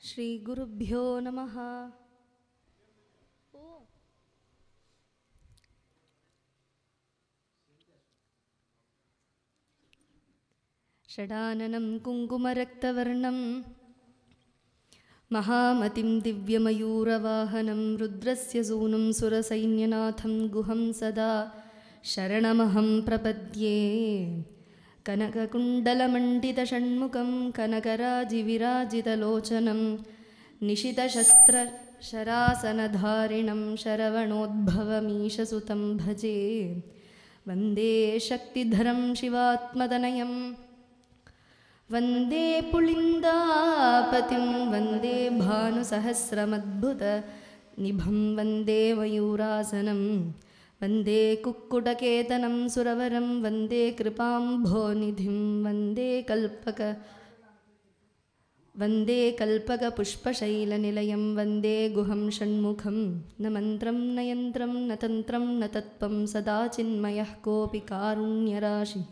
श्री गुरुभ्यो नमः। षडाननं कुङ्कुमरक्तवर्णं महामतिं दिव्यमयूरवाहनं रुद्रस्य सूनुं सुरसैन्यनाथं गुहं सदा शरणमहं प्रपद्ये। कनककुण्डलमण्डितषण्मुखं कनकराजिविराजितलोचनं निशितशस्त्रशरासनधारिणं शरवणोद्भवमीशसुतं भजे। वन्दे शक्तिधरं शिवात्मतनयं वन्दे पुलिन्दापतिं वन्दे भानुसहस्रमद्भुतनिभं वन्दे मयूरासनं वन्दे कुक्कुटकेतनं सुरवरं वन्दे कृपाम्भोनिधिं वन्दे कल्पकपुष्पशैलनिलयं वन्दे गुहं षण्मुखं न मन्त्रं न यन्त्रं न तन्त्रं न तत्त्वं सदा चिन्मयः कोऽपि कारुण्यराशिः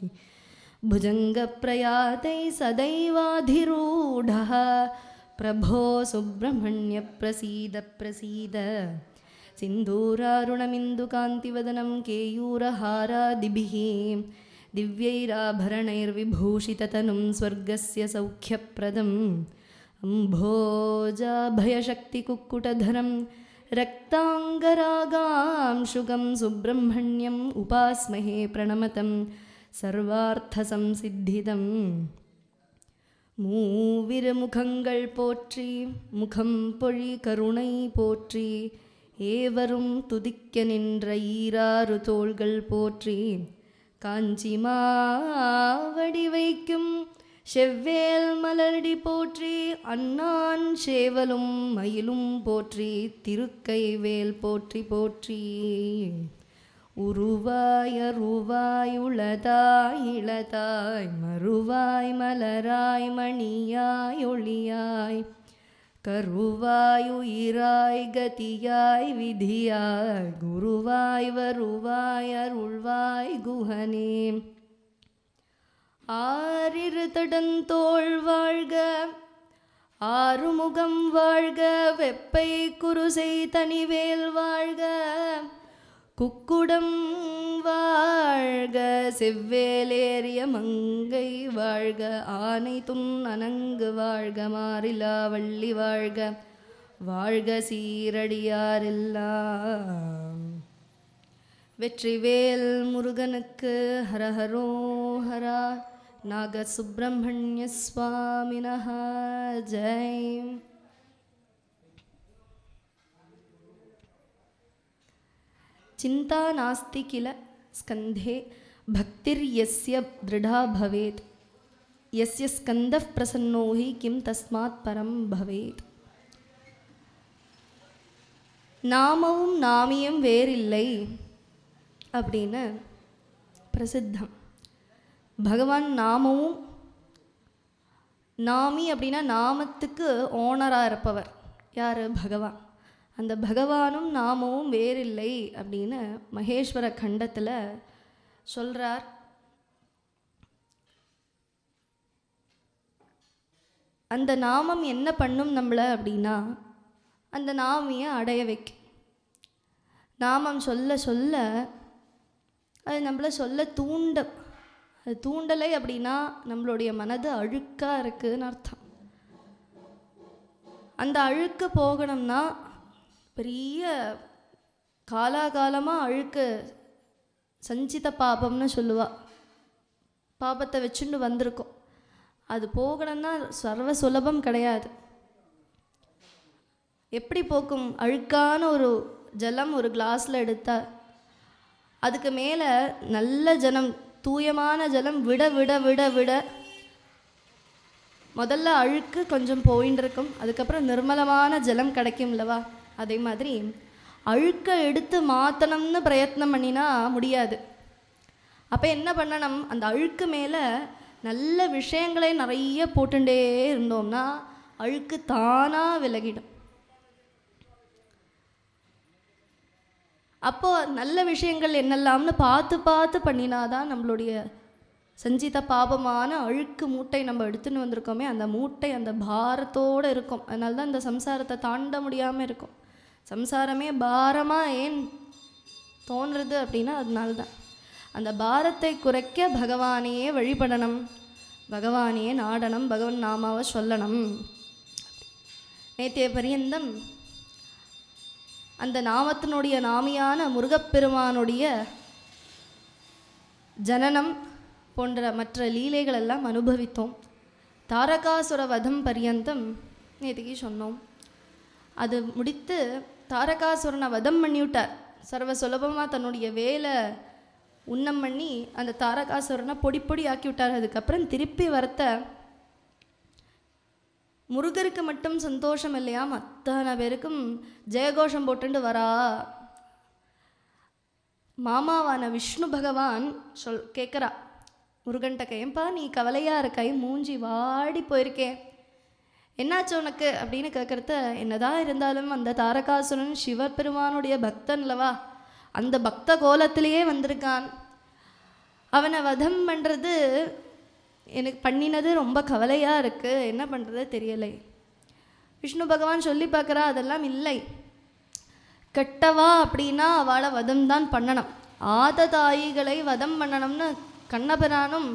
भुजङ्गप्रयातैः सदैवाधिरूढः प्रभो सुब्रह्मण्य प्रसीद प्रसीद। सिन्दूरारुणमिन्दुकान्तिवदनं केयूरहारादिभिः दिव्यैराभरणैर्विभूषिततनुं स्वर्गस्य सौख्यप्रदम् अम्भोजाभयशक्तिकुक्कुटधरं रक्ताङ्गरागांशुकं सुब्रह्मण्यम् उपास्महे प्रणमतं सर्वार्थसंसिद्धिदम्। மூவிருமுகங்கள் போற்றி முகம் பொழி கருணை போற்றி ஏவரும் துதிக்க நின்ற ஈராறு தோள்கள் போற்றி காஞ்சி மாவடி வைக்கும் செவ்வேல் மலரடி போற்றி அண்ணான் சேவலும் மயிலும் போற்றி திருக்கைவேல் போற்றி போற்றி உருவாய் அருவாய் உளதாய் இளதாய் மறுவாய் மலராய் மணியாய் ஒளியாய் கருவாய் உயிராய் கதியாய் விதியாய் குருவாய் வருவாய் அருள்வாய் குஹனே। ஆறிரு தடந்தோள் வாழ்க ஆறுமுகம் வாழ்க வெப்பை குருசை தனிவேல் வாழ்க குக்குடம் வாழ்க செவ்வேலேறிய மங்கை வாழ்க ஆனை துன் அனங்கு வாழ்க மாறிலா வள்ளி வாழ்க வாழ்க சீரடியாரெல்லாம்। வெற்றிவேல் முருகனுக்கு ஹரஹரோஹரா நாகசுப்ரமணிய சுவாமினஹ ஜெய்। चिंता नास्ति किल स्कंधे भक्तिर्यस्य दृढ़ा भवेत् यस्य स्कंदः प्रसन्नो हि किं तस्मात् परं भवेत्। நாமமும் நாமியும் வேறில்லை அப்படின்னு பிரசித்தம். பகவான் நாமமும் நாமி அப்படின்னா நாமத்துக்கு ஓனராக இருப்பவர் யார்? பகவான். அந்த பகவானும் நாமமும் வேறில்லை அப்படின்னு மகேஸ்வர கண்டத்தில் சொல்கிறார். அந்த நாமம் என்ன பண்ணும் நம்மளை அப்படின்னா அந்த நாமியை அடைய வைக்கும். நாமம் சொல்ல சொல்ல அது நம்மளை சொல்ல அது தூண்டலை அப்படின்னா நம்மளுடைய மனது அழுக்காக இருக்குதுன்னு அர்த்தம். அந்த அழுக்கு போகணும்னா பெரிய காலாகாலமாக அழுக்கு சஞ்சித பாபம்னு சொல்லுவா. பாபத்தை வச்சுட்டு வந்திருக்கோம். அது போகணும்னா சர்வ சுலபம் கிடையாது. எப்படி போக்கும்? அழுக்கான ஒரு ஜலம் ஒரு கிளாஸில் எடுத்தால் அதுக்கு மேலே நல்ல ஜலம் தூயமான ஜலம் விட விட விட விட முதல்ல அழுக்கு கொஞ்சம் போயின்னு இருக்கும், அதுக்கப்புறம் நிர்மலமான ஜலம் கிடைக்கும் இல்லவா? அதே மாதிரி அழுக்கை எடுத்து மாற்றணும்னு பிரயத்னம் பண்ணினா முடியாது. அப்போ என்ன பண்ணணும்? அந்த அழுக்கு மேலே நல்ல விஷயங்களை நிறைய போட்டுட்டே இருந்தோம்னா அழுக்கு தானாக விலகிடும். அப்போது நல்ல விஷயங்கள் என்னெல்லாம்னு பார்த்து பார்த்து பண்ணினாதான் நம்மளுடைய சஞ்சித பாபமான அழுக்கு மூட்டை நம்ம எடுத்துன்னு வந்திருக்கோமே, அந்த மூட்டை அந்த பாரத்தோடு இருக்கும். அதனால தான் இந்த சம்சாரத்தை தாண்ட முடியாமல் இருக்கும். சம்சாரமே பாரமாக ஏன் தோன்றுறது அப்படின்னா அதனால தான். அந்த பாரத்தை குறைக்க பகவானையே வழிபடணும், பகவானையே நாடனம், பகவன் நாமாவை சொல்லணும். நேத்திய பரியந்தம் அந்த நாமத்தினுடைய நாமியான முருகப்பெருமானுடைய ஜனனம் போன்ற மற்ற லீலைகள் எல்லாம் அனுபவித்தோம். தாரகாசுர வதம் பரியந்தம் நேற்றுக்கு சொன்னோம். அது முடித்து தாரகாசுரனை வதம் பண்ணிவிட்டார். சர்வ சுலபமாக தன்னுடைய வேலை உண்ணம் பண்ணி அந்த தாரகாசுரனை பொடி பொடி ஆக்கி விட்டார். அதுக்கப்புறம் திருப்பி வரத்த முருகருக்கு மட்டும் சந்தோஷம் இல்லையா, அத்தனை பேருக்கும் ஜெயகோஷம் போட்டுண்டு வரா. மாமாவான விஷ்ணு பகவான் கேட்குறா முருகன்ட்ட, ஏன்பா நீ கவலையாக இருக்காய், மூஞ்சி வாடி போயிருக்கேன், என்னாச்சு உனக்கு அப்படின்னு கேட்குறத, என்னதான் இருந்தாலும் அந்த தாரகாசுரன் சிவபெருமானுடைய பக்தன்லவா, அந்த பக்த கோலத்திலேயே வந்திருக்கான், அவனை வதம் பண்ணுறது எனக்கு பண்ணினது ரொம்ப கவலையாக இருக்குது, என்ன பண்ணுறது தெரியலை. விஷ்ணு பகவான் சொல்லி பார்க்குறா, அதெல்லாம் இல்லை, கெட்டவா அப்படின்னா அவளை வதம் தான் பண்ணணும், ஆததாயிகளை வதம் பண்ணணும்னு கண்ணபிரானும்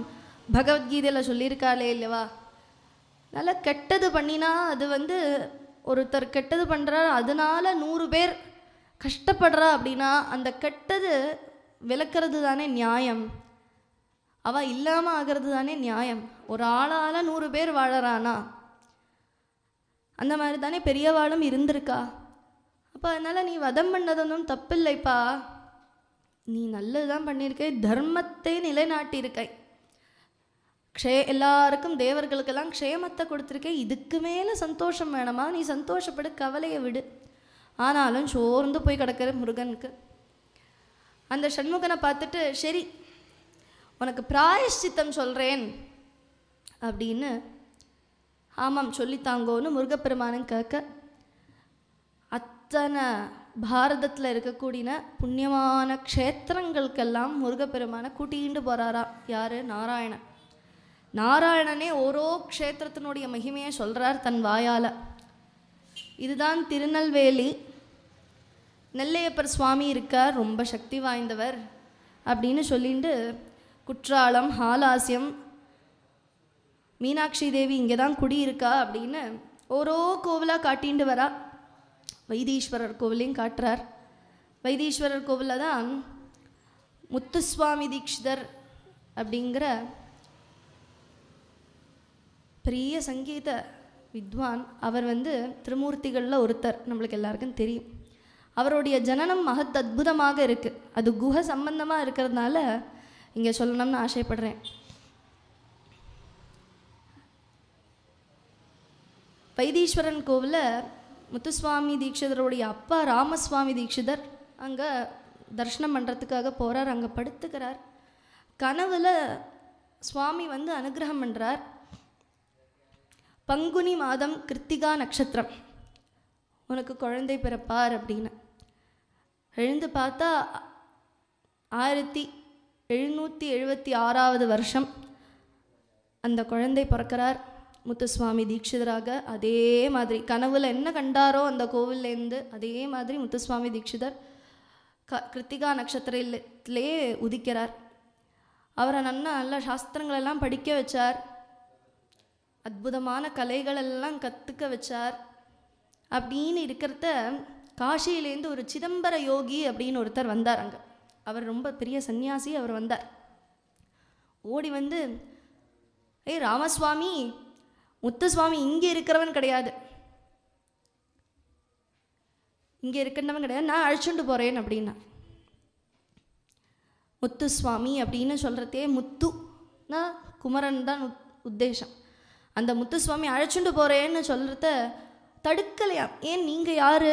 பகவத்கீதையில் சொல்லியிருக்காளே இல்லைவா. நல்லா கெட்டது பண்ணினா அது ஒருத்தர் கெட்டது பண்ணுறார், அதனால 100 பேர் கஷ்டப்படுறா அப்படின்னா அந்த கெட்டது விளக்கிறது தானே நியாயம், அவள் இல்லாமல் ஆகிறது தானே நியாயம். ஒரு ஆளால் 100 பேர் வாழறானா, அந்த மாதிரி தானே பெரியவாளும் இருந்திருக்கா. அப்போ அதனால் நீ வதம் பண்ணதும் தப்பில்லைப்பா, நீ நல்லது தான் பண்ணியிருக்கை, தர்மத்தை நிலைநாட்டியிருக்கை, எல்லாருக்கும் தேவர்களுக்கெல்லாம் க்ஷேமத்தை கொடுத்துருக்கே, இதுக்கு மேலே சந்தோஷம் வேணுமா, நீ சந்தோஷப்படு, கவலையை விடு. ஆனாலும் சோர்ந்து போய் கிடக்கிற முருகனுக்கு அந்த சண்முகனை பார்த்துட்டு, சரி உனக்கு பிராயஷ்சித்தம் சொல்கிறேன் அப்படின்னு, ஆமாம் சொல்லித்தாங்கோன்னு முருகப்பெருமானன் கேட்க, அத்தனை பாரதத்தில் இருக்கக்கூடிய புண்ணியமான க்ஷேத்திரங்களுக்கெல்லாம் முருகப்பெருமானை கூட்டிகிட்டு போகிறாரா. யார்? நாராயணன். நாராயணனே ஓரோ க்ஷேத்திரத்தினுடைய மகிமையை சொல்கிறார் தன் வாயால். இதுதான் திருநெல்வேலி, நெல்லையப்பர் சுவாமி இருக்கார், ரொம்ப சக்தி வாய்ந்தவர் அப்படின்னு சொல்லிட்டு, குற்றாலம், ஹாலாசியம், மீனாட்சி தேவி இங்கே தான் குடியிருக்கா அப்படின்னு ஓரோ கோவிலாக காட்டிண்டு வரா. வைத்தீஸ்வரர் கோவிலையும் காட்டுறார். வைத்தீஸ்வரர் கோவிலில் தான் முத்துசுவாமி தீக்ஷிதர் அப்படிங்கிற பெரிய சங்கீத வித்வான், அவர் திருமூர்த்திகளில் ஒருத்தர், நம்மளுக்கு எல்லாருக்கும் தெரியும். அவருடைய ஜனனம் மகத் அற்புதமாக இருக்குது. அது குஹ சம்பந்தமாக இருக்கிறதுனால இங்கே சொல்லணும்னு ஆசைப்படுறேன். வைத்தீஸ்வரன் கோவிலில் முத்துசுவாமி தீட்சிதருடைய அப்பா ராமசுவாமி தீட்சிதர் அங்கே தரிசனம் பண்ணுறதுக்காக போகிறார். அங்கே படுத்துக்கிறார். கனவில் சுவாமி அனுகிரகம் பண்ணுறார். பங்குனி மாதம் கிருத்திகா நட்சத்திரம், உனக்கு குழந்தை பிறப்பார் அப்படின்னு. எழுந்து பார்த்தா 1776வது வருஷம் அந்த குழந்தை பிறக்கிறார் முத்துசுவாமி தீட்சிதராக. அதே மாதிரி கனவுல என்ன கண்டாரோ அந்த கோவில்லேருந்து அதே மாதிரி முத்துசுவாமி தீட்சிதர் கிருத்திகா நட்சத்திரத்திலே உதிக்கிறார். அவரை நல்ல சாஸ்திரங்களெல்லாம் படிக்க வச்சார், அற்புதமான கலைகளெல்லாம் கற்றுக்க வச்சார். அப்படின்னு இருக்கிறத காசியிலேருந்து ஒரு சிதம்பர யோகி அப்படின்னு ஒருத்தர் வந்தார். அங்கே அவர் ரொம்ப பெரிய சன்னியாசி. அவர் வந்தார். ஓடி ஏய் ராமசுவாமி, முத்துசுவாமி இங்கே இருக்கிறவன் கிடையாது, இங்கே இருக்கின்றவன் கிடையாது, நான் அழைச்சுண்டு போகிறேன் அப்படின்னா. முத்துசுவாமி அப்படின்னு சொல்கிறதே முத்துனா குமரன் தான் உத்தேசம். அந்த முத்துசுவாமி அழைச்சுண்டு போகிறேன்னு சொல்கிறத தடுக்கலையாம். ஏன், நீங்கள் யார்,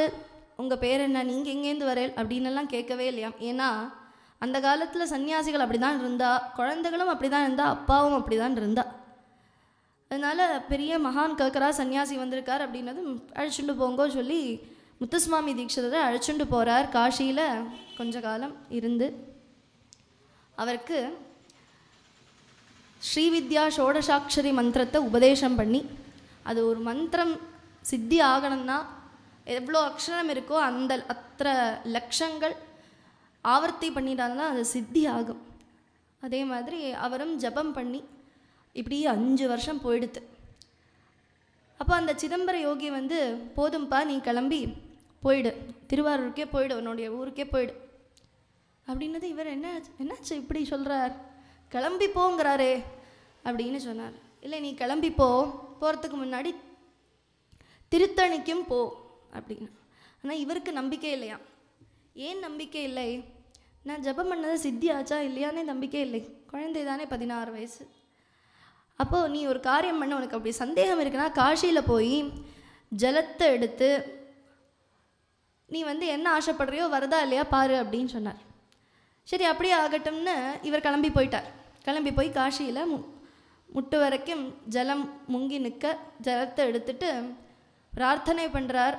உங்கள் பேர் என்ன, நீங்கள் எங்கேருந்து வரேன் அப்படின்னெல்லாம் கேட்கவே இல்லையாம். ஏன்னா அந்த காலத்தில் சன்னியாசிகள் அப்படி தான் இருந்தா, குழந்தைகளும் அப்படி தான் இருந்தா, அப்பாவும் அப்படி தான் இருந்தா. அதனால் பெரிய மகான் கேட்குறா, சன்னியாசி வந்திருக்கார் அப்படின்னதும் அழைச்சுண்டு போங்கோ சொல்லி முத்துசுவாமி தீட்சிதரை அழைச்சுண்டு போகிறார். காசியில் கொஞ்ச காலம் இருந்து அவருக்கு ஸ்ரீவித்யா ஷோடசாட்சரி மந்திரத்தை உபதேசம் பண்ணி, அது ஒரு மந்திரம் சித்தி ஆகணும்னா எவ்வளோ அக்ஷரம் இருக்கோ அந்த அத்தனை லட்சங்கள் ஆவர்த்தி பண்ணிட்டாங்கன்னா அது சித்தி ஆகும். அதே மாதிரி அவரும் ஜபம் பண்ணி இப்படி 5 வருஷம் போயிடுது. அப்போ அந்த சிதம்பர யோகி வந்து, போதும்பா நீ கிளம்பி போயிடு, திருவாரூருக்கே போயிடு, உன்னுடைய ஊருக்கே போயிடு அப்படின்னது. இவர் என்னாச்சு இப்படி சொல்கிறார், கிளம்பி போங்கிறாரே அப்படின்னு சொன்னார். இல்லை, நீ கிளம்பி போகிறதுக்கு முன்னாடி திருத்தணிக்கும் போ அப்படின்னு. ஆனால் இவருக்கு நம்பிக்கை இல்லையா. ஏன் நம்பிக்கை இல்லை? நான் ஜபம் பண்ணதை சித்தி ஆச்சா இல்லையானே நம்பிக்கை இல்லை. குழந்தை தானே, 16 வயசு. அப்போது நீ ஒரு காரியம் பண்ண, உனக்கு அப்படி சந்தேகம் இருக்குன்னா காசியில் போய் ஜலத்தை எடுத்து நீ வந்து என்ன ஆசைப்படுறியோ வருதா இல்லையா பாரு அப்படின்னு சொன்னார். சரி அப்படியே ஆகட்டும்னு இவர் கிளம்பி போயிட்டார். கிளம்பி போய் காசியில் முட்டு வரைக்கும் ஜலம் முங்கி நிற்க ஜலத்தை எடுத்துட்டு பிரார்த்தனை பண்ணுறார்.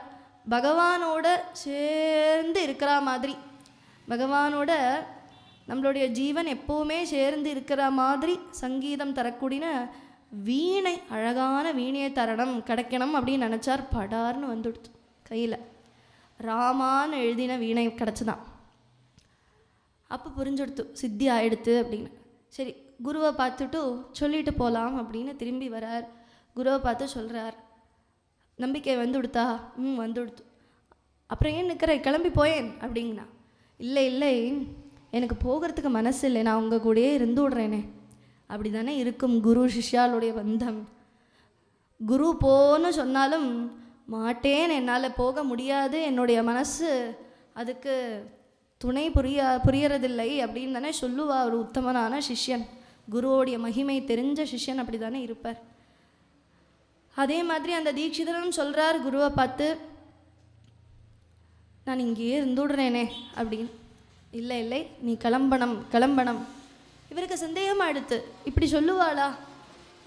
பகவானோட சேர்ந்து இருக்கிற மாதிரி, பகவானோட நம்மளுடைய ஜீவன் எப்போவுமே சேர்ந்து இருக்கிற மாதிரி சங்கீதம் தரக்கூடிய வீணை, அழகான வீணையை தரணும் கிடைக்கணும் அப்படின்னு நினச்சார். படார்னு வந்துடுத்து கையில். ராமான்னு எழுதின வீணை கிடச்சிதான். அப்போ புரிஞ்சுடுத்து சித்தி ஆயிடுத்து அப்படின்னு. சரி, குருவை பார்த்துட்டு சொல்லிட்டு போகலாம் அப்படின்னு திரும்பி வரார். குருவை பார்த்து சொல்கிறார், நம்பிக்கை வந்துடுத்தா? வந்துடுத்து. அப்புறம் ஏன் நிற்கிற, கிளம்பி போயேன் அப்படிங்கண்ணா. இல்லை, எனக்கு போகிறதுக்கு மனசு இல்லை, நான் உங்கள் கூடயே இருந்து விட்றேனே. அப்படி தானே இருக்கும் குரு சிஷ்யாளுடைய பந்தம். குரு போன்னு சொன்னாலும் மாட்டேன், என்னால் போக முடியாது, என்னுடைய மனசு அதுக்கு துணை புரியறதில்லை அப்படின்னு தானே சொல்லுவா ஒரு உத்தமனான சிஷ்யன். குருவோடைய மகிமை தெரிஞ்ச சிஷ்யன் அப்படி தானே இருப்பார். அதே மாதிரி அந்த தீட்சிதரும் சொல்கிறார் குருவை பார்த்து, நான் இங்கேயே இருந்துடுறேனே அப்படின்னு. இல்லை, நீ கிளம்பணும். இவருக்கு சந்தேகமாக எடுத்து, இப்படி சொல்லுவாளா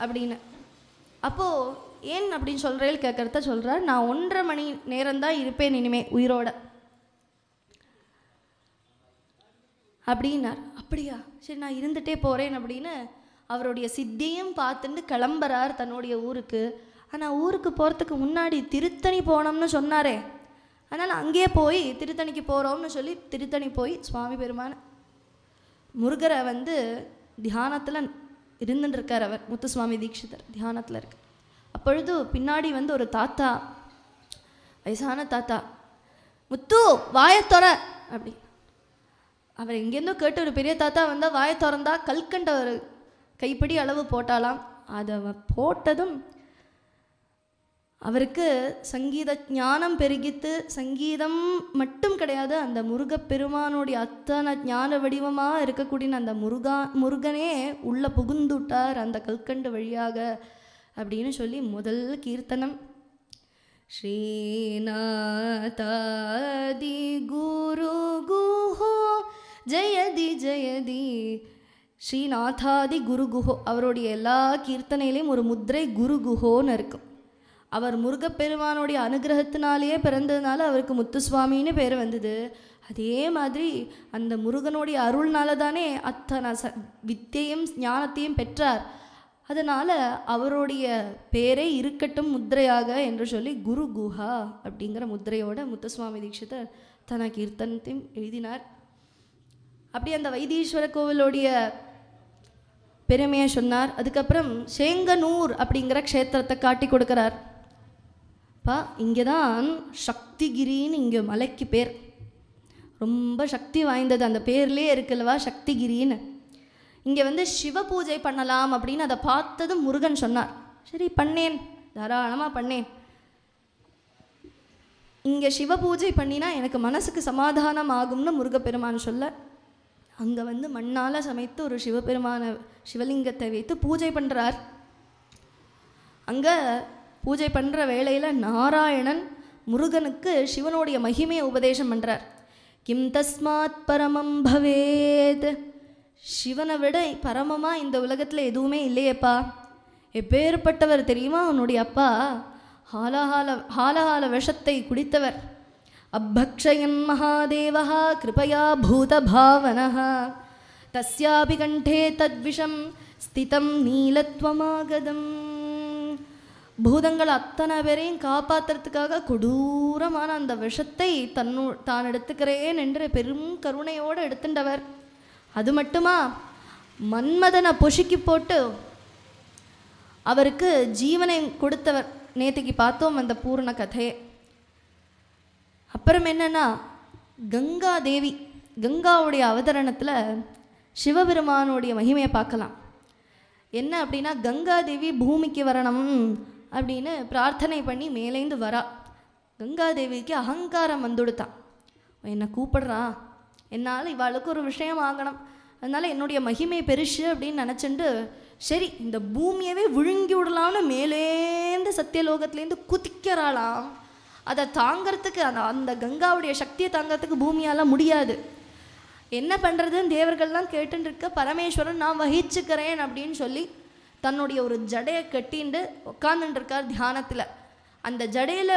அப்படின்னு. அப்போது ஏன் அப்படின்னு சொல்கிறேன் கேட்குறத சொல்கிறார், நான் 1.5 மணி நேரம்தான் இருப்பேன் இனிமே உயிரோட அப்படின்னார். அப்படியா, சரி நான் இருந்துகிட்டே போகிறேன் அப்படின்னு அவருடைய சித்தியும் பார்த்துட்டு கிளம்புறார் தன்னுடைய ஊருக்கு. ஆனால் ஊருக்கு போகிறதுக்கு முன்னாடி திருத்தணி போனோம்னு சொன்னாரே, அதனால் அங்கேயே போய் திருத்தணிக்கு போகிறோம்னு சொல்லி திருத்தணி போய் சுவாமி பெருமான முருகரை வந்து தியானத்தில் இருந்துட்டுருக்கார். அவர் முத்துசுவாமி தீட்சிதர் தியானத்தில் இருக்கு. அப்பொழுது பின்னாடி வந்து ஒரு தாத்தா, வயசான தாத்தா, முத்து வாயத்தொற அப்படி. அவர் எங்கேருந்தோ கேட்டு ஒரு பெரிய தாத்தா வந்தால் வாயை திறந்தா கல்கண்ட ஒரு கைப்பிடி அளவு போட்டாலாம். அதை போட்டதும் அவருக்கு சங்கீத ஞானம் பெருகித்து. சங்கீதம் மட்டும் கிடையாது, அந்த முருகப்பெருமானுடைய அத்தனை ஞான வடிவமாக இருக்கக்கூடிய அந்த முருகனே உள்ள புகுந்துட்டார் அந்த கல்கண்டு வழியாக அப்படின்னு சொல்லி முதல் கீர்த்தனம், ஸ்ரீநாதாதி குரு குஹோ ஜெயதி ஜெயதி. ஸ்ரீநாதாதி குரு குஹோ, அவருடைய எல்லா கீர்த்தனையிலையும் ஒரு முத்திரை குரு குஹோன்னு இருக்கும். அவர் முருகப்பெருமானுடைய அனுகிரகத்தினாலேயே பிறந்ததுனால அவருக்கு முத்துசுவாமின்னு பேர் வந்தது. அதே மாதிரி அந்த முருகனுடைய அருள்னால தானே அத்தனை வித்தையும் ஞானத்தையும் பெற்றார். அதனால் அவருடைய பேரே இருக்கட்டும் முத்திரையாக என்று சொல்லி குரு குஹா அப்படிங்கிற முத்திரையோட முத்துசுவாமி தீட்சிதர் தன கீர்த்தனத்தையும் எழுதினார். அப்படி அந்த வைத்தீஸ்வர கோவிலுடைய பெருமையை சொன்னார். அதுக்கப்புறம் சேங்கனூர் அப்படிங்கிற க்ஷேத்திரத்தை காட்டி கொடுக்குறார். இங்கே தான் சக்திகிரின்னு இங்கே மலைக்கு பேர், ரொம்ப சக்தி வாய்ந்தது. அந்த பேர்லேயே இருக்குல்லவா சக்திகிரின்னு. இங்கே வந்து சிவ பூஜை பண்ணலாம் அப்படின்னு அதை பார்த்ததும் முருகன் சொன்னார். சரி பண்ணேன், தாராளமாக பண்ணேன். இங்கே சிவ பூஜை பண்ணினா எனக்கு மனசுக்கு சமாதானம் ஆகும்னு முருகப்பெருமான் சொல்ல, அங்கே வந்து மண்ணால் சமைத்து ஒரு சிவலிங்கத்தை வைத்து பூஜை பண்ணுறார். அங்கே பூஜை பண்ணுற வேளையில் நாராயணன் முருகனுக்கு சிவனுடைய மகிமையை உபதேசம் பண்ணுறார். கிம் தஸ்மாத் பரமம் பவேத், சிவனை விட பரமமாக இந்த உலகத்தில் எதுவுமே இல்லையேப்பா. எப்பேற்பட்டவர் தெரியுமா உன்னுடைய அப்பா? ஹாலஹால விஷத்தை குடித்தவர். அபக்ஷயன் மகாதேவா கிருபயா பூத பாவனஹ தஸ்யாபி கண்டே தத்விஷம் ஸ்திதம் நீலத்வமாகதம். பூதங்கள் அத்தனை பேரையும் காப்பாற்றுறதுக்காக கொடூரமான அந்த விஷத்தை தான் எடுத்துக்கிறேன் என்று பெரும் கருணையோடு எடுத்துட்டவர். அது மட்டுமா, மன்மதனை பொசுக்கி போட்டு அவருக்கு ஜீவனை கொடுத்தவர். நேற்றுக்கு பார்த்தோம் அந்த பூர்ண கதையை. அப்புறம் என்னன்னா, கங்கா தேவி, கங்காவுடைய அவதரணத்தில் சிவபெருமானுடைய மகிமையை பார்க்கலாம். என்ன அப்படின்னா, கங்கா தேவி பூமிக்கு வரணும் அப்படின்னு பிரார்த்தனை பண்ணி மேலேந்து வரா. கங்காதேவிக்கு அகங்காரம் வந்துடுத்தான். என்னை கூப்பிடுறான், என்னால் இவாளுக்கு ஒரு விஷயம் ஆகணும், அதனால் என்னுடைய மகிமை பெருசு அப்படின்னு நினச்சிட்டு, சரி இந்த பூமியவே விழுங்கி விடலாம்னு மேலேந்து சத்தியலோகத்துலேருந்து குதிக்கிறாளாம். அதை தாங்கிறதுக்கு அந்த கங்காவுடைய சக்தியை தாங்கிறதுக்கு பூமியால் முடியாது. என்ன பண்ணுறதுன்னு தேவர்கள்லாம் கேட்டுன்னு இருக்க, பரமேஸ்வரன் நான் வகிச்சுக்கிறேன் அப்படின்னு சொல்லி தன்னுடைய ஒரு ஜடையை கட்டிண்டு உட்காந்துட்டுருக்கார் தியானத்தில். அந்த ஜடையில்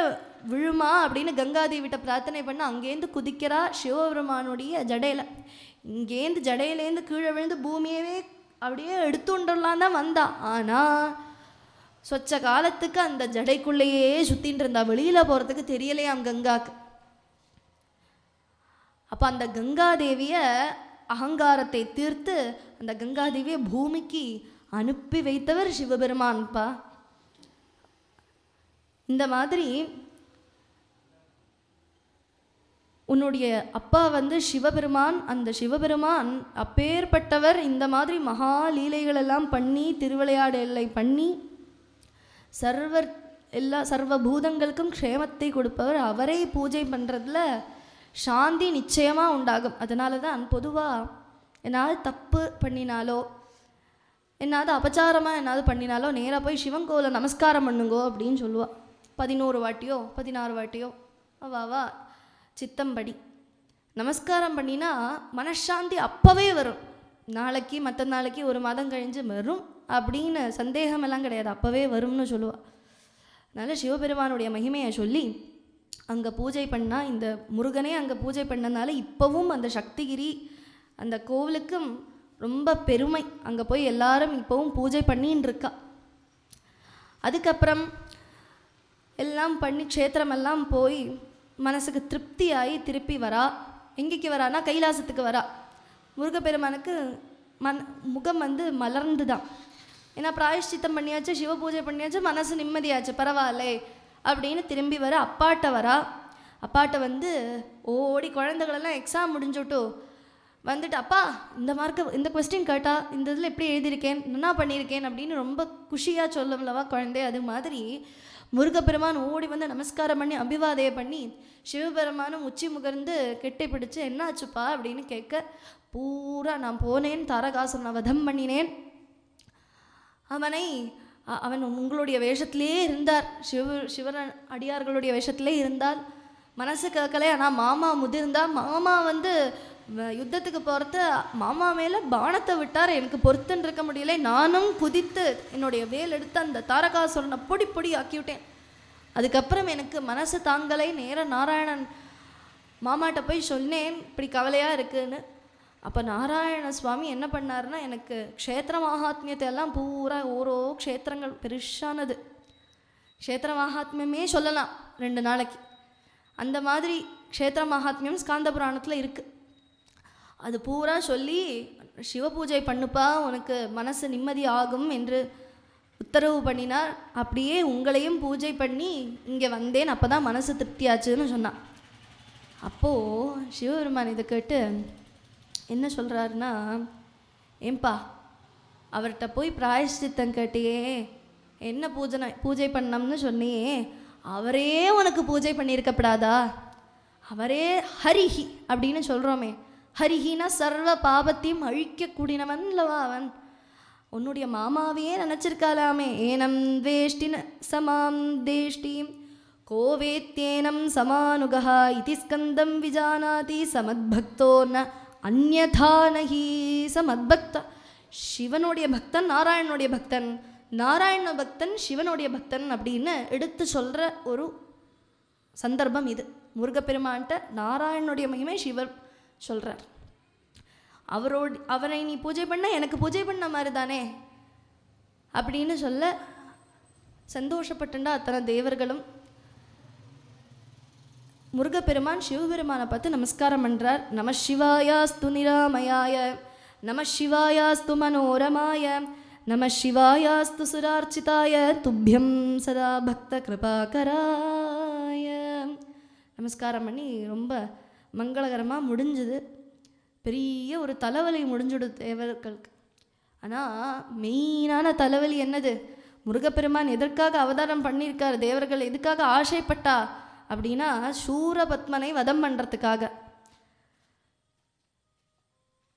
விழுமா அப்படின்னு கங்காதேவிட்ட பிரார்த்தனை பண்ண அங்கேருந்து குதிக்கிறா சிவபெருமானுடைய ஜடையில். இங்கேருந்து ஜடையிலேருந்து கீழே விழுந்து பூமியவே அப்படியே எடுத்துண்டலாம் தான் வந்தா. ஆனால் சொச்ச காலத்துக்கு அந்த ஜடைக்குள்ளேயே சுற்றின்னு இருந்தா, வெளியில் போகிறதுக்கு தெரியலையாம் கங்காக்கு. அப்போ அந்த கங்காதேவியை அகங்காரத்தை தீர்த்து அந்த கங்காதேவியை பூமிக்கு அனுப்பி வைத்தவர் சிவபெருமான்ப்பா. இந்த மாதிரி உன்னுடைய அப்பா சிவபெருமான், அந்த சிவபெருமான் அப்பேற்பட்டவர் இந்த மாதிரி மகா லீலைகளெல்லாம் பண்ணி திருவிளையாடலை பண்ணி சர்வ பூதங்களுக்கும் க்ஷேமத்தை கொடுப்பவர். அவரை பூஜை பண்ணுறதுல சாந்தி நிச்சயமாக உண்டாகும். அதனால தான் பொதுவாக என்னால் தப்பு பண்ணினாலோ என்னாவது அபச்சாரமாக என்னாவது பண்ணினாலோ நேராக போய் சிவன் கோவிலை நமஸ்காரம் பண்ணுங்கோ அப்படின்னு சொல்லுவாள். 11 வாட்டியோ 16 வாட்டியோ அவாவா சித்தம்படி நமஸ்காரம் பண்ணினா மனசாந்தி அப்போவே வரும். நாளைக்கு மற்ற நாளைக்கு ஒரு மாதம் கழிஞ்சு வரும் அப்படின்னு சந்தேகமெல்லாம் கிடையாது, அப்போவே வரும்னு சொல்லுவாள். அதனால் சிவபெருமானுடைய மகிமையை சொல்லி அங்கே பூஜை பண்ணால், இந்த முருகனே அங்கே பூஜை பண்ணனால இப்போவும் அந்த சக்திகிரி அந்த கோவிலுக்கும் ரொம்ப பெருமை. அங்கே போய் எல்லாரும் இப்போவும் பூஜை பண்ணின்னு இருக்கா. அதுக்கப்புறம் எல்லாம் பண்ணி க்ஷேத்திரமெல்லாம் போய் மனசுக்கு திருப்தியாகி திருப்பி வரா. எங்கேக்கு வரானா, கைலாசத்துக்கு வரா. முருகப்பெருமானுக்கு முகம் மலர்ந்து தான். ஏன்னா பிராயஷ்சித்தம் பண்ணியாச்சு, சிவ பூஜை பண்ணியாச்சு, மனசு நிம்மதியாச்சு, பரவாயில்லே அப்படின்னு திரும்பி வர அப்பாட்ட வரா. அப்பாட்ட ஓடி குழந்தைகளெல்லாம் எக்ஸாம் முடிஞ்சுட்டு வந்துட்டு, அப்பா இந்த மார்க்கு இந்த கொஸ்டின் கேட்டா இந்த இதில் எப்படி எழுதியிருக்கேன், என்ன பண்ணியிருக்கேன் அப்படின்னு ரொம்ப குஷியாக சொல்லலவா குழந்தை. அது மாதிரி முருகப்பெருமான் ஓடி நமஸ்காரம் பண்ணி அபிவாதையை பண்ணி சிவபெருமானும் உச்சி முகர்ந்து கெட்டி பிடிச்சு என்னாச்சுப்பா அப்படின்னு கேட்க, பூரா நான் போனேன், தாரகாசுரனை வதம் பண்ணினேன், அவன் உங்களுடைய வேஷத்திலே இருந்தார், சிவன் அடியார்களுடைய வேஷத்திலே இருந்தால், மனசு கேட்கலை. ஆனால் மாமா முதிர்ந்தா, மாமா யுத்தத்துக்கு போகிறது, மாமா மேலே பானத்தை விட்டார், எனக்கு பொறுத்துன்னு இருக்க முடியலை, நானும் குதித்து என்னுடைய வேல் எடுத்து அந்த தாரகாசுரனை பொடி பொடி ஆக்கிவிட்டேன். அதுக்கப்புறம் எனக்கு மனசு தாங்கலை, நேராக நாராயணன் மாமாட்ட போய் சொன்னேன் இப்படி கவலையாக இருக்குன்னு. அப்போ நாராயண சுவாமி என்ன பண்ணாருன்னா, எனக்கு க்ஷேத்திர மகாத்மியத்தை எல்லாம் பூரா ஓரோ க்ஷேத்திரங்கள் பெருசானது, க்ஷேத்திர மகாத்மியமே சொல்லலாம் 2 நாளைக்கு. அந்த மாதிரி க்ஷேத்திர மகாத்மியம் ஸ்காந்த புராணத்தில் இருக்குது. அது பூரா சொல்லி சிவ பூஜை பண்ணுப்பா, உனக்கு மனசு நிம்மதி ஆகும் என்று உத்தரவு பண்ணினார். அப்படியே உங்களையும் பூஜை பண்ணி இங்கே வந்தேன், அப்போ தான் மனசு திருப்தியாச்சுன்னு சொன்னான். அப்போது சிவபெருமான் இதை கேட்டு என்ன சொல்கிறாருன்னா, ஏன்பா அவர்கிட்ட போய் பிராயஷ்சித்தம் கேட்டியே, என்ன பூஜை பண்ணோம்னு சொன்னியே, அவரே உனக்கு பூஜை பண்ணியிருக்கப்படாதா? அவரே ஹரிஹி அப்படின்னு சொல்கிறோமே, ஹரிஹினா சர்வ பாபத்தையும் அழிக்கக்கூடியவன் இல்லவா அவன். உன்னுடைய மாமாவையே நினச்சிருக்காலாமே. ஏனம் வேஷ்டின சமாம் தேஷ்டீம் கோவேத்யேனம் சமானுகா இதி ஸ்கந்தம் விஜானாதி சமத்பக்தோ ந அந்யதா நஹி. சமத்பக்தா சிவனுடைய பக்தன், நாராயணனுடைய பக்தன், நாராயண பக்தன் சிவனுடைய பக்தன் அப்படின்னு எடுத்து சொல்கிற ஒரு சந்தர்ப்பம் இது. முருகப்பெருமான்கிட்ட நாராயணனுடைய மகிமை சிவர் சொல்கிறார். அவரை நீ பூஜை பண்ண எனக்கு பூஜை பண்ண மாதிரி தானே, அப்படின்னு சொல்ல சந்தோஷப்பட்டுண்டா அத்தனை தேவர்களும். முருகப்பெருமான் சிவபெருமானை பார்த்து நமஸ்காரம் பண்ணுறார். நம சிவாயாஸ்து நிராமயாய, நம சிவாயாஸ்து மனோரமாய, நம சிவாயாஸ்து சுரார்ச்சிதாய, துப்பியம் சதா பக்த கிருபாகராய. நமஸ்காரம் பண்ணி ரொம்ப மங்களகரமாக முடிஞ்சுது. பெரிய ஒரு தலைவலி முடிஞ்சுடு தேவர்களுக்கு. ஆனால் மெயினான தலைவலி என்னது? முருகப்பெருமான் எதற்காக அவதாரம் பண்ணியிருக்கார், தேவர்கள் எதுக்காக ஆசைப்பட்டா அப்படின்னா சூரபத்மனை வதம் பண்ணுறதுக்காக.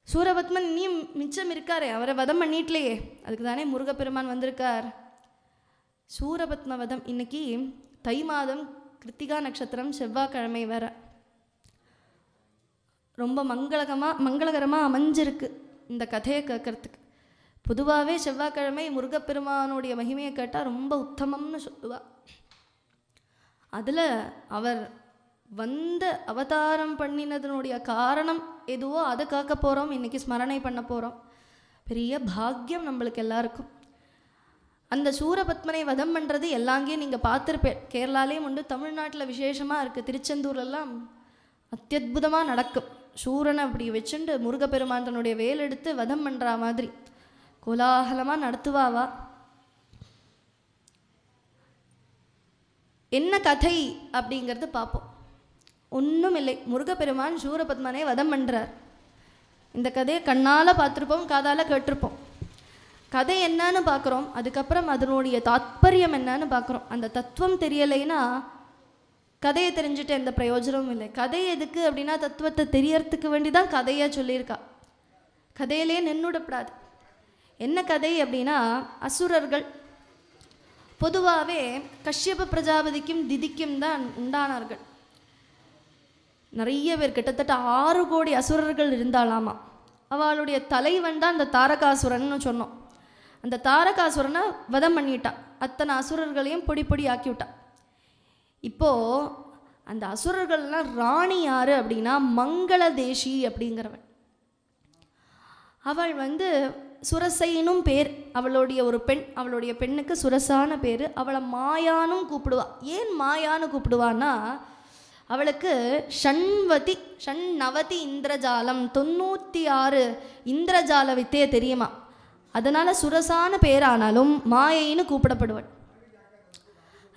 சூரபத்மன் இனியும் மிச்சம் இருக்காரே, அவரை வதம் பண்ணிட்டலையே, அதுக்கு தானே முருகப்பெருமான் வந்திருக்கார். சூரபத்ம வதம் இன்னைக்கு தை மாதம் கிருத்திகா நட்சத்திரம் செவ்வாய்க்கிழமை வேற. ரொம்ப மங்களகரமாக அமைஞ்சிருக்கு இந்த கதையை கேட்கறதுக்கு. பொதுவாகவே செவ்வாய்க்கிழமை முருகப்பெருமானுடைய மகிமையை கேட்டால் ரொம்ப உத்தமம்னு சொல்லுவாள். அதில் அவர் வந்த அவதாரம் பண்ணினதனுடைய காரணம் எதுவோ அதை காக்க போகிறோம், இன்றைக்கி ஸ்மரணை பண்ண போகிறோம். பெரிய பாக்கியம் நம்மளுக்கு எல்லாருக்கும். அந்த சூரபத்மனை வதம் பண்ணுறது எல்லாங்கேயும் நீங்கள் பார்த்துருப்பேன். கேரளாலேயும் உண்டு, தமிழ்நாட்டில் விசேஷமாக இருக்குது. திருச்செந்தூர்லாம் அத்தியுதமாக நடக்கும். சூரனை அப்படி வச்சுண்டு முருகப்பெருமான் தன்னுடைய வேல் எடுத்து வதம் பண்ணுற மாதிரி கோலாகலமாக நடத்துவாவா. என்ன கதை அப்படிங்கிறது பார்ப்போம். ஒன்றும் இல்லை, முருகப்பெருமான் சூரபத்மனை வதம் பண்ணுறார். இந்த கதையை கண்ணால் பார்த்துருப்போம், காதால் கேட்டிருப்போம். கதை என்னன்னு பார்க்குறோம், அதுக்கப்புறம் அதனுடைய தாத்பரியம் என்னன்னு பார்க்குறோம். அந்த தத்துவம் தெரியலைன்னா கதையை தெரிஞ்சுட்டு எந்த பிரயோஜனமும் இல்லை. கதை எதுக்கு அப்படின்னா தத்துவத்தை தெரியறதுக்கு வேண்டி தான் கதையாக சொல்லியிருக்கா. கதையிலே நின்றுடப்படாது. என்ன கதை அப்படின்னா, அசுரர்கள் பொதுவாகவே கஷ்யப பிரஜாபதிக்கும் திதிக்கும் தான் உண்டானார்கள். நிறைய பேர், கிட்டத்தட்ட 6 கோடி அசுரர்கள் இருந்தாலாமா. அவளுடைய தலைவன் தான் அந்த தாரகாசுரன்னு சொன்னோம். அந்த தாரகாசுரனை வதம் பண்ணிட்டா, அத்தனை அசுரர்களையும் பொடி பொடி ஆக்கி விட்டா. இப்போது அந்த அசுரர்கள்லாம் ராணி யார் அப்படின்னா மங்களதேசி அப்படிங்கிறவள். அவள் சுரசைனும் பேர், அவளுடைய ஒரு பெண். அவளுடைய பெண்ணுக்கு சுரசான பேர். அவளை மாயானும் கூப்பிடுவா. ஏன் மாயான்னு கூப்பிடுவான்னா, அவளுக்கு ஷண்ணவதி இந்திரஜாலம், 96 இந்திரஜால வித்தையே தெரியுமா. அதனால் சுரசான பேரானாலும் மாயைன்னு கூப்பிடப்படுவள்.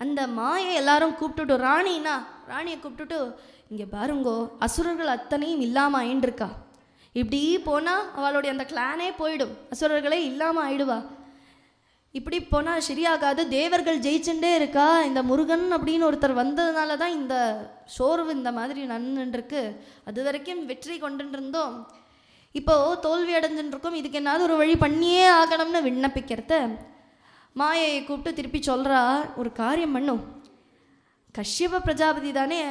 அந்த மாயை எல்லாரும் கூப்பிட்டுட்டு, ராணியை கூப்பிட்டுட்டு, இங்கே பாருங்கோ அசுரர்கள் அத்தனையும் இல்லாமல் ஆயின்றிருக்கா. இப்படி போனால் அவளுடைய அந்த கிளானே போயிடும், அசுரர்களே இல்லாமல் ஆயிடுவா. இப்படி போனால் சரியாகாது, தேவர்கள் ஜெயிச்சுட்டே இருக்கா. இந்த முருகன் அப்படின்னு ஒருத்தர் வந்ததுனால தான் இந்த சோர்வு இந்த மாதிரி நன்னுருக்கு. அது வரைக்கும் வெற்றி கொண்டுட்டு இருந்தோம், இப்போது தோல்வி அடைஞ்சுட்டுருக்கோம். இதுக்கு என்னாவது ஒரு வழி பண்ணியே ஆகணும்னு விண்ணப்பிக்கிறத மாயையை கூப்பிட்டு திருப்பி சொல்கிறா, ஒரு காரியம் பண்ணும். கஷ்யப பிரஜாபதி தானே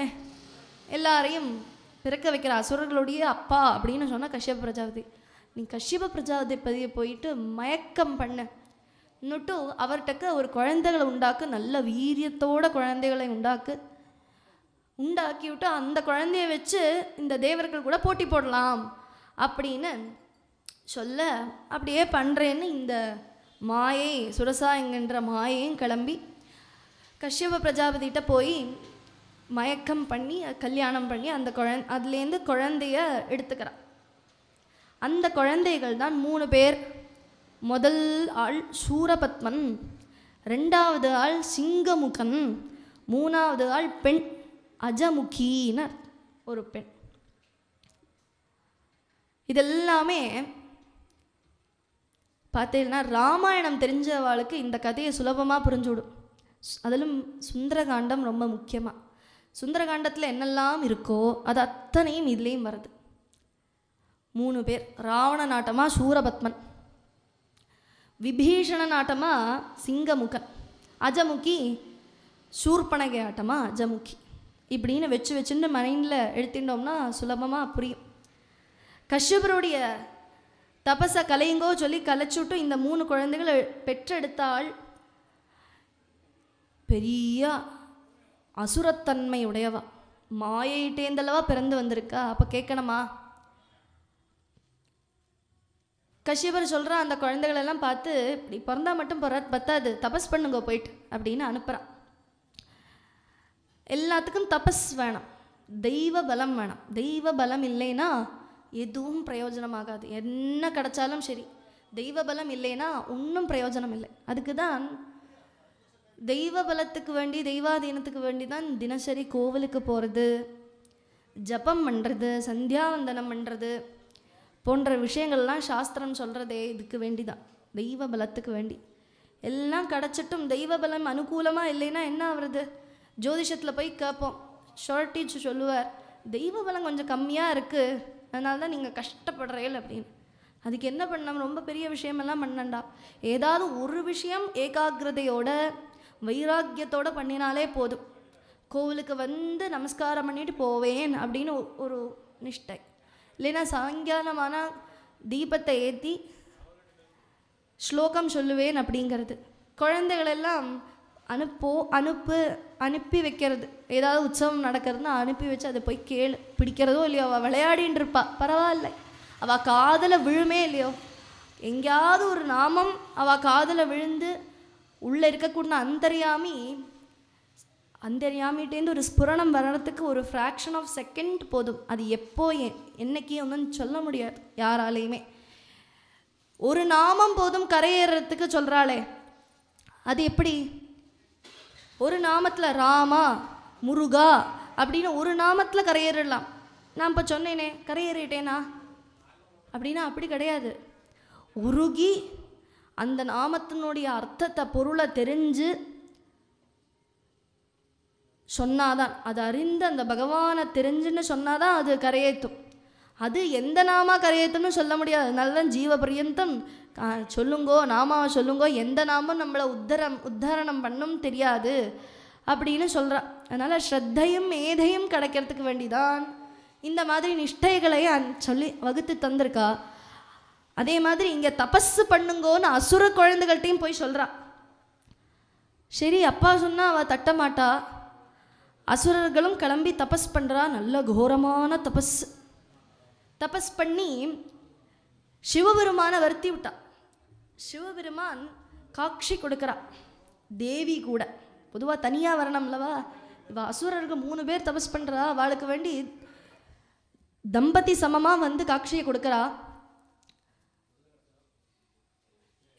எல்லாரையும் பிறக்க வைக்கிற அசுரர்களுடைய அப்பா அப்படின்னு சொன்னால் கஷ்யப பிரஜாபதி. நீ கஷ்யப பிரஜாபதியை போயிட்டு மயக்கம் பண்ணுட்டு அவர்கிட்ட ஒரு குழந்தைகளை உண்டாக்கு, நல்ல வீரியத்தோட குழந்தைகளை உண்டாக்கி விட்டு அந்த குழந்தைய வச்சு இந்த தேவர்கள் கூட போட்டி போடலாம் அப்படின்னு சொல்ல, அப்படியே பண்ணுறேன்னு இந்த மாயை சுரசா என்கின்ற மாயையும் கிளம்பி கஷ்யப பிரஜாபதிகிட்ட போய் மயக்கம் பண்ணி கல்யாணம் பண்ணி அந்த அதுலேருந்து குழந்தைய எடுத்துக்கிறான். அந்த குழந்தைகள் தான் 3 பேர். முதல் ஆள் சூரபத்மன், 2வது ஆள் சிங்கமுகன், 3வது ஆள் பெண் அஜமுகின்னு ஒரு பெண். இதெல்லாமே பார்த்தீங்கன்னா ராமாயணம் தெரிஞ்சவாளுக்கு இந்த கதையை சுலபமாக புரிஞ்சுவிடும். அதிலும் சுந்தரகாண்டம் ரொம்ப முக்கியமாக. சுந்தரகாண்டத்தில் என்னெல்லாம் இருக்கோ அது அத்தனையும் இதுலேயும் வருது. 3 பேர். ராவண நாட்டமாக சூரபத்மன், விபீஷண நாட்டமாக சிங்கமுகன், அஜமுகி சூர்பனகை ஆட்டமாக அஜமுகி. இப்படின்னு வச்சுன்னு மைண்டில் எடுத்துட்டோம்னா சுலபமாக புரியும். கஷ்யபருடைய தபசை கலையுங்கோ சொல்லி கலைச்சுட்டு இந்த 3 குழந்தைகளை பெற்றெடுத்தாள். பெரிய அசுரத்தன்மை உடையவா, மாயைட்டேந்தளவா பிறந்து வந்திருக்கா. அப்போ கேட்கணுமா, கஷ்யபர் சொல்கிறான், அந்த குழந்தைகளெல்லாம் பார்த்து, இப்படி பிறந்தா மட்டும் பத்தாது, தபஸ் பண்ணுங்க போயிட்டு அப்படின்னு அனுப்புகிறான். எல்லாத்துக்கும் தபஸ் வேணும், தெய்வ பலம் வேணும். தெய்வ பலம் இல்லைன்னா எதுவும் பிரயோஜனமாகாது. என்ன கிடைச்சாலும் சரி, தெய்வ பலம் இல்லைன்னா ஒன்றும் பிரயோஜனம் இல்லை. அதுக்கு தான் தெய்வ பலத்துக்கு வேண்டி, தெய்வாதீனத்துக்கு வேண்டி தான் தினசரி கோவிலுக்கு போகிறது, ஜபம் பண்ணுறது, சந்தியாவந்தனம் பண்ணுறது போன்ற விஷயங்கள்லாம் சாஸ்திரம் சொல்கிறதே இதுக்கு வேண்டி தான், தெய்வ பலத்துக்கு வேண்டி. எல்லாம் கிடச்சிட்டும் தெய்வ பலம் அனுகூலமாக இல்லைன்னா என்ன ஆகுறது? ஜோதிஷத்தில் போய் கேட்போம், ஷார்ட்டேஜ் சொல்லுவார், தெய்வ பலம் கொஞ்சம் கம்மியாக இருக்குது, அதனால தான் நீங்கள் கஷ்டப்படுறீர்கள் அப்படின்னு. அதுக்கு என்ன பண்ணோம்? ரொம்ப பெரிய விஷயமெல்லாம் பண்ணண்டா. ஏதாவது ஒரு விஷயம் ஏகாகிரதையோட வைராக்கியத்தோடு பண்ணினாலே போதும். கோவிலுக்கு வந்து நமஸ்காரம் பண்ணிட்டு போவேன் அப்படின்னு ஒரு நிஷ்டை, இல்லைன்னா சாயங்காலமான தீபத்தை ஏற்றி ஸ்லோகம் சொல்லுவேன் அப்படிங்கிறது. குழந்தைகளெல்லாம் அனுப்பி வைக்கிறது. ஏதாவது உற்சவம் நடக்கிறதுனா அனுப்பி வச்சு அதை போய் கேளு, பிடிக்கிறதோ இல்லையோ, அவள் விளையாடின்னு இருப்பா, பரவாயில்ல, அவள் காதில் விழுமே இல்லையோ, எங்கேயாவது ஒரு நாமம் அவள் காதில் விழுந்து உள்ளே இருக்கக்கூடிய அந்தரியாமிட்டேருந்து ஒரு ஸ்புரணம் வர்றதுக்கு ஒரு ஃப்ராக்ஷன் ஆஃப் செகண்ட் போதும். அது எப்போ என்னைக்கு ஒன்றும் சொல்ல முடியாது யாராலையுமே. ஒரு நாமம் போதும் கரையேறதுக்கு சொல்கிறாளே, அது எப்படி? ஒரு நாமத்தில் ராமா, முருகா அப்படின்னு ஒரு நாமத்தில் கரையேறலாம். நான் இப்போ சொன்னேனே கரையேறிட்டேனா அப்படின்னா அப்படி கிடையாது. உருகி அந்த நாமத்தினுடைய அர்த்தத்தை, பொருளை தெரிஞ்சு சொன்னாதான், அது அறிந்து அந்த பகவானை தெரிஞ்சுன்னு சொன்னாதான் அது கரையேற்றும். அது எந்த நாமா கரையேற்றுன்னு சொல்ல முடியாது. அதனால தான் ஜீவ பரியந்தம் சொல்லுங்கோ, நாமாவை சொல்லுங்கோ, எந்த நாமும் நம்மளை உத்தாரணம் பண்ணும் தெரியாது அப்படின்னு சொல்கிறான். அதனால் ஸ்ரத்தையும் மேதையும் கிடைக்கிறதுக்கு வேண்டிதான் இந்த மாதிரி நிஷ்டைகளை சொல்லி வகுத்து தந்திருக்கா. அதே மாதிரி இங்கே தபஸ் பண்ணுங்கோன்னு அசுர குழந்தைகள்கிட்டையும் போய் சொல்கிறா. சரி, அப்பா சொன்னால் அவள் தட்ட மாட்டா. அசுரர்களும் கிளம்பி தபஸ் பண்ணுறா, நல்ல கோரமான தபஸ் பண்ணி சிவபெருமான வருத்தி விட்டா. சிவபெருமான் காட்சி கொடுக்குறா. தேவி கூட பொதுவாக தனியாக வரணும்லவா, இவள் அசுரருக்கு 3 பேர் தபஸ் பண்ணுறா, அவளுக்கு வேண்டி தம்பதி சமமாக வந்து காட்சியை கொடுக்குறா.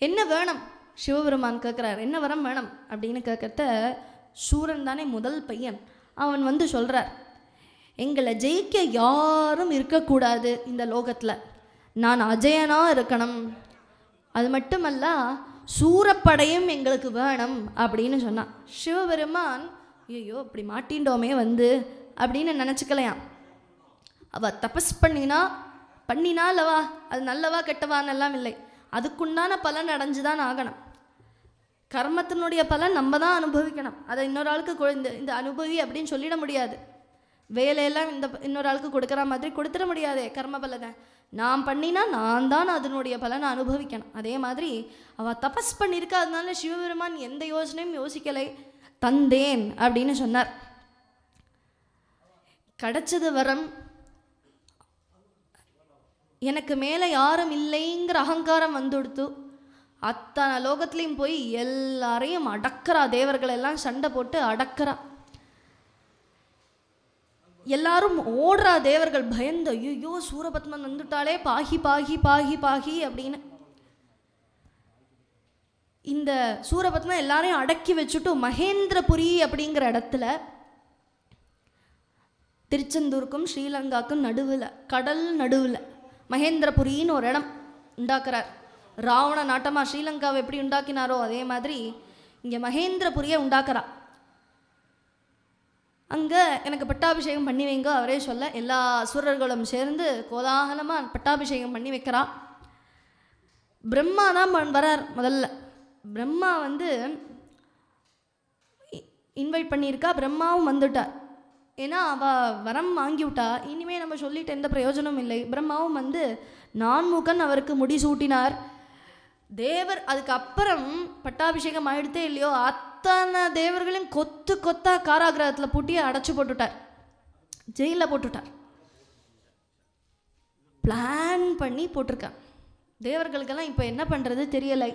என்ன வேணும் சிவபெருமான் கேட்குறார், என்ன வரம் வேணும் அப்படின்னு கேட்கறத, சூரன் தானே முதல் பையன், அவன் வந்து சொல்கிறார், எங்களை ஜெயிக்க யாரும் இருக்கக்கூடாது இந்த லோகத்தில், நான் அஜயனாக இருக்கணும், அது மட்டுமல்ல சூரப்படையும் எங்களுக்கு வேணும் அப்படின்னு சொன்னான். சிவபெருமான் ஐயோ இப்படி மாட்டின்றோமே வந்து அப்படின்னு நினச்சிக்கலையாம். அவள் தபஸ் பண்ணினாலவா அது நல்லவா கெட்டவான்னு எல்லாம் இல்லை, அதுக்குண்டான பலன் அடைஞ்சுதான் ஆகணும். கர்மத்தினுடைய பலன் நம்ம தான் அனுபவிக்கணும். அதை இன்னொரு ஆளுக்கு இந்த அனுபவி அப்படின்னு சொல்லிட முடியாது. வேலையெல்லாம் இன்னொரு ஆளுக்கு கொடுக்குற மாதிரி கொடுத்துட முடியாது. கர்ம பலனை நான் பண்ணினா நான் தான் அதனுடைய பலனை அனுபவிக்கணும். அதே மாதிரி அவள் தபஸ் பண்ணியிருக்கா. அதனால சிவபெருமான் எந்த யோசனையும் யோசிக்கலை, தந்தேன் அப்படின்னு சொன்னார். கிடைச்சது வரம். எனக்கு மேலே யாரும் இல்லைங்கிற அகங்காரம் வந்துடுத்து. அத்தனை லோகத்துலேயும் போய் எல்லாரையும் அடக்கிறா. தேவர்கள் எல்லாம் சண்டை போட்டு அடக்கிறா. எல்லாரும் ஓடுறா. தேவர்கள் பயந்து ஐயோ சூரபத்மன் வந்துட்டாலே, பாகி பாகி பாகி பாகி அப்படின்னு. இந்த சூரபத்மன் எல்லாரையும் அடக்கி வச்சுட்டு மகேந்திரபுரி அப்படிங்கிற இடத்துல, திருச்செந்தூருக்கும் ஸ்ரீலங்காக்கும் நடுவில், கடல் நடுவில் மகேந்திரபுரின்னு ஒரு இடம் உண்டாக்குறார். ராவண நாட்டமாக ஸ்ரீலங்காவை எப்படி உண்டாக்கினாரோ அதே மாதிரி இங்கே மகேந்திரபுரியை உண்டாக்குறா. அங்கே எனக்கு பட்டாபிஷேகம் பண்ணி வைங்க அவரே சொல்ல, எல்லா அசுரர்களும் சேர்ந்து கோலாகலமாக பட்டாபிஷேகம் பண்ணி வைக்கிறா. பிரம்மா தான் வரார். முதல்ல பிரம்மா வந்து இன்வைட் பண்ணியிருக்கா. பிரம்மாவும் வந்துட்டார். ஏன்னா அவள் வரம் வாங்கி விட்டா, இனிமேல் நம்ம சொல்லிட்டு எந்த பிரயோஜனமும் இல்லை. பிரம்மாவும் வந்து நான்முகன் அவருக்கு முடிசூட்டினார். தேவர் அதுக்கப்புறம் பட்டாபிஷேகம் ஆகிடுத்தே இல்லையோ, அத்தனை தேவர்களையும் கொத்து கொத்தா காராகிரகத்தில் பூட்டி அடைச்சி போட்டுட்டார், ஜெயிலில் போட்டுட்டார். பிளான் பண்ணி போட்டிருக்கான். தேவர்களுக்கெல்லாம் இப்போ என்ன பண்ணுறது தெரியலை.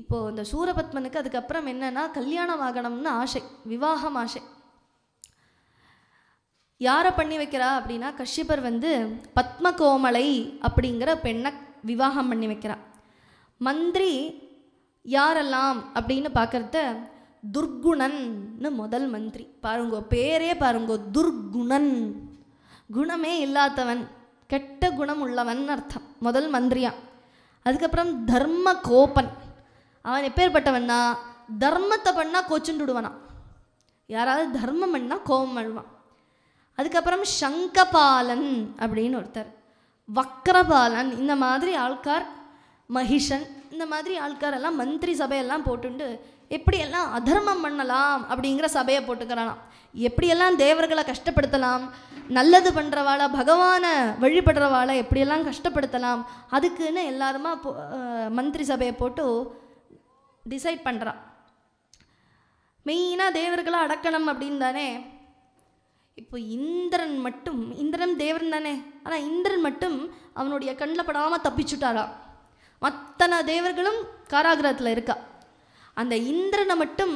இப்போது இந்த சூரபத்மனுக்கு அதுக்கப்புறம் என்னன்னா கல்யாணம் ஆகணும்னு ஆசை, விவாகம் ஆசை. யாரை பண்ணி வைக்கிறா அப்படின்னா கஷ்யபர் பத்மகோமலை அப்படிங்கிற பெண்ணை விவாகம் பண்ணி வைக்கிறா. மந்திரி யாரெல்லாம் அப்படின்னு பார்க்கறத துர்குணன்னு முதல் மந்திரி. பாருங்கோ, பேரே பாருங்கோ, துர்குணன், குணமே இல்லாதவன், கெட்ட குணம் உள்ளவன் அர்த்தம், முதல் மந்திரியா. அதுக்கப்புறம் தர்ம கோபன், அவன் எப்பேற்பட்டவன்னா தர்மத்தை பண்ணால் கோச்சுண்டுடுவானா, யாராவது தர்மம் பண்ணால் கோபம் அழுவான். அதுக்கப்புறம் சங்கபாலன் அப்படின்னு ஒருத்தர், வக்ரபாலன், இந்த மாதிரி ஆள்கார், மகிஷன், இந்த மாதிரி ஆள்கார் எல்லாம் மந்திரி சபையெல்லாம் போட்டுண்டு எப்படியெல்லாம் அதர்மம் பண்ணலாம் அப்படிங்கிற சபையை போட்டுக்கிறானாம். எப்படியெல்லாம் தேவர்களை கஷ்டப்படுத்தலாம், நல்லது பண்ணுறவாளை, பகவானை வழிபடுறவாளை எப்படியெல்லாம் கஷ்டப்படுத்தலாம், அதுக்குன்னு எல்லாருமா மந்திரி சபையை போட்டு டிசைட் பண்ணுறான். மெயினாக தேவர்களை அடக்கணும் அப்படின்னு தானே. இப்போ இந்திரன் மட்டும், இந்திரன் தேவன் தானே, ஆனால் இந்திரன் மட்டும் அவனுடைய கண்ணில் படாமல் தப்பிச்சுட்டாராம். மற்றன தேவர்களும் காராகிரகத்தில் இருக்கா. அந்த இந்திரனை மட்டும்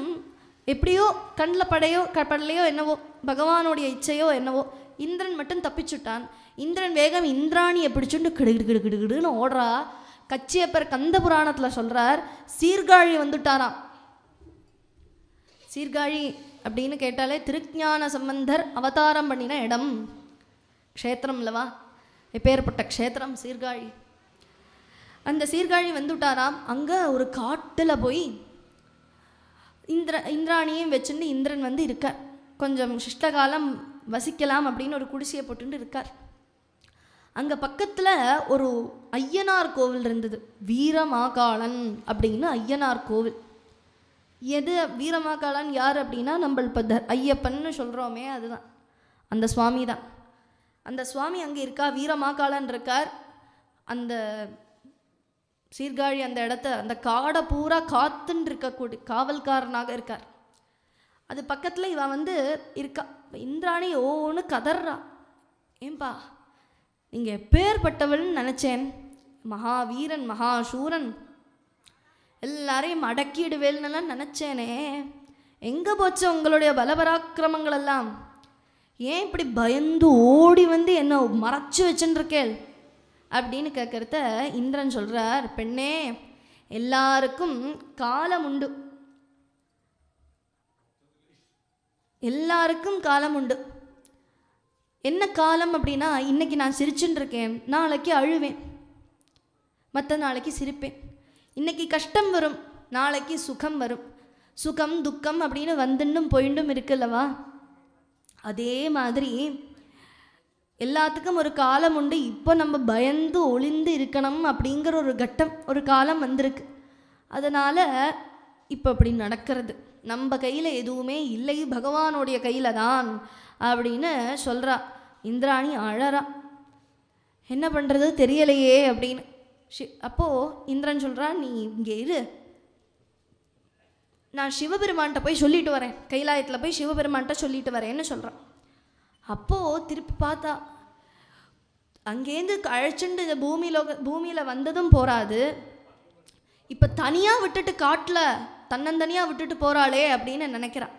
எப்படியோ கண்ணில் படலையோ என்னவோ, பகவானுடைய இச்சையோ என்னவோ, இந்திரன் மட்டும் தப்பிச்சுட்டான். இந்திரன் வேகம் இந்திராணியை பிடிச்சுட்டு கிடுகிடுன்னு ஓடுறா. கச்சியப்பர் கந்த புராணத்தில் சொல்கிறார், சீர்காழி வந்துட்டாராம். சீர்காழி அப்படின்னு கேட்டாலே திருஞான சம்பந்தர் அவதாரம் பண்ணின இடம், க்ஷேத்திரம் இல்லவா, எப்பேற்பட்ட க்ஷேத்திரம் சீர்காழி. அந்த சீர்காழி வந்துட்டாராம். அங்கே ஒரு காட்டில் போய் இந்திராணியும் வச்சுட்டு இந்திரன் இருக்கார். கொஞ்சம் சிஷ்டகாலம் வசிக்கலாம் அப்படின்னு ஒரு குடிசையை போட்டுட்டு இருக்கார். அங்கே பக்கத்தில் ஒரு ஐயனார் கோவில் இருந்தது, வீரமாகாளன் அப்படின்னு ஐயனார் கோவில். எது வீரமாகாளன் யார் அப்படின்னா நம்ம இப்போ ஐயப்பன்னு சொல்கிறோமே அதுதான், அந்த சுவாமி தான். அந்த சுவாமி அங்கே இருக்கா, வீரமாகாளன் இருக்கார். அந்த சீர்காழி அந்த இடத்த, அந்த காடை பூரா காத்துன்னு இருக்கக்கூடிய காவல்காரனாக இருக்கார். அது பக்கத்தில் இவன் இருக்கா. இந்திராணி ஓன்னு கதறா, ஏன்பா நீங்கள் எப்பேற்பட்டவள்னு நினச்சேன், மகாவீரன் மகாசூரன், எல்லாரையும் அடக்கிடுவேல்னெல்லாம் நினச்சேனே, எங்கே போச்சு உங்களுடைய பலபராக்கிரமங்கள் எல்லாம்? ஏன் இப்படி பயந்து ஓடி என்னை மறைச்சு வச்சுருக்கேள் அப்படின்னு கேட்குறத இந்திரன் சொல்கிறார், பெண்ணே எல்லாருக்கும் காலம் உண்டு, எல்லாருக்கும் காலம் உண்டு. என்ன காலம் அப்படின்னா, இன்றைக்கி நான் சிரிச்சுன்னு இருக்கேன், நாளைக்கு அழுவேன், மற்ற நாளைக்கு சிரிப்பேன். இன்றைக்கி கஷ்டம் வரும், நாளைக்கு சுகம் வரும். சுகம் துக்கம் அப்படின்னு வந்துண்டும் போயிண்டும் இருக்குல்லவா, அதே மாதிரி எல்லாத்துக்கும் ஒரு காலம் உண்டு. இப்போ நம்ம பயந்து ஒளிந்து இருக்கணும் அப்படிங்கிற ஒரு கட்டம், ஒரு காலம் வந்திருக்கு. அதனால் இப்போ அப்படி நடக்கிறது. நம்ம கையில் எதுவுமே இல்லை, பகவானுடைய கையில் தான் அப்படின்னு சொல்கிறா. இந்திராணி அழறா, என்ன பண்ணுறது தெரியலையே அப்படின்னு. அப்போது இந்திரன் சொல்கிறா, நீ இங்கே இரு, நான் சிவபெருமான்கிட்ட போய் சொல்லிட்டு வரேன், கைலாயத்தில் போய் சிவபெருமான்கிட்ட சொல்லிட்டு வரேன்னு சொல்கிறான். அப்போது திருப்பி பார்த்தா, அங்கேருந்து அழைச்சிண்டு இந்த பூமியில் வந்ததும் போகாது, இப்போ தனியாக விட்டுட்டு காட்டில் தன்னந்தனியாக விட்டுட்டு போகிறாளே அப்படின்னு நினைக்கிறான்.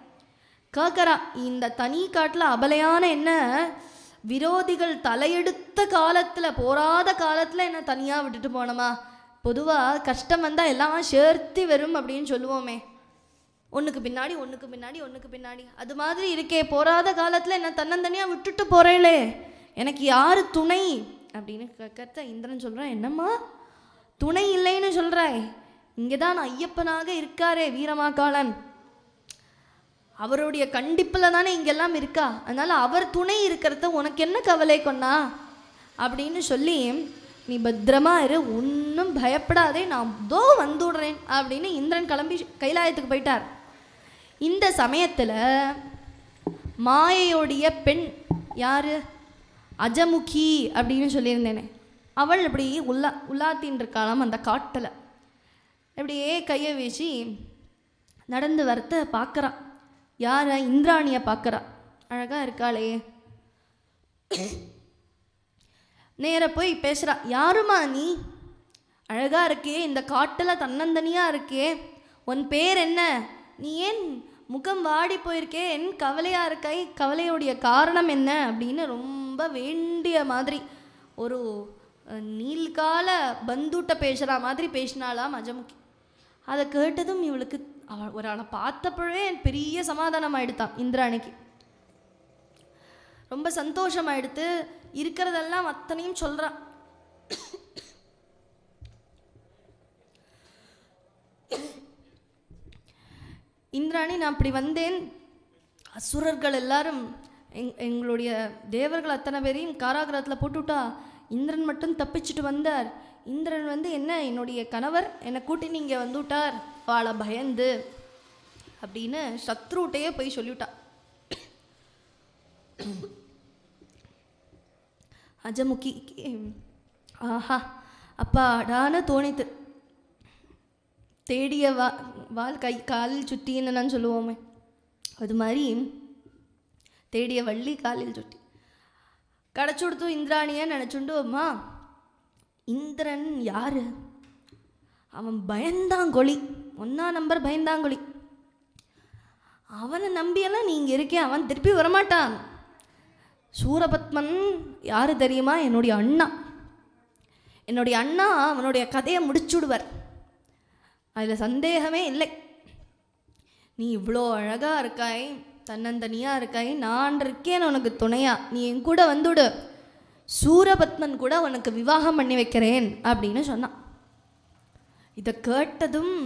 கேட்குறா, இந்த தனி காட்டில் அபலையான என்ன விரோதிகள் தலையெடுத்த காலத்தில், போராத காலத்தில் என்ன தனியாக விட்டுட்டு போனோமா? பொதுவாக கஷ்டம் வந்தால் எல்லாம் சேர்த்து வரும் அப்படின்னு சொல்லுவோமே, ஒன்றுக்கு பின்னாடி ஒன்றுக்கு பின்னாடி ஒன்றுக்கு பின்னாடி, அது மாதிரி இருக்கே. போராத காலத்தில் என்ன தன்னந்தனியாக விட்டுட்டு போகிறேளே, எனக்கு யார் துணை அப்படின்னு கேட்கறத இந்திரன் சொல்கிறேன், என்னம்மா துணை இல்லைன்னு சொல்கிறாய்? இங்கே தான் ஐயப்பனாக இருக்காரே வீரமாகாளன், அவருடைய கண்டிப்பில் தானே இங்கெல்லாம் இருக்கா, அதனால் அவர் துணை இருக்கிறத உனக்கு என்ன கவலை கொண்டா அப்படின்னு சொல்லி, நீ பத்திரமா இரு, ஒன்றும் பயப்படாதே, நான் தோ வந்துடுறேன் அப்படின்னு இந்திரன் கிளம்பி கைலாயத்துக்கு போயிட்டார். இந்த சமயத்தில் மாயையோடைய பெண் யார், அஜமுகி அப்படின்னு சொல்லியிருந்தேனே, அவள் இப்படி உலாத்தின் இருக்காளாம் அந்த காட்டில். இப்படியே கையை வீசி நடந்து வரத்த பார்க்குறா. யாரை? இந்திராணியை பார்க்குறா. அழகாக இருக்காளே, நேர போய் பேசுகிறா, யாருமா நீ? அழகாக இருக்கே, இந்த காட்டில் தன்னந்தனியாக இருக்கே, உன் பேர் என்ன? நீ ஏன் முகம் வாடி போயிருக்கே, என் கவலையாக இருக்காய், கவலையுடைய காரணம் என்ன அப்படின்னு ரொம்ப வேண்டிய மாதிரி ஒரு நீல்கால பந்துட்ட பேசுகிற மாதிரி பேசினாலாம் அஜமுகி. அதை கேட்டதும் இவளுக்கு ஒரு ஆளை பார்த்தப்பவே பெரிய சமாதானம் ஆயிடுத்தான் இந்திராணிக்கு. ரொம்ப சந்தோஷம் ஆயிடுத்து. இருக்கிறதெல்லாம் அத்தனையும் சொல்கிறான். இந்திராணி, நான் அப்படி வந்தேன், அசுரர்கள் எல்லாரும் எங்களுடைய தேவர்கள் அத்தனை பேரையும் காராகிரகத்தில் போட்டுவிட்டா, இந்திரன் மட்டும் தப்பிச்சுட்டு வந்தார். இந்திரன் வந்து என்ன, என்னுடைய கணவர் என்னை கூட்டி நீங்கள் வந்துவிட்டார் வாழ பயந்து அப்படின்னு சத்ருட்டையே போய் சொல்லிவிட்டா. அஜமுகி ஆஹா அப்பாடான தோணித்து. தேடிய வால் கை காலில் சுட்டின்னு நான் சொல்லுவோமே, அது மாதிரி தேடிய வள்ளி காலில் சுட்டி கிடச்சி கொடுத்து இந்திராணியை நினச்சுண்டு, அம்மா இந்திரன் யாரு? அவன் பயந்தாங்கொழி, 1ஆம் நம்பர் பயந்தாங்கொழி. அவனை நம்பியெல்லாம் நீ இங்கே இருக்கே, அவன் திருப்பி வரமாட்டான். சூரபத்மன் யாரு தெரியுமா? என்னுடைய அண்ணா. என்னுடைய அண்ணா அவனுடைய கதையை முடிச்சுடுவார், அதில் சந்தேகமே இல்லை. நீ இவ்வளோ அழகாக இருக்காய், தன்னந்தனியாக இருக்காய், நான் இருக்கேன் உனக்கு துணையா, நீ என் கூட வந்துடு, சூரபத்மன் கூட உனக்கு விவாகம் பண்ணி வைக்கிறேன் அப்படின்னு சொன்னான். இதை கேட்டதும்,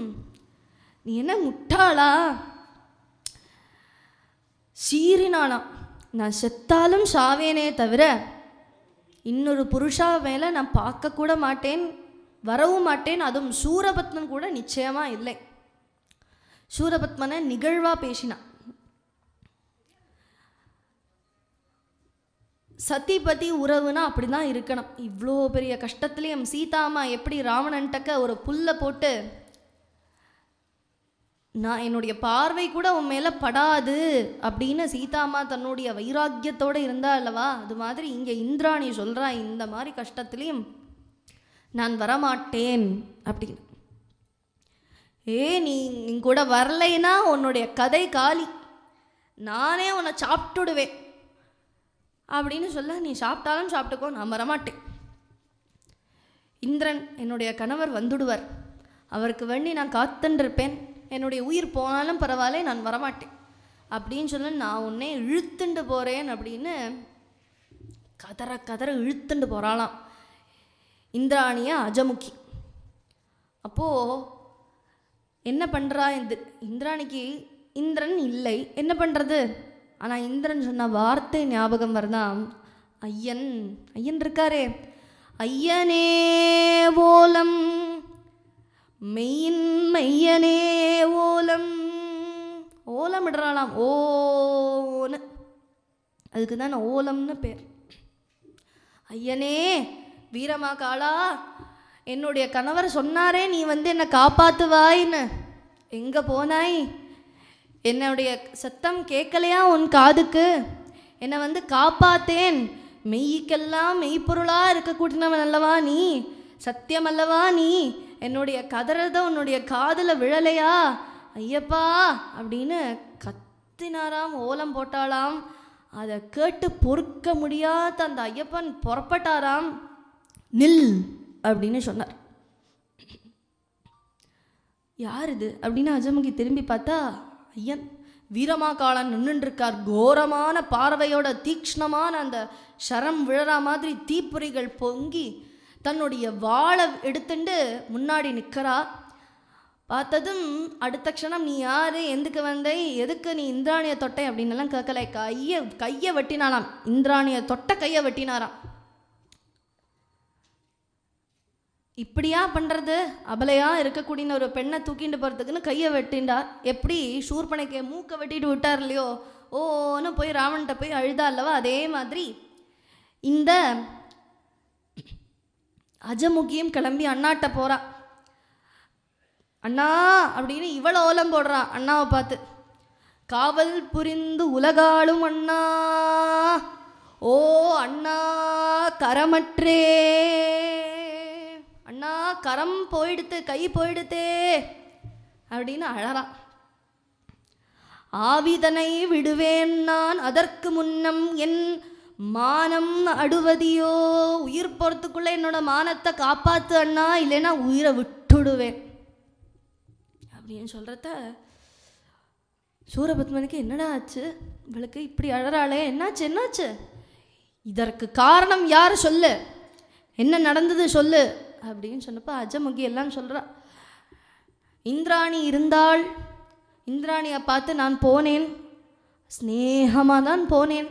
நீ என்ன முட்டாளா? சீறினானா, நான் செத்தாலும் சாவேனே தவிர இன்னொரு புருஷா மேலே நான் பார்க்கக்கூட மாட்டேன், வரவும் மாட்டேன், அதுவும் சூரபத்மன் கூட நிச்சயமாக இல்லை. சூரபத்மனை நிகழ்வாக பேசினான். சதிபதி உறவுனா அப்படி தான் இருக்கணும். இவ்வளோ பெரிய கஷ்டத்துலேயும் சீதாமா எப்படி ராவணன்டக்க ஒரு புல்லை போட்டு, நான் என்னுடைய பார்வை கூட உன் மேலே படாது அப்படின்னு சீதாமா தன்னுடைய வைராக்கியத்தோடு இருந்தா அல்லவா, அது மாதிரி இங்கே இந்திராணி சொல்கிறா, இந்த மாதிரி கஷ்டத்துலேயும் நான் வரமாட்டேன் அப்படின்னு. நீ கூட வரலைன்னா உன்னுடைய கதை காலி, நானே உன்னை சாப்பிட்டுடுவேன் அப்படின்னு சொல்ல, நீ சாப்பிட்டாலும் சாப்பிட்டுக்கோ, நான் வரமாட்டேன். இந்திரன் என்னுடைய கணவர் வந்துடுவார், அவருக்கு வேண்டி நான் காத்துருப்பேன், என்னுடைய உயிர் போனாலும் பரவாயில்ல, நான் வரமாட்டேன் அப்படின்னு சொல்ல, நான் உன்னை இழுத்துண்டு போகிறேன் அப்படின்னு கதற கதற இழுத்துண்டு போகிறாளாம் இந்திராணிய அஜமுகி. அப்போது என்ன பண்ணுறா இந்திராணிக்கு? இந்திரன் இல்லை, என்ன பண்ணுறது? ஆனால் இந்திரன் சொன்ன வார்த்தை ஞாபகம் வருதான். ஐயன் இருக்காரே, ஐயனே ஓலம் மெய்யின் மையனே ஓலம், ஓலம் இடுறாளாம் ஓன்னு, அதுக்கு தான் ஓலம்னு பேர். ஐயனே வீரமா காளா, என்னுடைய கணவர் சொன்னாரே நீ வந்து என்னை காப்பாற்றுவாயின்னு, எங்கே போனாய்? என்னுடைய சத்தம் கேட்கலையா உன் காதுக்கு? என்னை வந்து காப்பாத்தேன், மெய்க்கெல்லாம் மெய்ப்பொருளாக இருக்கக்கூடியவன் அல்லவா நீ, சத்தியம் அல்லவா நீ, என்னுடைய கதறத உன்னுடைய காதில் விழலையா ஐயப்பா அப்படின்னு கத்தினாராம், ஓலம் போட்டாளாம். அதை கேட்டு பொறுக்க முடியாத அந்த ஐயப்பன் புறப்பட்டாராம். நில் அப்படின்னு சொன்னார். யார் இது அப்படின்னு அஜமுகி திரும்பி பார்த்தா, ஐயன் வீரமாகாளன் நின்றுருக்கார். கோரமான பார்வையோட தீக்ஷ்ணமான அந்த சரம் விழற மாதிரி தீப்புரிகள் பொங்கி தன்னுடைய வாளை எடுத்துட்டு முன்னாடி நிற்கிறா. பார்த்ததும் அடுத்த க்ஷணம், நீ யார், எதுக்கு வந்தை, எதுக்கு நீ இந்திராணியை தொட்டை அப்படின்னெல்லாம் கேட்கலை, கையை வெட்டினாலாம். இந்திராணியை தொட்ட கையை வெட்டினாராம். இப்படியா பண்ணுறது? அபலையாக இருக்கக்கூடிய ஒரு பெண்ணை தூக்கிட்டு போகிறதுக்குன்னு கையை வெட்டிண்டார். எப்படி சூர்பனைக்கு மூக்கை வெட்டிட்டு விட்டார் இல்லையோ, ஓன்னு போய் ராவன்கிட்ட போய் அழுதா அல்லவா, அதே மாதிரி இந்த அஜமுகியும் கிளம்பி அண்ணாட்ட போகிறா. அண்ணா அப்படின்னு இவளை ஓலம் போடுறா அண்ணாவை பார்த்து. காவல் புரிந்து உலகாளும் அண்ணா, ஓ அண்ணா கரமற்றே, அண்ணா கரம் போயிடுத்து, கை போயிடுத்தே அப்படின்னு அழறான். ஆவிதனை விடுவேன் நான் அதற்கு முன்னம் என் மானம் அடுவதியோ, உயிர் போகிறதுக்குள்ளே என்னோட மானத்தை காப்பாற்று அண்ணா, இல்லைன்னா உயிரை விட்டுடுவேன் அப்படின்னு சொல்கிறத சூரபத்மனுக்கு என்னடா ஆச்சு, இவளுக்கு இப்படி அழறாளே, என்னாச்சு என்னாச்சு, இதற்கு காரணம் யார் சொல்லு, என்ன நடந்தது சொல்லு அப்படின்னு சொன்னப்போ அஜமுகி எல்லாம் சொல்கிறா. இந்திராணி இருந்தாள், இந்திராணியை பார்த்து நான் போனேன், ஸ்னேகமாக தான் போனேன்,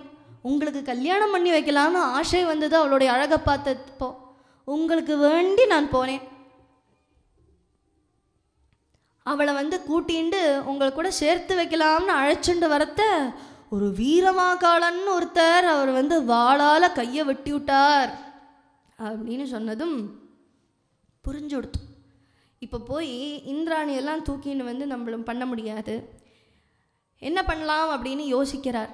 உங்களுக்கு கல்யாணம் பண்ணி வைக்கலாம்னு ஆசை வந்தது, அவளுடைய அழகை பார்த்தப்போ உங்களுக்கு வேண்டி நான் போனேன், அவளை கூட்டிண்டு உங்களை கூட சேர்த்து வைக்கலாம்னு அழைச்சிண்டு வரத்த ஒரு வீரமாகாளன்னு ஒருத்தர் அவர் வாளால் கையை வெட்டி விட்டார் அப்படின்னு சொன்னதும் புரிஞ்சு கொடுத்து. இப்போ போய் இந்திராணியெல்லாம் தூக்கின்னு நம்மளும் பண்ண முடியாது, என்ன பண்ணலாம் அப்படின்னு யோசிக்கிறார்.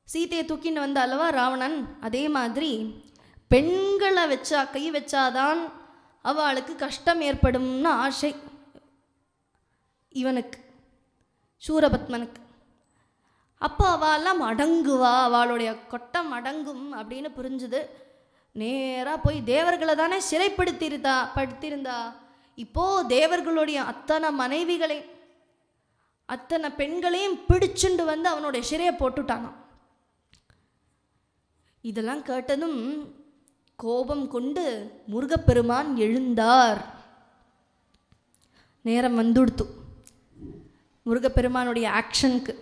சீதையை தூக்கின்னு வந்த அல்லவா ராவணன், அதே மாதிரி பெண்களை வச்சா, கை வச்சாதான் அவளுக்கு கஷ்டம் ஏற்படும்னு ஆசை இவனுக்கு, சூரபத்மனுக்கு. அப்போ அவெல்லாம் அடங்குவா, அவளுடைய கொட்டம் அடங்கும் அப்படின்னு புரிஞ்சுது. நேராக போய் தேவர்களை தானே படுத்திருந்தா, இப்போது தேவர்களுடைய அத்தனை மனைவிகளை அத்தனை பெண்களையும் பிடிச்சுண்டு அவனுடைய சிறையை போட்டுட்டானான். இதெல்லாம் கேட்டதும் கோபம் கொண்டு முருகப்பெருமான் எழுந்தார். நேரம் வந்துடுத்து முருகப்பெருமானுடைய ஆக்ஷனுக்கு.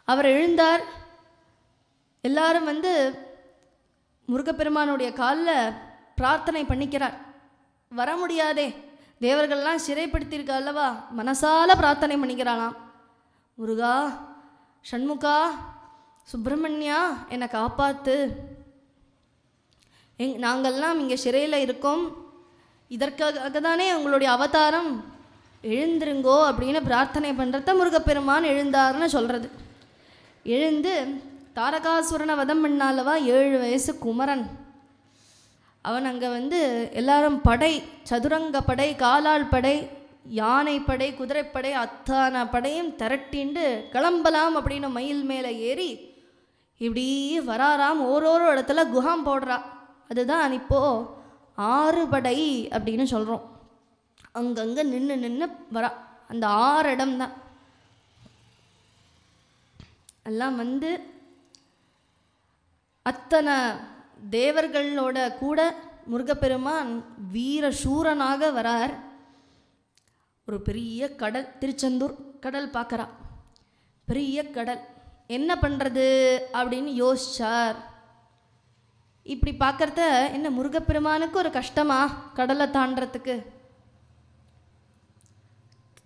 அவர் எழுந்தார். எல்லாரும் முருகப்பெருமானுடைய காலில் பிரார்த்தனை பண்ணிக்கிறார். வர முடியாதே, தேவர்கள்லாம் சிறைப்படுத்தியிருக்கா அல்லவா, மனசால பிரார்த்தனை பண்ணிக்கிறாளாம். முருகா, ஷண்முகா, சுப்பிரமணியா, என்னை காப்பாத்து, நாங்கள்லாம் இங்கே சிறையில் இருக்கோம், இதற்காக தானே உங்களுடைய அவதாரம், எழுந்திருங்கோ அப்படின்னு பிரார்த்தனை பண்ணுறத முருகப்பெருமான் எழுந்தார்னு சொல்கிறது. எழுந்து தாரகாசுரனை வதம் பண்ணாலவா 7 வயசு குமரன், அவன் அங்கே எல்லாரும் படை, சதுரங்க படை, காலாள் படை, யானை படை, குதிரைப்படை, அத்தான படையும் திரட்டிண்டு கிளம்பலாம் அப்படின்னு மயில் மேலே ஏறி இப்படி வராராம். ஓரோரோ இடத்துல குஹாம் போடுறா. அதுதான் இப்போது 6 படை அப்படின்னு சொல்கிறோம். அங்கங்கே நின்று வரா. அந்த 6 இடம்தான் எல்லாம் அத்தனை தேவர்களோட கூட முருகப்பெருமான் வீர சூரனாக வரார். ஒரு பெரிய கடல், திருச்செந்தூர் கடல் பார்க்குறா. பெரிய கடல், என்ன பண்ணுறது அப்படின்னு யோசிச்சார். இப்படி பார்க்குறத என்ன முருகப்பெருமானுக்கு ஒரு கஷ்டமா கடலை தாண்டறதுக்கு?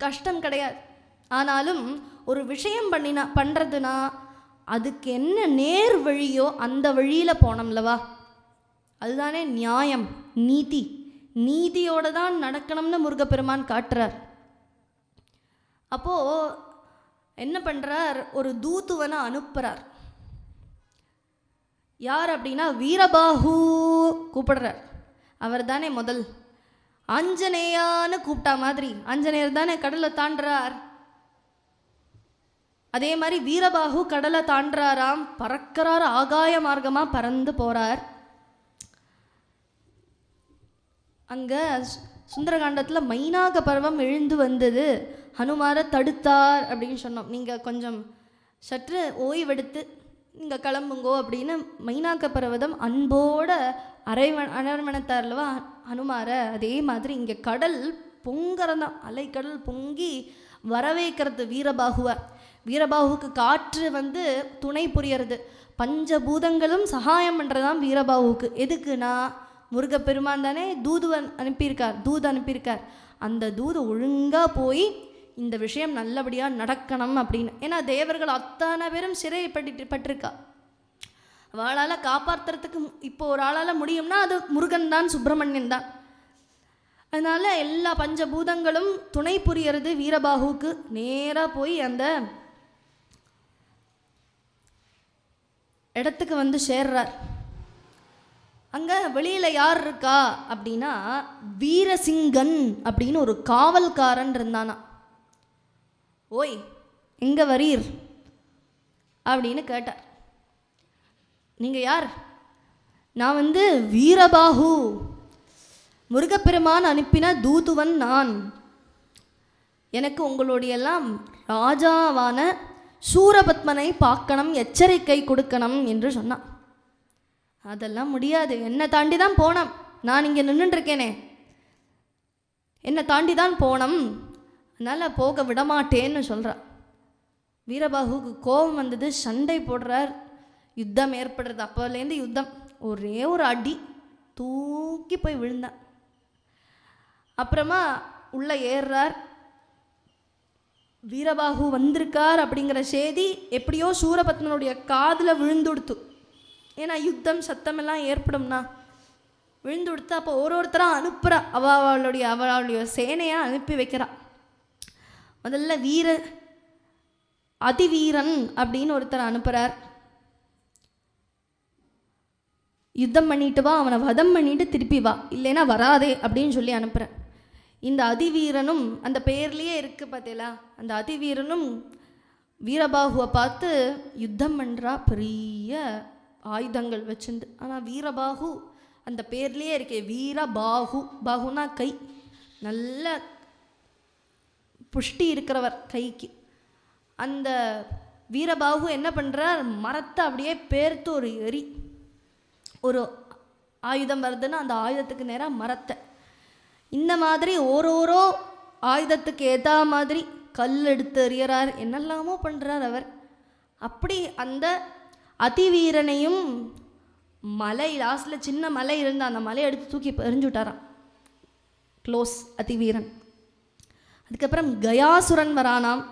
கஷ்டம் கிடையாது. ஆனாலும் ஒரு விஷயம் பண்ணுறதுனா அதுக்கு என்ன நேர் வழியோ அந்த வழியில் போனோம்லவா, அதுதானே நியாயம், நீதி. நீதியோடு தான் நடக்கணும்னு முருகப்பெருமான் காட்டுறார். அப்போது என்ன பண்ணுறார், ஒரு தூதுவனை அனுப்புகிறார். யார் அப்படின்னா வீரபாஹு கூப்பிடுறார். அவர் தானே முதல் ஆஞ்சநேயான்னு கூப்பிட்டா மாதிரி, ஆஞ்சநேயர் தானே கடலை தாண்டுறார். அதே மாதிரி வீரபாஹு கடலை தாண்டுறாராம், பறக்கிறார், ஆகாய மார்க்கமாக பறந்து போகிறார். அங்கே சுந்தரகாண்டத்தில் மைனாக பருவம் எழுந்து வந்தது, ஹனுமாரை தடுத்தார் அப்படின்னு சொன்னோம். நீங்கள் கொஞ்சம் சற்று ஓய்வெடுத்து நீங்கள் கிளம்புங்கோ அப்படின்னு மைனாக்க பர்வதம் அன்போட அரவணைத்தார்லவா ஹனுமாரை. அதே மாதிரி இங்கே கடல் பொங்கறதான், அலைக்கடல் பொங்கி வரவேற்கிறது வீரபாகுவை. வீரபாகுவுக்கு காற்று துணை புரியறது, பஞ்சபூதங்களும் சகாயம் பண்ணுறதான் வீரபாகுவுக்கு. எதுக்குன்னா முருகப்பெருமான் தானே தூது அனுப்பியிருக்கார். அந்த தூது ஒழுங்காக போய் இந்த விஷயம் நல்லபடியாக நடக்கணும் அப்படின்னு. ஏன்னா தேவர்கள் அத்தனை பேரும் சிறைப்பட்டிருக்கா. அவளால் காப்பாற்றுறதுக்கு இப்போ ஒரு ஆளால் முடியும்னா அது முருகன் தான், சுப்பிரமணியன் தான். அதனால் எல்லா பஞ்சபூதங்களும் துணை புரியறது வீரபாகுவுக்கு. நேராக போய் அந்த இடத்துக்கு வந்து சேர்றார். அங்கே வெளியில் யார் இருக்கா அப்படின்னா வீரசிங்கன் அப்படின்னு ஒரு காவல்காரன் இருந்தானா. ஓய் எங்கே வரீர் அப்படின்னு கேட்டார். நீங்கள் யார்? நான் வந்து வீரபாகு, முருகப்பெருமான் அனுப்பின தூதுவன் நான். எனக்கு உங்களுடையெல்லாம் ராஜாவான சூரபத்மனை பார்க்கணும், எச்சரிக்கை கொடுக்கணும் என்று சொன்னான். அதெல்லாம் முடியாது, என்னை தாண்டி தான் போனோம், நான் இங்கே நின்றுருக்கேனே, என்னை தாண்டி தான் போனோம், அதனால் போக விடமாட்டேன்னு சொல்கிறார். வீரபாகுக்கு கோபம் வந்தது, சண்டை போடுறார், யுத்தம் ஏற்படுறது. அப்போலேருந்து யுத்தம், ஒரே ஒரு அடி தூக்கி போய் விழுந்தான். அப்புறமா உள்ளே ஏறுறார். வீரபாகு வந்திருக்கார் அப்படிங்கிற செய்தி எப்படியோ சூரபத்மனுடைய காதில் விழுந்துடுத்து. ஏன்னா யுத்தம் சத்தமெல்லாம் ஏற்படும்னா விழுந்துடுத்து. அப்போ ஒருத்தராக அனுப்புகிறா, அவளுடைய சேனையை அனுப்பி வைக்கிறா. முதல்ல அதிவீரன் அப்படின்னு ஒருத்தர் அனுப்புகிறார். யுத்தம் பண்ணிட்டு வா, அவனை வதம் பண்ணிட்டு திருப்பி வா, இல்லைன்னா வராதே அப்படின்னு சொல்லி அனுப்புகிறேன். இந்த அதிவீரனும் அந்த பேர்லேயே இருக்குது பார்த்தீங்களா, அந்த அதிவீரனும் வீரபாகுவை பார்த்து யுத்தம் பண்ணுறா, பெரிய ஆயுதங்கள் வச்சுருந்து. ஆனால் வீரபாகு அந்த பேர்லேயே இருக்கே, வீரபாகு, பாகுனா கை, நல்ல புஷ்டி இருக்கிறவர் கைக்கு. அந்த வீரபாகு என்ன பண்ணுறார், மரத்தை அப்படியே பேர்த்து ஒரு எரி, ஒரு ஆயுதம் வருதுன்னா அந்த ஆயுதத்துக்கு நேராக மரத்தை, இந்த மாதிரி ஓரோரோ ஆயுதத்துக்கு ஏதா மாதிரி கல் எடுத்து எறிகிறார், என்னெல்லாமோ பண்ணுறார் அவர். அப்படி அந்த அதிவீரனையும் மலை, லாஸ்டில் சின்ன மலை இருந்தால் அந்த மலையை எடுத்து தூக்கி எறிஞ்சு விட்டாரான், க்ளோஸ் அதிவீரன். அதுக்கப்புறம் கயாசுரன் வரானாம்,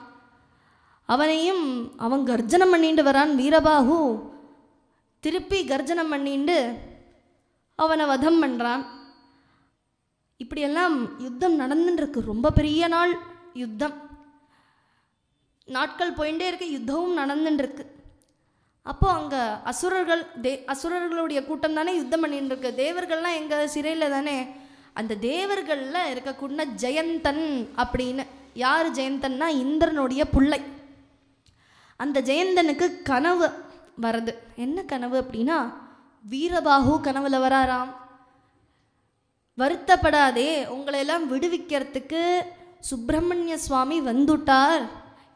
அவனையும் அவன் கர்ஜனம் பண்ணிட்டு வரான். வீரபாகு திருப்பி கர்ஜனம் பண்ணிட்டு அவனை வதம் பண்ணுறான். இப்படியெல்லாம் யுத்தம் நடந்துருக்கு, ரொம்ப பெரிய நாள் யுத்தம், நாட்கள் போயிட்டே இருக்கு, யுத்தமும் நடந்துருக்கு. அப்போது அங்கே அசுரர்களுடைய கூட்டம் தானே யுத்தம் பண்ணிட்டு இருக்கு. தேவர்கள்லாம் எங்கள் சிறையில் தானே. அந்த தேவர்களில் இருக்கக்கூடிய ஜெயந்தன் அப்படின்னு, யார் ஜெயந்தன்னா இந்திரனுடைய பிள்ளை. அந்த ஜெயந்தனுக்கு கனவு வருது. என்ன கனவு அப்படின்னா, வீரபாகு கனவுல வராராம், வருத்தப்படாதே, உங்களையெல்லாம் விடுவிக்கிறதுக்கு சுப்பிரமணிய சுவாமி வந்துட்டார்,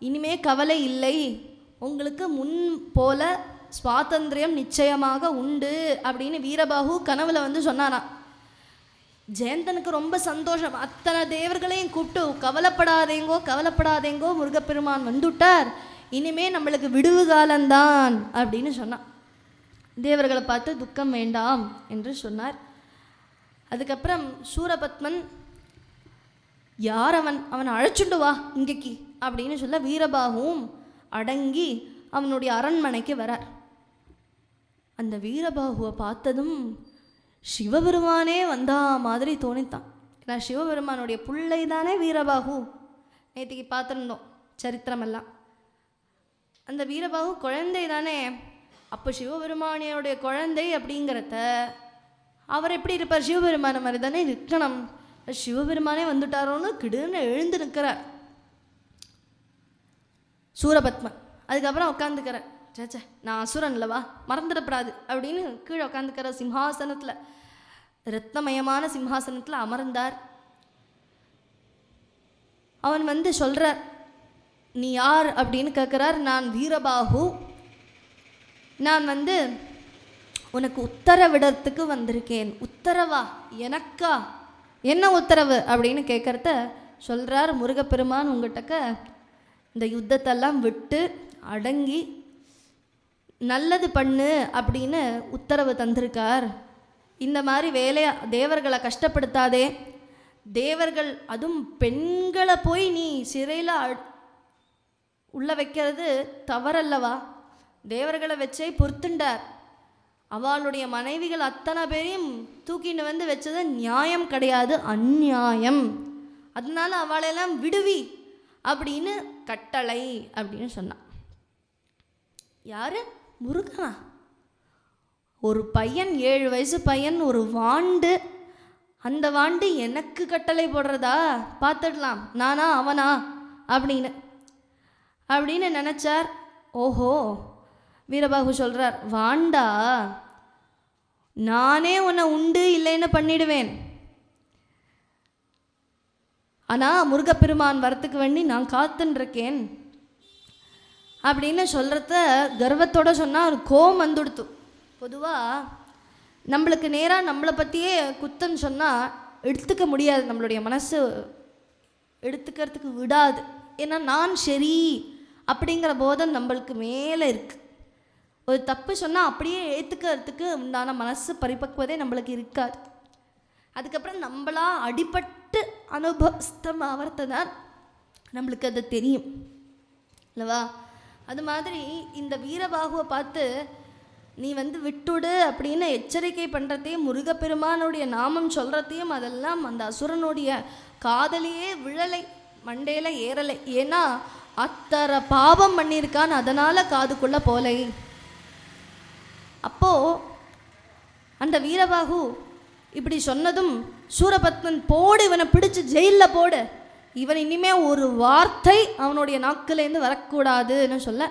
இனிமே கவலை இல்லை, உங்களுக்கு முன் போல சுவாதந்திரியம் நிச்சயமாக உண்டு அப்படின்னு வீரபாகு கனவுல வந்து சொன்னாராம். ஜெயந்தனுக்கு ரொம்ப சந்தோஷம். அத்தனை தேவர்களையும் கூப்பிட்டு, கவலைப்படாதேங்கோ கவலைப்படாதேங்கோ, முருகப்பெருமான் வந்துட்டார், இனிமே நம்மளுக்கு விடுவு காலம்தான் அப்படின்னு சொன்னான். தேவர்களை பார்த்து துக்கம் வேண்டாம் என்று சொன்னார். அதுக்கப்புறம் சூரபத்மன், யார் அவனை அழைச்சுண்டு வா இங்கேக்கு அப்படின்னு சொல்ல வீரபாகுவும் அடங்கி அவனுடைய அரண்மனைக்கு வரார். அந்த வீரபாகுவை பார்த்ததும் சிவபெருமானே வந்தா மாதிரி தோணித்தான். ஏன்னா சிவபெருமானுடைய பிள்ளை தானே வீரபாகு, நேற்றுக்கு பார்த்துருந்தோம் சரித்திரமெல்லாம். அந்த வீரபாகு குழந்தை தானே. அப்போ சிவபெருமானியோடைய குழந்தை அப்படிங்கிறத அவர் எப்படி இருப்பார், சிவபெருமான மாதிரி தானே இருக்கணும். சிவபெருமானே வந்துட்டாரோன்னு கிடுன்னு எழுந்து நிற்கிறார் சூரபத்மன். அதுக்கப்புறம் உட்காந்துக்கிறார். சேச்சே, நான் அசுரன் இல்லவா, மறந்துடப்படாது அப்படின்னு கீழே உட்காந்துக்கிற சிம்ஹாசனத்தில், ரத்னமயமான சிம்ஹாசனத்தில் அமர்ந்தார். அவன் வந்து சொல்கிறார், நீ யார் அப்படின்னு கேட்குறார். நான் வீரபாகு, நான் வந்து உனக்கு உத்தரவிடத்துக்கு வந்திருக்கேன். உத்தரவா? எனக்கா? என்ன உத்தரவு அப்படின்னு கேட்குறத சொல்கிறார். முருகப்பெருமான் உங்கள்கிட்ட இந்த யுத்தத்தெல்லாம் விட்டு அடங்கி நல்லது பண்ணு அப்படின்னு உத்தரவு தந்திருக்கார். இந்த மாதிரி வேலையை தேவர்களை கஷ்டப்படுத்தாதே, தேவர்கள் அதுவும் பெண்களை போய் நீ சிறையில் உள்ள வைக்கிறது தவறல்லவா, தேவர்களை வச்சே பொறுத்துண்டார். அவளுடைய மனைவிகள் அத்தனை பேரையும் தூக்கிட்டு வந்து வச்சது நியாயம் கிடையாது, அந்நியாயம். அதனால அவளையெல்லாம் விடுவி அப்படின்னு கட்டளை அப்படின்னு சொன்னான். யாரு? முருகனா? ஒரு பையன் 7 வயசு பையன், ஒரு வாண்டு, அந்த வாண்டு எனக்கு கட்டளை போடுறதா, பார்த்துடலாம் நானா அவனா அப்படின்னு நினச்சார். ஓஹோ, வீரபாகு சொல்கிறார், வாண்டா நானே உன்னை உண்டு இல்லைன்னு பண்ணிடுவேன், ஆனால் முருகப்பெருமான் வரத்துக்கு வேண்டி நான் காத்துன்ருக்கேன் அப்படின்னு சொல்கிறத கர்வத்தோடு சொன்னால் ஒரு கோபம் வந்துடுத்து. பொதுவாக நம்மளுக்கு நேராக நம்மளை பற்றியே குத்தம் சொன்னால் எடுத்துக்க முடியாது, நம்மளுடைய மனசு எடுத்துக்கிறதுக்கு விடாது. ஏன்னா நான் சரி அப்படிங்கிற போதம் நம்மளுக்கு மேலே இருக்குது. ஒரு தப்பு சொன்னால் அப்படியே ஏற்றுக்கிறதுக்கு உண்டான மனசு பரிபக்குவதே நம்மளுக்கு இருக்காது. அதுக்கப்புறம் நம்மளா அடிபட்டு அனுபவஸ்தம் ஆவர்த்த தான் நம்மளுக்கு அது தெரியும் இல்லவா? அது மாதிரி இந்த வீரபாகுவை பார்த்து நீ விட்டுடு அப்படின்னு எச்சரிக்கை பண்ணுறதையும், முருகப்பெருமானுடைய நாமம் சொல்கிறதையும் அதெல்லாம் அந்த அசுரனுடைய காதலையே விழலை, மண்டையில் ஏறலை. ஏன்னா அத்தனை பாவம் பண்ணியிருக்கான், அதனால் காதுக்குள்ளே போலை. அப்போது அந்த வீரபாகு இப்படி சொன்னதும் சூரபத்மன், போடு இவனை பிடிச்சி ஜெயிலில் போடு, இவன் இனிமே ஒரு வார்த்தை அவனுடைய நாக்கிலேருந்து வரக்கூடாதுன்னு சொல்ல,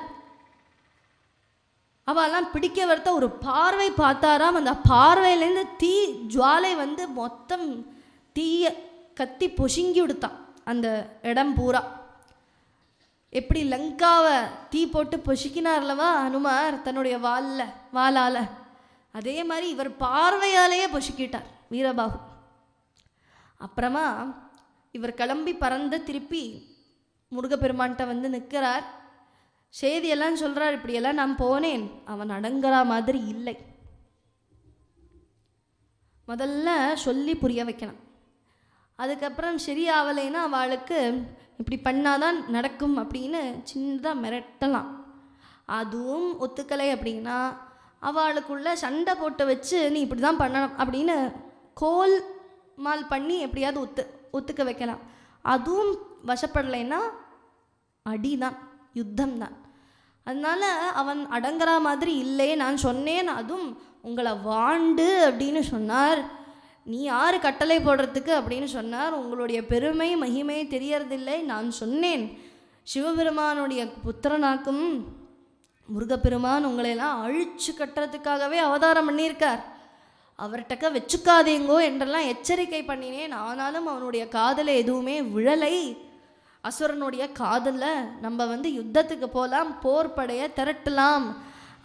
அவெல்லாம் பிடிக்க வரத்த ஒரு பார்வை பார்த்தாராம். அந்த பார்வையிலேருந்து தீ ஜுவாலை மொத்தம் தீய கத்தி பொசுங்கி விடுத்தான் அந்த இடம் பூரா. எப்படி லங்காவை தீ போட்டு பொசுக்கினார்லவா ஹனுமார் தன்னுடைய வாளால், அதே மாதிரி இவர் பார்வையாலேயே பொசுக்கிட்டார் வீரபாகு. அப்புறமா இவர் கிளம்பி பறந்து திருப்பி முருகப்பெருமான்கிட்ட நிற்கிறார். செய்தியெல்லாம் சொல்கிறார், இப்படியெல்லாம் நான் போனேன், அவன் அடங்குற மாதிரி இல்லை. முதல்ல சொல்லி புரிய வைக்கணும். அதுக்கப்புறம் சரியாகலைன்னா அவளுக்கு இப்படி பண்ணாதான் நடக்கும் அப்படின்னு சின்னதாக மிரட்டலாம். அதுவும் ஒத்துக்கலை அப்படின்னா அவளுக்குள்ள சண்டை போட்டு வச்சு நீ இப்படி தான் பண்ணணும் அப்படின்னு கோல் மால் பண்ணி எப்படியாவது ஒத்துக்க வைக்கலாம். அதுவும் வசப்படலைன்னா அடிதான், யுத்தம் தான். அதனால் அவன் அடங்குற மாதிரி இல்லை, நான் சொன்னேன், அதுவும் உங்களை வாண்டு அப்படின்னு சொன்னார். நீ யார் கட்டளை போடுறதுக்கு அப்படின்னு சொன்னார். உங்களுடைய பெருமை மகிமை தெரியறதில்லை, நான் சொன்னேன் சிவபெருமானுடைய புத்திரனாக்கும் முருகப்பெருமான் உங்களையெல்லாம் அழிச்சு கட்டுறதுக்காகவே அவதாரம் பண்ணியிருக்கார், அவர்கிட்ட வச்சுக்காதீங்கோ என்றெல்லாம் எச்சரிக்கை பண்ணினேன். ஆனாலும் அவனுடைய காதலை எதுவுமே விழலை. அசுரனுடைய காதலில் நம்ம யுத்தத்துக்கு போகலாம், போர் படையை திரட்டலாம்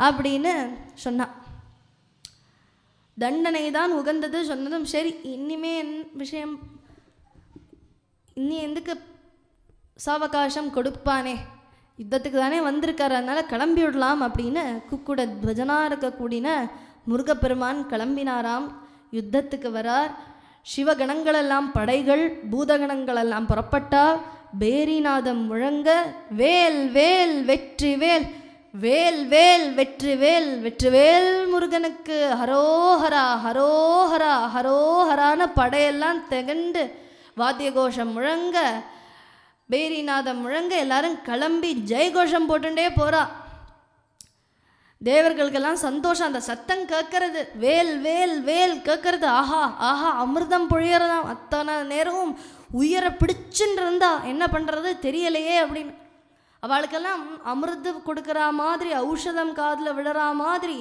அப்படின்னு சொன்னான். தண்டனை தான் உகந்தது சொன்னதும் சரி, இனிமே விஷயம் இன்னி எதுக்கு சாவகாசம் கொடுப்பானே, யுத்தத்துக்கு தானே வந்திருக்காரு, அதனால் கிளம்பி விடலாம் அப்படின்னு குக்குட துவஜனாக இருக்கக்கூடிய முருகப்பெருமான் கிளம்பினாராம். யுத்தத்துக்கு வரார். சிவகணங்களெல்லாம் படைகள், பூதகணங்களெல்லாம் புறப்பட்டார். பேரிநாதம் முழங்க, வேல் வேல் வெற்றி வேல், வேல் வேல் வெற்றி வேல், வெற்றிவேல் முருகனுக்கு ஹரோஹரா ஹரோஹரா ஹரோஹரான படையெல்லாம் திகண்டு வாத்திய கோஷம் முழங்க, பேரிநாதம் முழங்க, எல்லாரும் கிளம்பி ஜெயகோஷம் போட்டுட்டே போறா. தேவர்களுக்கெல்லாம் சந்தோஷம், அந்த சத்தம் கேட்கறது, வேல் வேல் வேல் கேட்கறது, ஆஹா ஆஹா அமிர்தம் பொழியறதாம். அத்தனை நேரமும் உயிரை பிடிச்சுன்னு இருந்தா என்ன பண்ணுறது தெரியலையே அப்படின்னு அவளுக்கெல்லாம் அமிர்தம் கொடுக்குற மாதிரி, ஔஷதம் காதில் விழற மாதிரி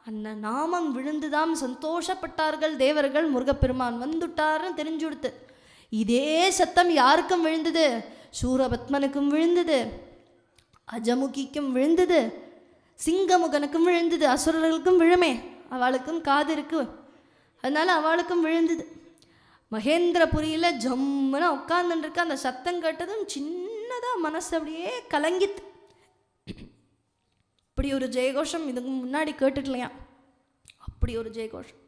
அந்த நாமம் விழுந்துதான் சந்தோஷப்பட்டார்கள் தேவர்கள். முருகப்பெருமான் வந்துட்டாருன்னு தெரிஞ்சு கொடுத்து. இதே சத்தம் யாருக்கும் விழுந்தது? சூரபத்மனுக்கும் விழுந்தது, அஜமுகிக்கும் விழுந்தது, சிங்கமுகனுக்கும் விழுந்தது, அசுரர்களுக்கும் விழுமே, அவளுக்கும் காது இருக்கு, அதனால அவளுக்கும் விழுந்தது. மகேந்திரபுரியில் ஜம்முன்னு உட்காந்துருக்க அந்த சத்தம் கேட்டதும் சின்னதாக மனசு அப்படியே கலங்கித்து. இப்படி ஒரு ஜெயகோஷம் இதுக்கு முன்னாடி கேட்டுக்கலையா? அப்படி ஒரு ஜெயகோஷம்.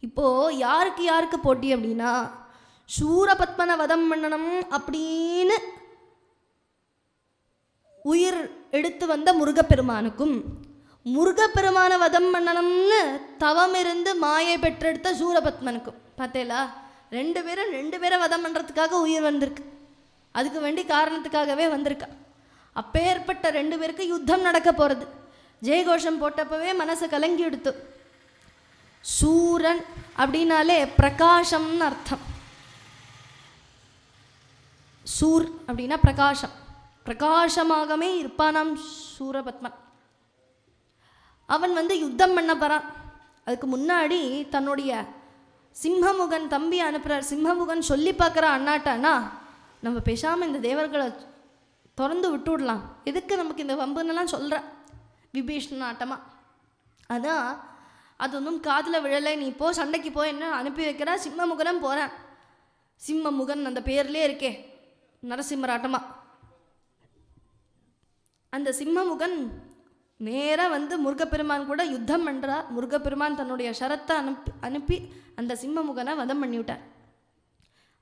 இப்போது யாருக்கு யாருக்கு போட்டி அப்படின்னா, சூரபத்மனை வதம் பண்ணணும் அப்படின்னு உயிர் எடுத்து வந்த முருகப்பெருமானுக்கும், முருகப்பெருமான வதம் பண்ணணும்னு தவம் இருந்து மாயை பெற்றெடுத்த சூரபத்மனுக்கும். பார்த்தேலா, ரெண்டு பேரை வதம் பண்ணுறதுக்காக உயிர் வந்திருக்கு, அதுக்கு வேண்டி காரணத்துக்காகவே வந்திருக்கா. அப்பேற்பட்ட ரெண்டு பேருக்கு யுத்தம் நடக்க போகிறது. ஜெயகோஷம் போட்டப்பவே மனசை கலங்கி எடுத்து சூரன் அப்படின்னாலே பிரகாசம்னு அர்த்தம். சூர் அப்படின்னா பிரகாசம், பிரகாசமாகவே இருப்பானாம் சூரபத்மன். அவன் யுத்தம் பண்ண போகிறான். அதுக்கு முன்னாடி தன்னுடைய சிம்மமுகன் தம்பி அனுப்புகிறார். சிம்மமுகன் சொல்லி பார்க்குறான் அண்ணாட்டானா, நம்ம பேசாமல் இந்த தேவர்களை திறந்து விட்டு விடலாம், எதுக்கு நமக்கு இந்த வம்புன்னெல்லாம் சொல்கிற விபீஷண ஆட்டமாக. அதான் அது ஒன்றும் காதில் விழலை, நீ போ சண்டைக்கு போ என்ன அனுப்பி வைக்கிறா. சிம்மமுகனும் போகிறேன். சிம்மமுகன் அந்த பேர்லேயே இருக்கே, நரசிம்மராட்டமாக. அந்த சிம்மமுகன் நேராக முருகப்பெருமான் கூட யுத்தம் பண்ணுறா. முருகப்பெருமான் தன்னுடைய ஷரத்தை அனுப்பி அந்த சிம்மமுகனை வதம் பண்ணிவிட்டார்.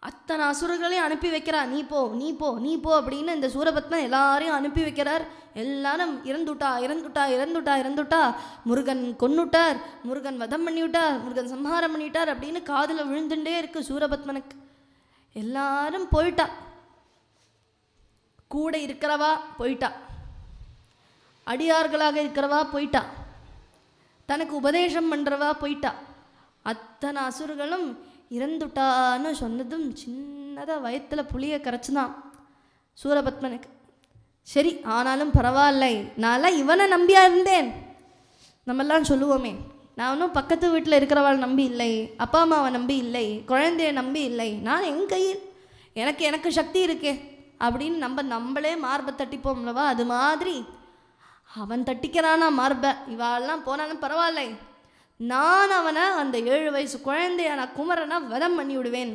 அத்தனை அசுரர்களையும் அனுப்பி வைக்கிறார். நீ போ நீ போ நீ போ அப்படின்னு இந்த சூரபத்மன் எல்லாரையும் அனுப்பி வைக்கிறார். எல்லாரும் இறந்துட்டா இறந்துட்டா இறந்துட்டா இறந்துட்டா, முருகன் கொன்னுட்டார், முருகன் வதம் பண்ணிவிட்டார், முருகன் சம்ஹாரம் பண்ணிவிட்டார் அப்படின்னு காதில் விழுந்துட்டே இருக்கு சூரபத்மனுக்கு. எல்லாரும் போயிட்டா. கூட இருக்கிறவா போயிட்டா, அடியார்களாக இருக்கிறவா போயிட்டா, தனக்கு உபதேசம் பண்ணுறவா போயிட்டா. அத்தனை அசுரர்களும் இறந்துட்டான்னு சொன்னதும் சின்னதாக வயத்தில் புளியை கரைச்சுதான் சூரபத்மனுக்கு. சரி, ஆனாலும் பரவாயில்லை, நான்லாம் இவனை நம்பியா இருந்தேன். நம்மெல்லாம் சொல்லுவோமே, நான் ஒன்றும் பக்கத்து வீட்டில் இருக்கிறவள் நம்பி இல்லை, அப்பா அம்மாவை நம்பி இல்லை, குழந்தைய நம்பி இல்லை, நான் என் கையில் எனக்கு சக்தி இருக்கே அப்படின்னு நம்மளே மார்பை தட்டிப்போம்லவா. அது மாதிரி அவன் தட்டிக்கிறானா மார்பை, இவாளெல்லாம் போனாலும் பரவாயில்லை, நான் அவனை அந்த 7 வயசு குழந்தையான குமரனை வதம் பண்ணி விடுவேன்,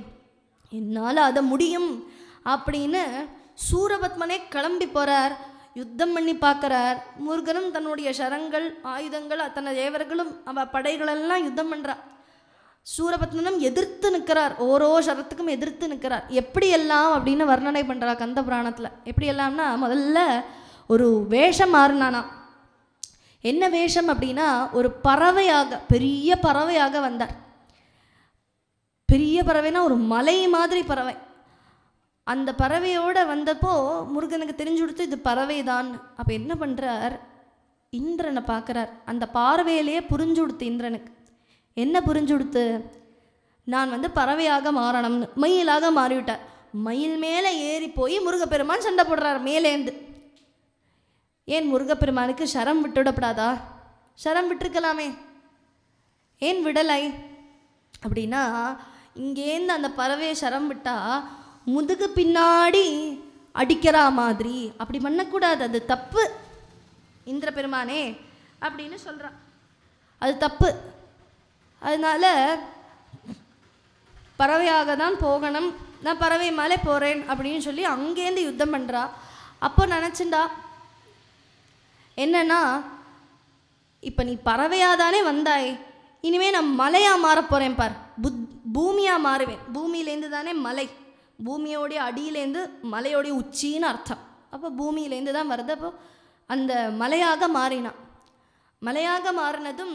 என்னால் அதை முடியும் அப்படின்னு சூரபத்மனே கிளம்பி போகிறார். யுத்தம் பண்ணி பார்க்குறார். முருகனும் தன்னுடைய சரங்கள் ஆயுதங்கள் அத்தனை தேவர்களும் படைகளெல்லாம் யுத்தம் பண்ணுறார். சூரபத்மனும் எதிர்த்து நிற்கிறார், ஓரோ சரத்துக்கும் எதிர்த்து நிற்கிறார். எப்படியெல்லாம் அப்படின்னு வர்ணனை பண்ணுறா கந்த புராணத்தில். எப்படியெல்லாம்னா, முதல்ல ஒரு வேஷம் மாறினானா. என்ன வேஷம் அப்படின்னா, ஒரு பறவையாக, பெரிய பறவையாக வந்தார். பெரிய பறவைனா ஒரு மலை மாதிரி பறவை. அந்த பறவையோடு வந்தப்போ முருகனுக்கு தெரிஞ்சு கொடுத்து இது பறவை தான். அப்போ என்ன பண்ணுறார், இந்திரனை பார்க்குறார். அந்த பார்வையிலேயே புரிஞ்சு கொடுத்து இந்திரனுக்கு. என்ன புரிஞ்சு கொடுத்து, நான் பறவையாக மாறணும்னு மயிலாக மாறிவிட்டார். மயில் மேலே ஏறி போய் முருகப்பெருமான் சண்டை போடுறார் மேலேந்து. ஏன் முருகப்பெருமானுக்கு சரம் விட்டுவிடப்படாதா? சரம் விட்டுருக்கலாமே, ஏன் விடலை அப்படின்னா, இங்கேருந்து அந்த பறவையை சரம் விட்டா முதுகு பின்னாடி அடிக்கிறா மாதிரி, அப்படி பண்ணக்கூடாது, அது தப்பு இந்திர பெருமானே அப்படின்னு சொல்கிறான். அது தப்பு, அதனால பறவையாக தான் போகணும், நான் பறவை மேலே போகிறேன் அப்படின்னு சொல்லி அங்கேருந்து யுத்தம் பண்ணுறா. அப்போ நினச்சிண்டா என்னன்னா, இப்போ நீ பறவையாக தானே வந்தாய், இனிமேல் நான் மலையாக மாற போகிறேன் பார், பூமியாக மாறுவேன். பூமியிலேருந்து தானே மலை, பூமியோடைய அடியிலேருந்து மலையோடைய உச்சின்னு அர்த்தம். அப்போ பூமியிலேருந்து தான் வருது. அப்போ அந்த மலையாக மாறினான். மலையாக மாறினதும்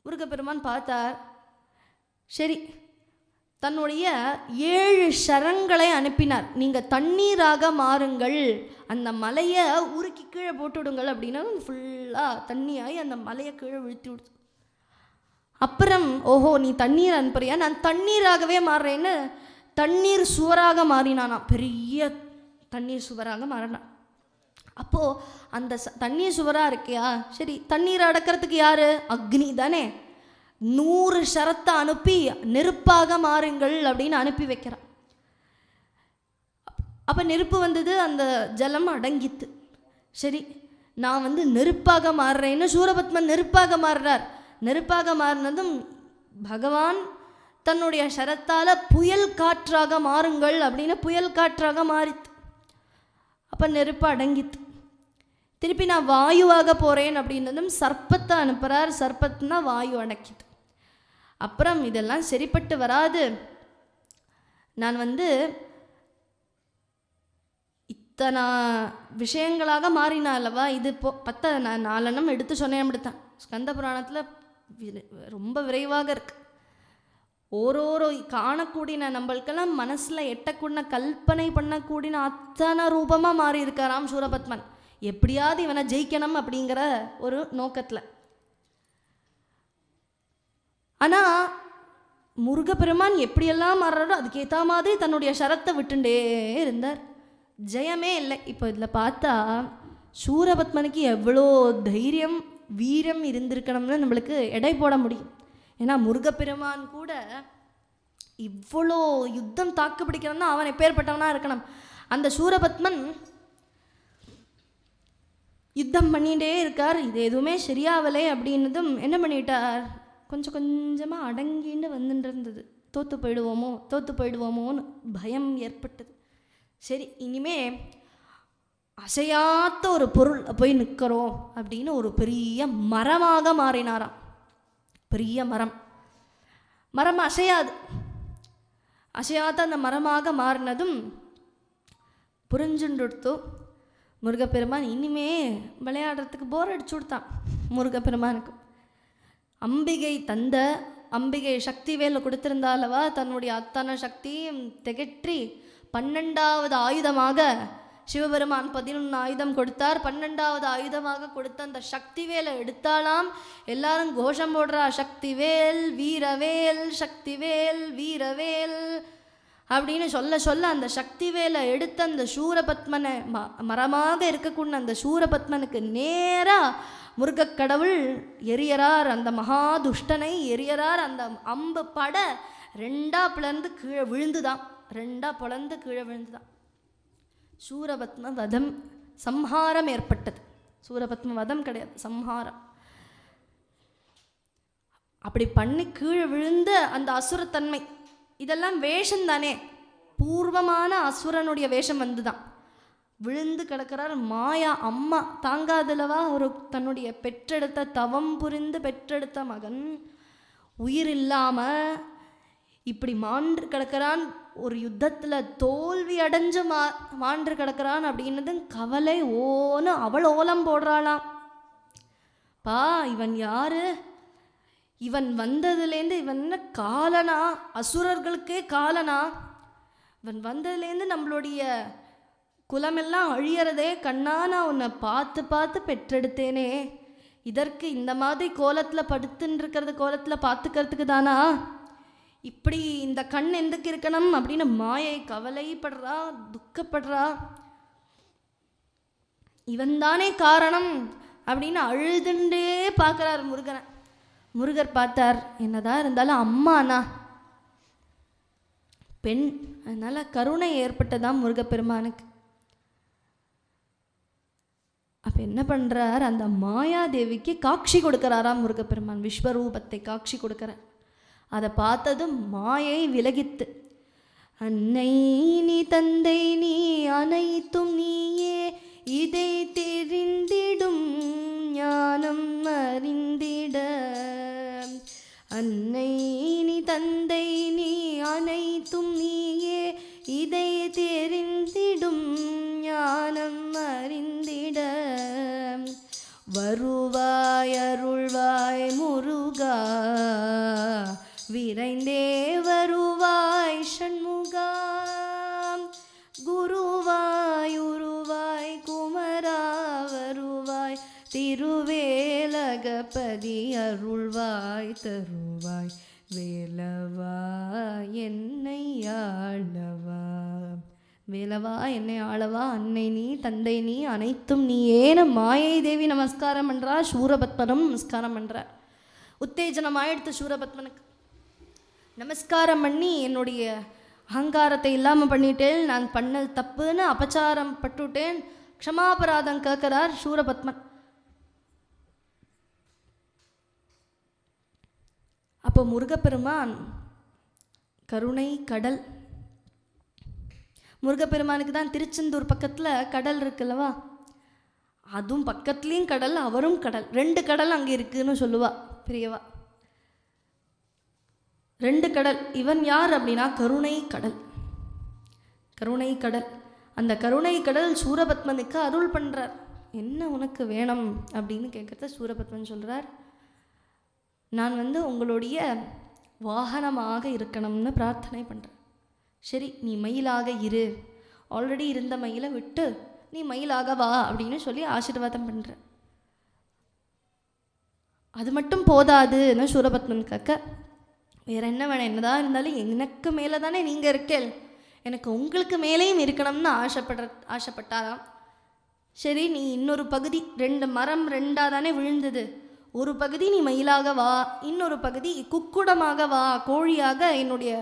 முருகப்பெருமான் பார்த்தார். சரி, தன்னுடைய 7 சரங்களை அனுப்பினார். நீங்கள் தண்ணீராக மாறுங்கள், அந்த மலையை உருக்கி கீழே போட்டுவிடுங்கள் அப்படின்னா ஃபுல்லாக தண்ணியாகி அந்த மலையை கீழே விழுத்தி விடுச்சு. அப்புறம் ஓஹோ நீ தண்ணீர் அனுப்புறியா, நான் தண்ணீராகவே மாறுறேன்னு தண்ணீர் சுவராக மாறினானா. பெரிய தண்ணீர் சுவராக மாறினான். அப்போது அந்த தண்ணீர் சுவராக இருக்கியா, சரி தண்ணீர் அடக்கிறதுக்கு யார், அக்னி தானே. 100 சரத்தை அனுப்பி நெருப்பாக மாறுங்கள் அப்படின்னு அனுப்பி வைக்கிறான். அப்போ நெருப்பு வந்தது, அந்த ஜலம் அடங்கித்து. சரி, நான் நெருப்பாக மாறுறேன்னு சூரபத்மன் நெருப்பாக மாறுறார். நெருப்பாக மாறினதும் பகவான் தன்னுடைய சரத்தால் புயல் காற்றாக மாறுங்கள் அப்படின்னு புயல் காற்றாக மாறித்து. அப்போ நெருப்பு அடங்கித்து. திருப்பி நான் வாயுவாக போகிறேன் அப்படின்னதும் சர்ப்பத்தை அனுப்புகிறார். சர்ப்பத்துனா வாயு அடக்கிது. அப்புறம் இதெல்லாம் சரிப்பட்டு வராது, நான் இத்தனை விஷயங்களாக மாறினா அல்லவா, இது பத்த நான் 4 எண்ணம் எடுத்து சொன்னேன். அப்படித்தான் ஸ்கந்த புராணத்தில் ரொம்ப விரைவாக இருக்கு. ஓரோரோ காணக்கூடின நம்மளுக்கெல்லாம் மனசில் எட்டக்கூட கல்பனை பண்ணக்கூடின அத்தனை ரூபமாக மாறி இருக்காராம் சூரபத்மன். எப்படியாவது இவனை ஜெயிக்கணும் அப்படிங்கிற ஒரு நோக்கத்தில். ஆனால் முருகப்பெருமான் எப்படியெல்லாம் மாறுறாரோ அதுக்கேற்ற மாதிரி தன்னுடைய சரத்தை விட்டுண்டே இருந்தார். ஜெயமே இல்லை. இப்போ இதில் பார்த்தா சூரபத்மனுக்கு எவ்வளோ தைரியம் வீரம் இருந்திருக்கணும்னு நம்மளுக்கு எடை போட முடியும். ஏன்னா முருகப்பெருமான் கூட இவ்வளோ யுத்தம் தாக்கு பிடிக்கணும்னா அவன் எப்பேற்பட்டவனாக இருக்கணும். அந்த சூரபத்மன் யுத்தம் பண்ணிகிட்டே இருக்கார். இது எதுவுமே சரியாகலை அப்படின்னதும் என்ன பண்ணிட்டார், கொஞ்சம் கொஞ்சமாக அடங்கின்னு வந்துட்டு இருந்தது. தோற்று போயிடுவோமோன்னு பயம் ஏற்பட்டது. சரி, இனிமே அசையாத்த ஒரு பொருள் போய் நிற்கிறோம் அப்படின்னு ஒரு பெரிய மரமாக மாறினாராம். பெரிய மரம் அசையாத அந்த மரமாக மாறினதும் புரிஞ்சுண்டுடுத்தோ முருகப்பெருமான். இனிமே விளையாடுறதுக்கு போர் அடிச்சு கொடுத்தான் முருகப்பெருமானுக்கு. அம்பிகை சக்தி வேலை கொடுத்திருந்தாலவா தன்னுடைய அத்தனை சக்தியும் திகற்றி 12வது ஆயுதமாக சிவபெருமான் 11 ஆயுதம் கொடுத்தார். 12வது ஆயுதமாக கொடுத்த அந்த சக்தி வேலை எடுத்தாலாம். எல்லாரும் கோஷம் போடுறா, சக்திவேல் வீரவேல், சக்திவேல் வீரவேல் அப்படின்னு சொல்ல அந்த சக்தி வேலை எடுத்த அந்த சூரபத்மனை மரமாக இருக்கக்கூடிய அந்த சூரபத்மனுக்கு நேராக முருகக்கடவுள் எரியறார். அந்த மகாதுஷ்டனை எரியறார். அந்த அம்பு பட 2 பிளந்து கீழே விழுந்துதான். 2 பிளந்து கீழே விழுந்துதான். சூரபத்ம வதம், சம்ஹாரம் ஏற்பட்டது. சூரபத்ம வதம் கிடையாது, சம்ஹாரம். அப்படி பண்ணி கீழே விழுந்த அந்த அசுரத்தன்மை, இதெல்லாம் வேஷம் தானே, பூர்வமான அசுரனுடைய வேஷம் வந்துதான். விழுந்து கிடக்கிறார். மாயா அம்மா தாங்காதலவா, ஒரு தன்னுடைய பெற்றெடுத்த தவம் புரிந்து பெற்றெடுத்த மகன் உயிர் இல்லாமல் இப்படி மாண்டு கிடக்கிறான். ஒரு யுத்தத்தில் தோல்வி அடைஞ்சு மாண்டு கிடக்கிறான் அப்படின்னது கவலை ஓன்னு அவள் ஓலம் போடுறாளாம். பா, இவன் யாரு? இவன் வந்ததுலேருந்து இவன் என்ன காலனா? அசுரர்களுக்கே காலனா? இவன் வந்ததுலேருந்து நம்மளுடைய குலமெல்லாம் அழியறதே. கண்ணா, நான் உன்னை பார்த்து பெற்றெடுத்தேனே, இதற்கு இந்த மாதிரி கோலத்தில் படுத்துன்னு இருக்கிறது கோலத்தில் பார்த்துக்கிறதுக்கு தானா? இப்படி இந்த கண் எதுக்கு இருக்கணும் அப்படின்னு மாயை கவலைப்படுறா, துக்கப்படுறா. இவன் தானே காரணம் அப்படின்னு அழுதுண்டே பார்க்குறார் முருகனை. முருகர் பார்த்தார், என்னதான் இருந்தாலும் அம்மானா பெண், அதனால கருணை ஏற்பட்டதான் முருகப்பெருமானுக்கு. அப்போ என்ன பண்ணுறார், அந்த மாயாதேவிக்கு காட்சி கொடுக்குறாராம் முருகப்பெருமான். விஸ்வரூபத்தை காட்சி கொடுக்குறார். அதை பார்த்ததும் மாயை விலகித்து. அன்னை நீ தந்தை நீ அனைத்தும் நீயே, இதை தெரிந்திடும் ஞானம் அறிந்திட. அன்னை நீ தந்தை நீ அனைத்தும் நீயே, இதை தெரிந்திடும் ஞானம் அறிந்திட. வருவாய் அருள்வாய் முருகா, விரைந்தே வருவாய் ஷண்முகா. குருவாய் உருவாய் குமரா வருவாய், திருவேலகபதி அருள்வாய் தருவாய். வேலவா என்னை ஆளவா, வேலவா என்னை ஆளவா. அன்னை நீ தந்தை நீ அனைத்தும் நீ ஏன மாயை தேவி நமஸ்காரம் பண்ணுறா. சூரபத்மனும் நமஸ்காரம் பண்ணுறார். உத்தேஜனம் ஆயிடுத்து சூரபத்மனுக்கு. நமஸ்காரம் பண்ணி என்னுடைய அகங்காரத்தை இல்லாமல் பண்ணிட்டேன், நான் பண்ண தப்புன்னு அபச்சாரம் பட்டுட்டேன், க்ஷமாபராதம் கேட்கிறார் சூரபத்மன். அப்போ முருகப்பெருமான் கருணை கடல். முருகப்பெருமானுக்கு தான் திருச்செந்தூர் பக்கத்தில் கடல் இருக்குல்லவா, அதுவும் பக்கத்துலேயும் கடல், அவரும் கடல். 2 கடல் அங்கே இருக்குதுன்னு சொல்லுவா பெரியவா. 2 கடல். இவன் யார் அப்படின்னா கருணை கடல். கருணை கடல். அந்த கருணை கடல் சூரபத்மனுக்கு அருள் பண்ணுறார். என்ன உனக்கு வேணும் அப்படின்னு கேட்குறத சூரபத்மன் சொல்கிறார், நான் உங்களுடைய வாகனமாக இருக்கணும்னு பிரார்த்தனை பண்ணுறேன். சரி, நீ மயிலாக இரு, ஆல்ரெடி இருந்த மயிலை விட்டு நீ மயிலாக வா அப்படின்னு சொல்லி ஆசீர்வாதம் பண்ணுற. அது மட்டும் போதாதுன்னு சூரபத்மன் கேட்க, வேறு என்ன வேணும், என்னதான் இருந்தாலும் எனக்கு மேலே தானே நீங்கள் இருக்கேள், எனக்கு உங்களுக்கு மேலேயும் இருக்கணும்னு ஆசைப்பட்டாராம். சரி, நீ இன்னொரு பகுதி, 2 மரம் 2ஆக தானே விழுந்தது, ஒரு பகுதி நீ மயிலாக வா, இன்னொரு பகுதி குக்குடமாக வா, கோழியாக என்னுடைய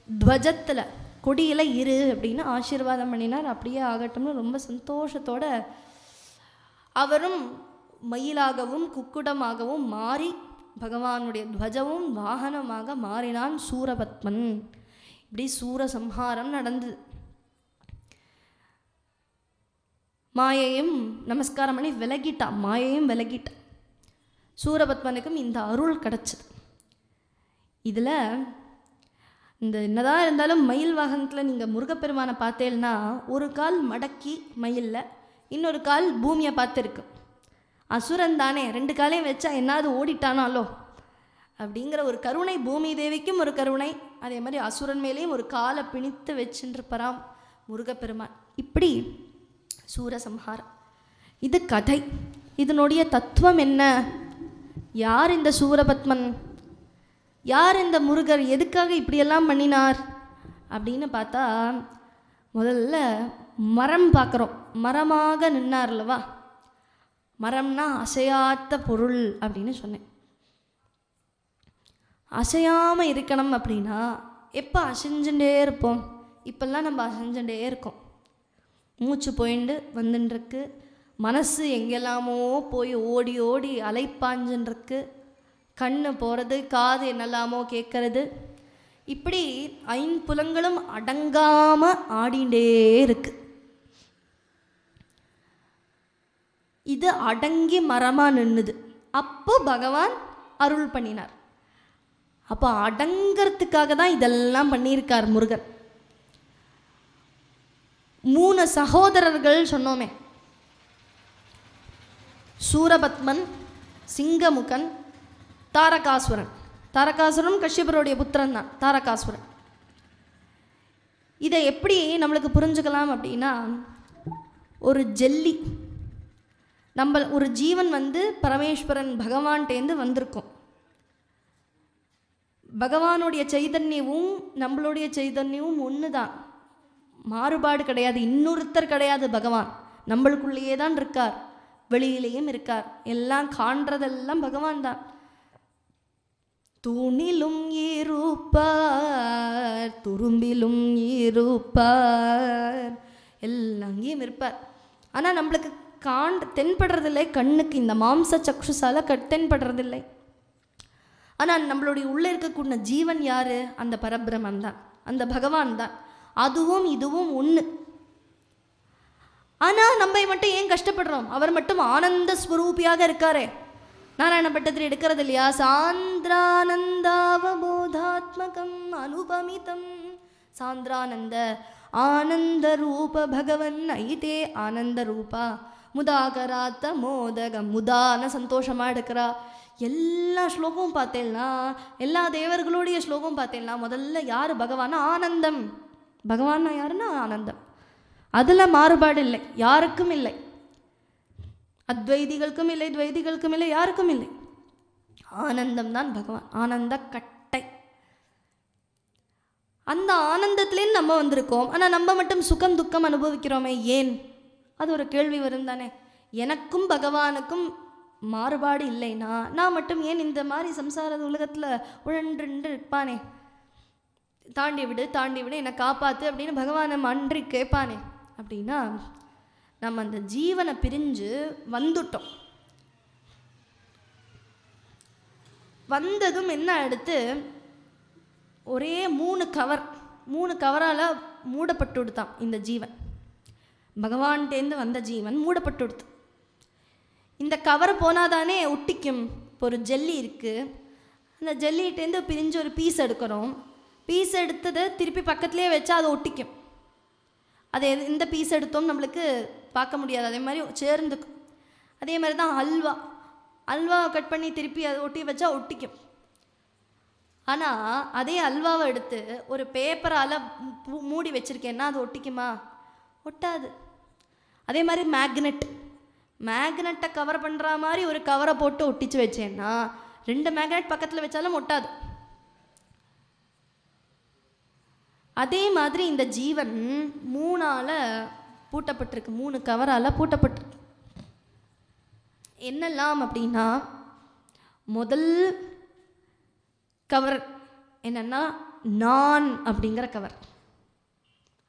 துவஜத்தில் கொடியில் இரு அப்படின்னு ஆசீர்வாதம் பண்ணினார். அப்படியே ஆகட்டும்னு ரொம்ப சந்தோஷத்தோட அவரும் மயிலாகவும் குக்குடமாகவும் மாறி பகவானுடைய துவஜமும் வாகனமாக மாறினான் சூரபத்மன். இப்படி சூரசம்ஹாரம் நடந்தது. மாயையும் நமஸ்காரம் பண்ணி விலகிட்டான், மாயையும் விலகிட்டான். சூரபத்மனுக்கும் இந்த அருள் கிடச்சிது. இதில் இந்த என்னதான் இருந்தாலும் மயில் வாகனத்தில் நீங்கள் முருகப்பெருமானை பார்த்தேன்னா ஒரு கால் மடக்கி மயிலில், இன்னொரு கால் பூமியை பார்த்துருக்கு. அசுரன் தானே, 2 காலையும் வச்சா என்னாவது ஓடிட்டானாலோ அப்படிங்கிற ஒரு கருணை பூமி தேவிக்கும் ஒரு கருணை, அதே மாதிரி அசுரன் மேலேயும் ஒரு காலை பிணித்து வச்சுருப்பராம் முருகப்பெருமான். இப்படி சூரசம்ஹாரம். இது கதை. இதனுடைய தத்துவம் என்ன? யார் இந்த சூரபத்மன், யார் இந்த முருகர், எதுக்காக இப்படியெல்லாம் பண்ணினார் அப்படின்னு பார்த்தா, முதல்ல மரம் பார்க்குறோம். மரமாக நின்னார்லவா, மரம்னா அசையாத்த பொருள் அப்படின்னு சொன்னேன். அசையாமல் இருக்கணும் அப்படின்னா எப்போ அசைஞ்சுட்டே இருப்போம்? இப்போல்லாம் நம்ம அசைஞ்சுட்டே இருக்கோம். மூச்சு போயிண்டு வந்துட்டுருக்கு, மனசு எங்கெல்லாமோ போய் ஓடி ஓடி அலைப்பாஞ்சுருக்கு, கண்ணு போகிறது, காது என்னெல்லாமோ கேட்கறது, இப்படி 5 புலங்களும் அடங்காமல் ஆடிண்டே இருக்கு. இது அடங்கி மரமாக நின்றுது. அப்போ பகவான் அருள் பண்ணினார். அப்போ அடங்கிறதுக்காக தான் இதெல்லாம் பண்ணியிருக்கார் முருகன். 3 சகோதரர்கள் சொன்னோமே, சூரபத்மன், சிங்கமுகன், தாரகாசுரன். தாரகாசுரன் கஷ்யபருடைய புத்திரன் தான் தாரகாசுரன். இதை எப்படி நம்மளுக்கு புரிஞ்சுக்கலாம் அப்படின்னா, ஒரு ஜெல்லி, நம்ம ஒரு ஜீவன் பரமேஸ்வரன் பகவான்கிட்டேருந்து வந்திருக்கோம். பகவானுடைய சைதன்யமும் நம்மளுடைய சைதன்யமும் ஒன்று தான், மாறுபாடு கிடையாது. இன்னொருத்தர் கிடையாது. பகவான் நம்மளுக்குள்ளேயே தான் இருக்கார், வெளியிலேயும் இருக்கார். எல்லாம் காண்றதெல்லாம் பகவான் தான். தூணிலும் இருப்பார், துரும்பிலும் இருப்பார், எல்லாம் அங்கேயும் இருப்பார். ஆனால் நம்மளுக்கு தென்படுறதில்லை, கண்ணுக்கு இந்த மாம்ச சக்ஷுசால தென்படுறதில்லை. ஆனால் நம்மளுடைய உள்ளே இருக்கக்கூடிய ஜீவன் யார்? அந்த பரபிரமன் தான், அந்த பகவான் தான். அதுவும் இதுவும் ஒன்று. ஆனால் நம்ம மட்டும் ஏன் கஷ்டப்படுறோம்? அவர் மட்டும் ஆனந்த ஸ்வரூபியாக இருக்காரே. நாராயண பட்டத்தில் எடுக்கிறது இல்லையா? சாந்திரானந்தாவபோதாத்மகம் அனுபமிதம் சாந்திரானந்த ஆனந்த ரூப பகவன் ஐதே ஆனந்த ரூபா முதாகராத்த மோதகம். முதான சந்தோஷமாக எடுக்கிறா. எல்லா ஸ்லோகமும் பார்த்தேன்னா, எல்லா தேவர்களுடைய ஸ்லோகம் பார்த்தேன்னா, முதல்ல யார் பகவானா? ஆனந்தம். பகவானா யாருன்னா ஆனந்தம். அதில் மாறுபாடு இல்லை, யாருக்கும் இல்லை. அத்வைதிகளுக்கும் இல்லை, துவைதிகளுக்கும் இல்லை, யாருக்கும் இல்லை. ஆனந்தம் தான் பகவான், ஆனந்த கட்டை. அந்த ஆனந்தத்துலேருந்து நம்ம வந்திருக்கோம். ஆனால் நம்ம மட்டும் சுகம் துக்கம் அனுபவிக்கிறோமே, ஏன்? அது ஒரு கேள்வி வரும் தானே. எனக்கும் பகவானுக்கும் மாறுபாடு இல்லைன்னா நான் மட்டும் ஏன் இந்த மாதிரி சம்சார உலகத்தில் உழன்று இருப்பானே? தாண்டி விடு, தாண்டி விடு, என்னை காப்பாற்று அப்படின்னு பகவானை மன்றி கேட்பானே. அப்படின்னா நம்ம அந்த ஜீவனை பிரிஞ்சு வந்துட்டோம். வந்ததும் என்ன எடுத்து ஒரே 3 கவரால் மூடப்பட்டு விடுத்தான் இந்த ஜீவன். பகவான்கிட்டேருந்து வந்த ஜீவன் மூடப்பட்டு விடுத்து. இந்த கவர் போனாதானே ஒட்டிக்கும். இப்போ ஒரு ஜெல்லி இருக்குது, அந்த ஜெல்லிகிட்டேருந்து பிரிஞ்சு ஒரு பீஸ் எடுக்கிறோம். பீஸ் எடுத்ததை திருப்பி பக்கத்துலேயே வச்சா அது ஒட்டிக்கும். அது இந்த பீஸ் எடுத்தோம் நம்மளுக்கு பார்க்க முடியாது, அதே மாதிரி சேர்ந்துக்கும். அதே மாதிரி தான் அல்வாவை கட் பண்ணி திருப்பி அதை ஒட்டி வச்சா ஒட்டிக்கும். ஆனால் அதே அல்வாவை எடுத்து ஒரு பேப்பரால் மூடி வச்சுருக்கேன்னா அது ஒட்டிக்குமா? ஒட்டாது. அதே மாதிரி மேக்னெட்டை கவர் பண்ணுற மாதிரி ஒரு கவரை போட்டு ஒட்டிச்சு வச்சேன்னா 2 மேக்னெட் பக்கத்தில் வச்சாலும் ஒட்டாது. அதே மாதிரி இந்த ஜீவன் 3ஆல் பூட்டப்பட்டிருக்கு, 3 கவரால் பூட்டப்பட்டிருக்கு. என்னெல்லாம் அப்படின்னா, முதல் கவர் என்னன்னா நான் அப்படிங்கிற கவர்,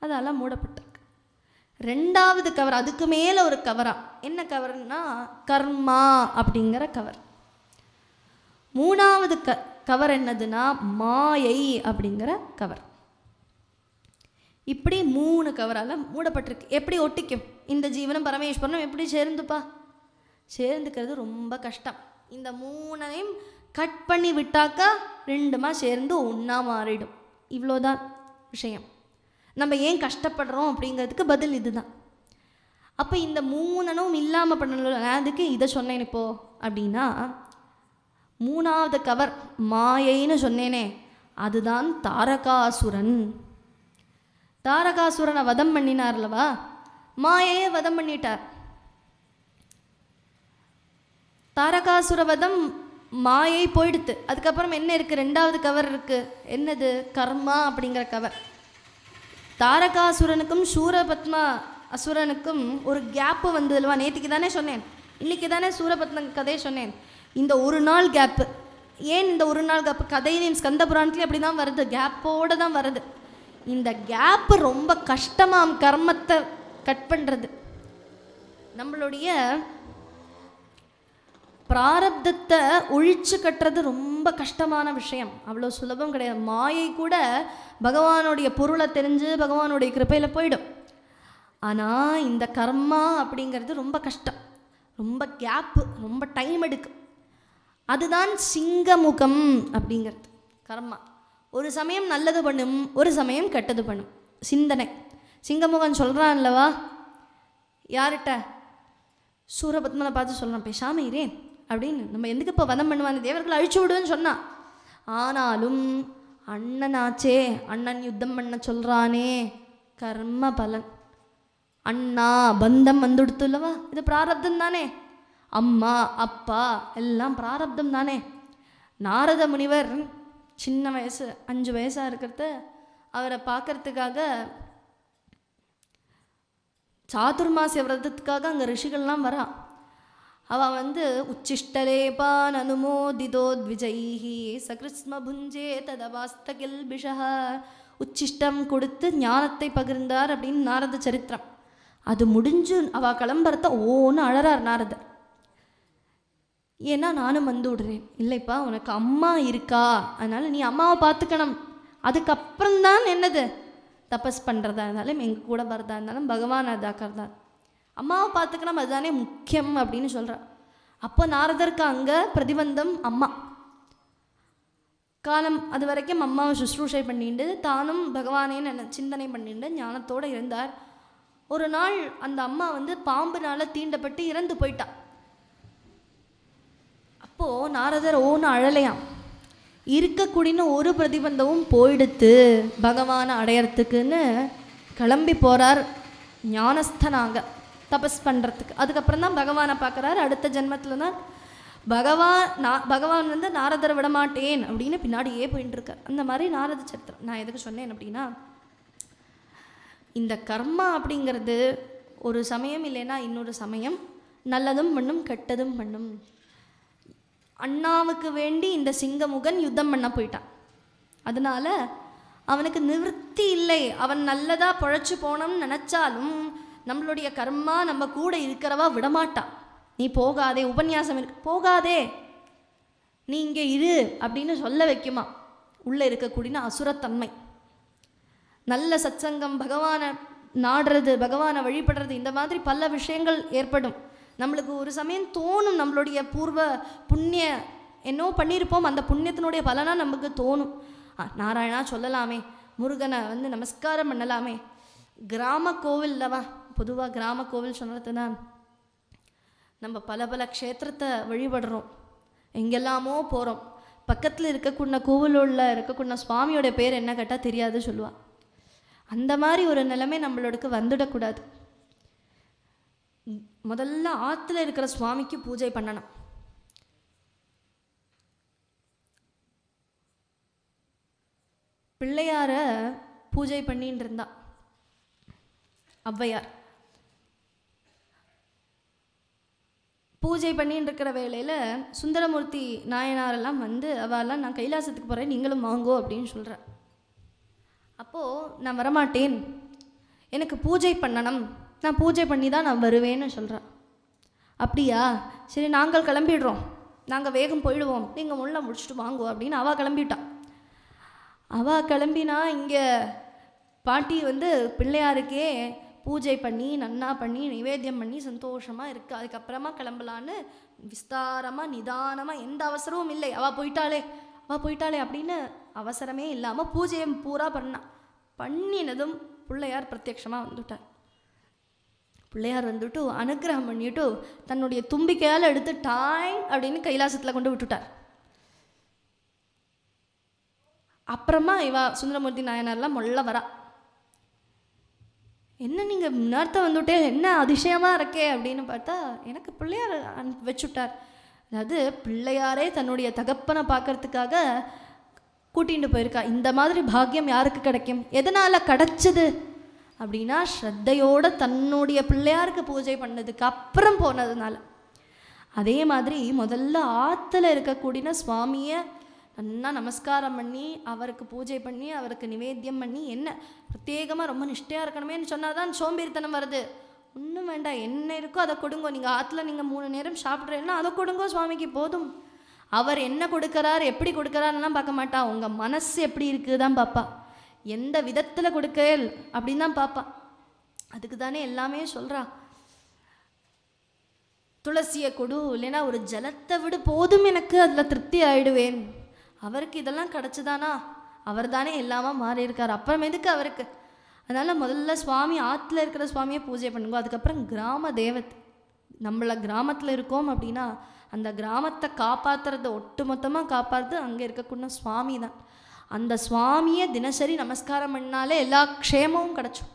அதெல்லாம் மூடப்பட்டிருக்கு. 2வது கவர், அதுக்கு மேலே ஒரு கவரா, என்ன கவர்னா கர்மா அப்படிங்கிற கவர். 3வது கவர் என்னதுன்னா மாயை அப்படிங்கிற கவர். இப்படி 3 கவரால் மூடப்பட்டிருக்கு. எப்படி ஒட்டிக்கும்? இந்த ஜீவனும் பரமேஸ்வரனும் எப்படி சேர்ந்துப்பா? சேர்ந்துக்கிறது ரொம்ப கஷ்டம். இந்த 3ஐயும் கட் பண்ணி விட்டாக்கா 2மா சேர்ந்து ஒன்றா மாறிடும். இவ்வளோதான் விஷயம். நம்ம ஏன் கஷ்டப்படுறோம் அப்படிங்கிறதுக்கு பதில் இதுதான். அப்போ இந்த 3னும் இல்லாமல் பண்ணல. நான் அதுக்கு இதை சொன்னேன் இப்போ அப்படின்னா, 3வது கவர் மாயைன்னு சொன்னேனே, அதுதான் தாரகாசுரன். தாரகாசுரனை வதம் பண்ணினார்லவா, மாயையை வதம் பண்ணிட்டார். தாரகாசுர வதம் மாயை போயிடுத்து. அதுக்கப்புறம் என்ன இருக்குது? 2வது கவர் இருக்குது. என்னது? கர்மா அப்படிங்கிற கவர். தாரகாசுரனுக்கும் சூரபத்மா அசுரனுக்கும் ஒரு கேப்பு வந்ததுலவா. நேற்றுக்கு தானே சொன்னேன், இன்றைக்கி தானே சூரபத்ம கதையை சொன்னேன். இந்த ஒரு நாள் கேப்பு. ஏன் இந்த ஒரு நாள் கேப்பு? கதையிலையும் ஸ்கந்த புராணத்துலேயும் அப்படி தான் வருது, கேப்போடு தான் வருது. இந்த கேப்பு ரொம்ப கஷ்டமாம் கர்மத்தை கட் பண்ணுறது. நம்மளுடைய பிராரப்தத்தை ஒழிச்சு கட்டுறது ரொம்ப கஷ்டமான விஷயம், அவ்வளோ சுலபம் கிடையாது. மாயை கூட பகவானுடைய பொருளை தெரிஞ்சு பகவானுடைய கிருப்பையில் போயிடும். ஆனால் இந்த கர்மா அப்படிங்கிறது ரொம்ப கஷ்டம், ரொம்ப கேப்பு, ரொம்ப டைம் எடுக்கும். அதுதான் சிங்கமுகம் அப்படிங்கிறது கர்மா. ஒரு சமயம் நல்லது பண்ணும், ஒரு சமயம் கெட்டது பண்ணும். சிந்தனை. சிங்கமுகம் சொல்கிறான்லவா, யார்கிட்ட? சூரபத்மனை பார்த்து சொல்கிறான், பேசாம இரேன் அப்படின்னு. நம்ம எதுக்கு இப்போ வதம் பண்ணுவாங்க, தேவர்களை அழிச்சு விடுன்னு சொன்னான். ஆனாலும் அண்ணனாச்சே, அண்ணன் யுத்தம் பண்ண சொல்கிறானே, கர்ம பலன். அண்ணா பந்தம் வந்துடுத்துல்லவா, இது பிராரப்தம் தானே. அம்மா அப்பா எல்லாம் பிராரப்தம் தானே. நாரத முனிவர் சின்ன வயசு 5 வயசாக இருக்கிறத அவரை பார்க்கறதுக்காக சாதுர்மாசிய விரதத்துக்காக அங்கே ரிஷிகள்லாம் வரா. அவள் வந்து உச்சிஷ்டலேபான் அனுமோதிதோத்விஜைஹி சகிருஷ்ம புஞ்சே ததவாஸ்தகில்பிஷா, உச்சிஷ்டம் கொடுத்து ஞானத்தை பகிர்ந்தார் அப்படின்னு நாரத சரித்திரம். அது முடிஞ்சு அவள் கிளம்புறத ஓன்னு அழறார் நாரதர். ஏன்னா நானும் வந்து விடுறேன். இல்லைப்பா, உனக்கு அம்மா இருக்கா, அதனால் நீ அம்மாவை பார்த்துக்கணும். அதுக்கப்புறம்தான் என்னது தபஸ் பண்ணுறதா இருந்தாலும் எங்கள் கூட வரதா இருந்தாலும் பகவான் அதாக்கிறதா, அம்மாவை பார்த்துக்கணும், அதுதானே முக்கியம் அப்படின்னு சொல்கிறார். அப்போ நாரதருக்கு அங்கே பிரதிபந்தம் அம்மா. காலம் அது வரைக்கும் அம்மாவை சுশ্ரூஷை பண்ணிட்டு தானும் பகவானே சிந்தனை பண்ணிட்டு ஞானத்தோடு இருந்தார். ஒரு நாள் அந்த அம்மா வந்து பாம்புனால் தீண்டப்பட்டு இறந்து போயிட்டா. அப்போது நாரதர் ஓன்னு அழலையாம். இருக்கக்கூடிய ஒரு பிரதிபந்தமும் போயிடுத்து பகவானை அடையறதுக்குன்னு கிளம்பி போகிறார் ஞானஸ்தனாக தபஸ் பண்ணுறதுக்கு. அதுக்கப்புறம் தான் பகவானை பார்க்குறாரு. அடுத்த ஜென்மத்தில் தான் பகவான் வந்து நாரதரை விடமாட்டேன் அப்படின்னு பின்னாடியே போயிட்டு இருக்கார். அந்த மாதிரி நாரத சரித்திரம். நான் எதுக்கு சொன்னேன் அப்படின்னா, இந்த கர்மா அப்படிங்கிறது ஒரு சமயம் இல்லைன்னா இன்னொரு சமயம் நல்லதும் பண்ணும் கெட்டதும் பண்ணும். அண்ணாவுக்கு வேண்டி இந்த சிங்கமுகன் யுத்தம் பண்ண போயிட்டான். அதனால் அவனுக்கு நிவர்த்தி இல்லை. அவன் நல்லதாக பழைச்சி போனோம்னு நினச்சாலும் நம்மளுடைய கர்மா நம்ம கூட இருக்கிறவா விடமாட்டான். நீ போகாதே, உபன்யாசம் இருக்கு, போகாதே, நீ இங்கே இரு அப்படின்னு சொல்ல வைக்குமா. உள்ளே இருக்கக்கூடிய அசுரத்தன்மை. நல்ல சத்சங்கம், பகவானை நாடுறது, பகவானை வழிபடுறது, இந்த மாதிரி பல விஷயங்கள் ஏற்படும். நம்மளுக்கு ஒரு சமயம் தோணும், நம்மளுடைய பூர்வ புண்ணிய என்னோ பண்ணியிருப்போம், அந்த புண்ணியத்தினுடைய பலனாக நமக்கு தோணும், நாராயணா சொல்லலாமே, முருகனை வந்து நமஸ்காரம் பண்ணலாமே. கிராம கோவில்லவா, பொதுவாக கிராம கோவில் சொன்னது தான். நம்ம பல பல க்ஷேத்திரத்தை வழிபடுறோம், எங்கெல்லாமோ போகிறோம். பக்கத்தில் இருக்கக்கூடிய கோவிலுள்ள இருக்கக்கூடிய சுவாமியோட பேர் என்ன கேட்டால் தெரியாது சொல்லுவாள். அந்த மாதிரி ஒரு நிலைமை நம்மளோடக்கு வந்துடக்கூடாது. முதல்ல ஆற்றுல இருக்கிற சுவாமிக்கு பூஜை பண்ணணும். பிள்ளையார பூஜை பண்ணின்னு இருந்தா ஔவையார். பூஜை பண்ணின்னு இருக்கிற வேளையில் சுந்தரமூர்த்தி நாயனாரெல்லாம் வந்து அவெல்லாம் நான் கைலாசத்துக்கு போகிறேன், நீங்களும் வாங்கோ அப்படின்னு சொல்கிறேன். அப்போது நான் வரமாட்டேன், எனக்கு பூஜை பண்ணணும், நான் பூஜை பண்ணி தான் நான் வருவேன்னு சொல்கிறேன். அப்படியா, சரி நாங்கள் கிளம்பிடுறோம், நாங்கள் வேகம் போயிடுவோம், நீங்கள் முள்ள முடிச்சுட்டு வாங்குவோம் அப்படின்னு அவள் கிளம்பிட்டான். அவள் கிளம்பினா இங்கே பாட்டி வந்து பிள்ளையாருக்கே பூஜை பண்ணி நன்னா பண்ணி நைவேத்தியம் பண்ணி சந்தோஷமாக இருக்குது. அதுக்கப்புறமா கிளம்பலான்னு விஸ்தாரமாக நிதானமாக, எந்த அவசரமும் இல்லை, அவள் போயிட்டாளே அப்படின்னு அவசரமே இல்லாமல் பூஜையை பூரா பண்ணினதும் பிள்ளையார் பிரத்யட்சமாக வந்துட்டார். பிள்ளையார் வந்துட்டு அனுகிரகம் பண்ணிட்டு தன்னுடைய தும்பிக்கையால் எடுத்து டாய் அப்படின்னு கைலாசத்தில் கொண்டு விட்டுட்டார். அப்புறமா இவா சுந்தரமூர்த்தி நாயனார்லாம் மொள்ள வரா. என்ன நீங்கள் முன்னார்த்த வந்துவிட்டே, என்ன அதிசயமாக இருக்கே அப்படின்னு பார்த்தா எனக்கு பிள்ளையார் வச்சுட்டார். அதாவது பிள்ளையாரே தன்னுடைய தகப்பனை பார்க்கறதுக்காக கூட்டிகிட்டு போயிருக்கா. இந்த மாதிரி பாக்கியம் யாருக்கு கிடைக்கும்? எதனால் கிடச்சிது அப்படின்னா ஸ்ரத்தையோடு தன்னுடைய பிள்ளையாருக்கு பூஜை பண்ணதுக்கு அப்புறம் போனதுனால. அதே மாதிரி முதல்ல ஆற்றுல இருக்கக்கூடிய சுவாமியை நல்லா நமஸ்காரம் பண்ணி அவருக்கு பூஜை பண்ணி அவருக்கு நிவேத்தியம் பண்ணி, என்ன பிரத்யேகமாக ரொம்ப நிஷ்டையாக இருக்கணுமேன்னு சொன்னால் தான் சோம்பேறித்தனம் வருது. ஒன்றும் வேண்டாம், என்ன இருக்கோ அதை கொடுங்கோ. நீங்கள் ஆற்றுல நீங்கள் 3 நேரம் சாப்பிட்றீங்கன்னா அதை கொடுங்கோ சுவாமிக்கு போதும். அவர் என்ன கொடுக்குறார் எப்படி கொடுக்குறாருலாம் பார்க்க மாட்டா, உங்கள் மனசு எப்படி இருக்குது தான் பார்ப்பா, எந்த விதத்தில் கொடுக்கல் அப்படின்னு தான் பார்ப்பா. அதுக்கு தானே எல்லாமே சொல்கிறா. துளசியை கொடு, இல்லைன்னா ஒரு ஜலத்தை விடு, போதும் எனக்கு அதில் திருப்தி ஆகிடுவேன். அவருக்கு இதெல்லாம் கிடச்சிதானா? அவர் தானே எல்லாமா மாறி இருக்கார், அப்புறம் எதுக்கு அவருக்கு? அதனால் முதல்ல சுவாமி ஆற்றுல இருக்கிற சுவாமியை பூஜை பண்ணுங்க. அதுக்கப்புறம் கிராம தேவத்தை, நம்மளை கிராமத்தில் இருக்கோம் அப்படின்னா அந்த கிராமத்தை காப்பாற்றுறத ஒட்டுமொத்தமாக காப்பாற்றுறது அங்கே இருக்கக்கூடிய சுவாமி தான். அந்த சுவாமியை தினசரி நமஸ்காரம் பண்ணாலே எல்லா க்ஷேமமும் கிடச்சோம்.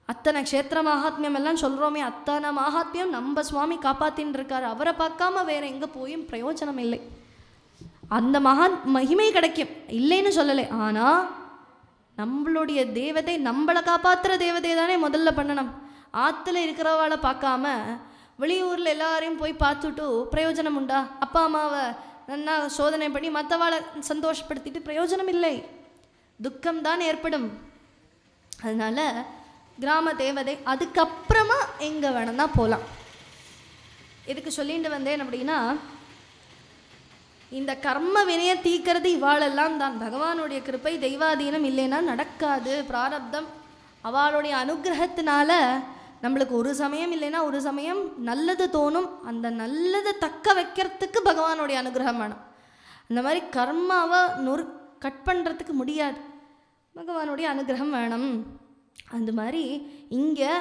அத்தனை க்ஷேத்திர மகாத்மியம் எல்லாம் சொல்கிறோமே, அத்தனை மகாத்மியம் நம்ம சுவாமி காப்பாற்றின்னு இருக்கார். அவரை பார்க்காம வேறு எங்கே போயும் பிரயோஜனம் இல்லை. அந்த மகிமை கிடைக்கும், இல்லைன்னு சொல்லலை. ஆனால் நம்மளுடைய தேவதை, நம்மளை காப்பாற்றுற தேவதை தானே முதல்ல பண்ணணும். ஆற்றுல இருக்கிறவாளை பார்க்காம வெளியூரில் எல்லாரையும் போய் பார்த்துட்டு பிரயோஜனம் உண்டா? அப்பா அம்மாவை நல்லா சோதனை பண்ணி மற்றவாளை சந்தோஷப்படுத்திட்டு பிரயோஜனம் இல்லை, துக்கம்தான் ஏற்படும். அதனால் கிராம தேவதை, அதுக்கப்புறமா எங்கே வேணும்னா போகலாம். எதுக்கு சொல்லிட்டு வந்தேன் அப்படின்னா, இந்த கர்ம வினையை தீக்கிறது இவாளெல்லாம் தான். பகவானுடைய கிருப்பை தெய்வாதீனம் இல்லைன்னா நடக்காது. பிராரப்தம் அவளுடைய அனுகிரகத்தினால நம்மளுக்கு ஒரு சமயம் இல்லைன்னா ஒரு சமயம் நல்லது தோணும். அந்த நல்லதை தக்க வைக்கிறதுக்கு பகவானுடைய அனுகிரகம் வேணும். அந்த மாதிரி கர்மாவை கட் பண்ணுறதுக்கு முடியாது, பகவானுடைய அனுகிரகம் வேணும். அந்த மாதிரி இங்கே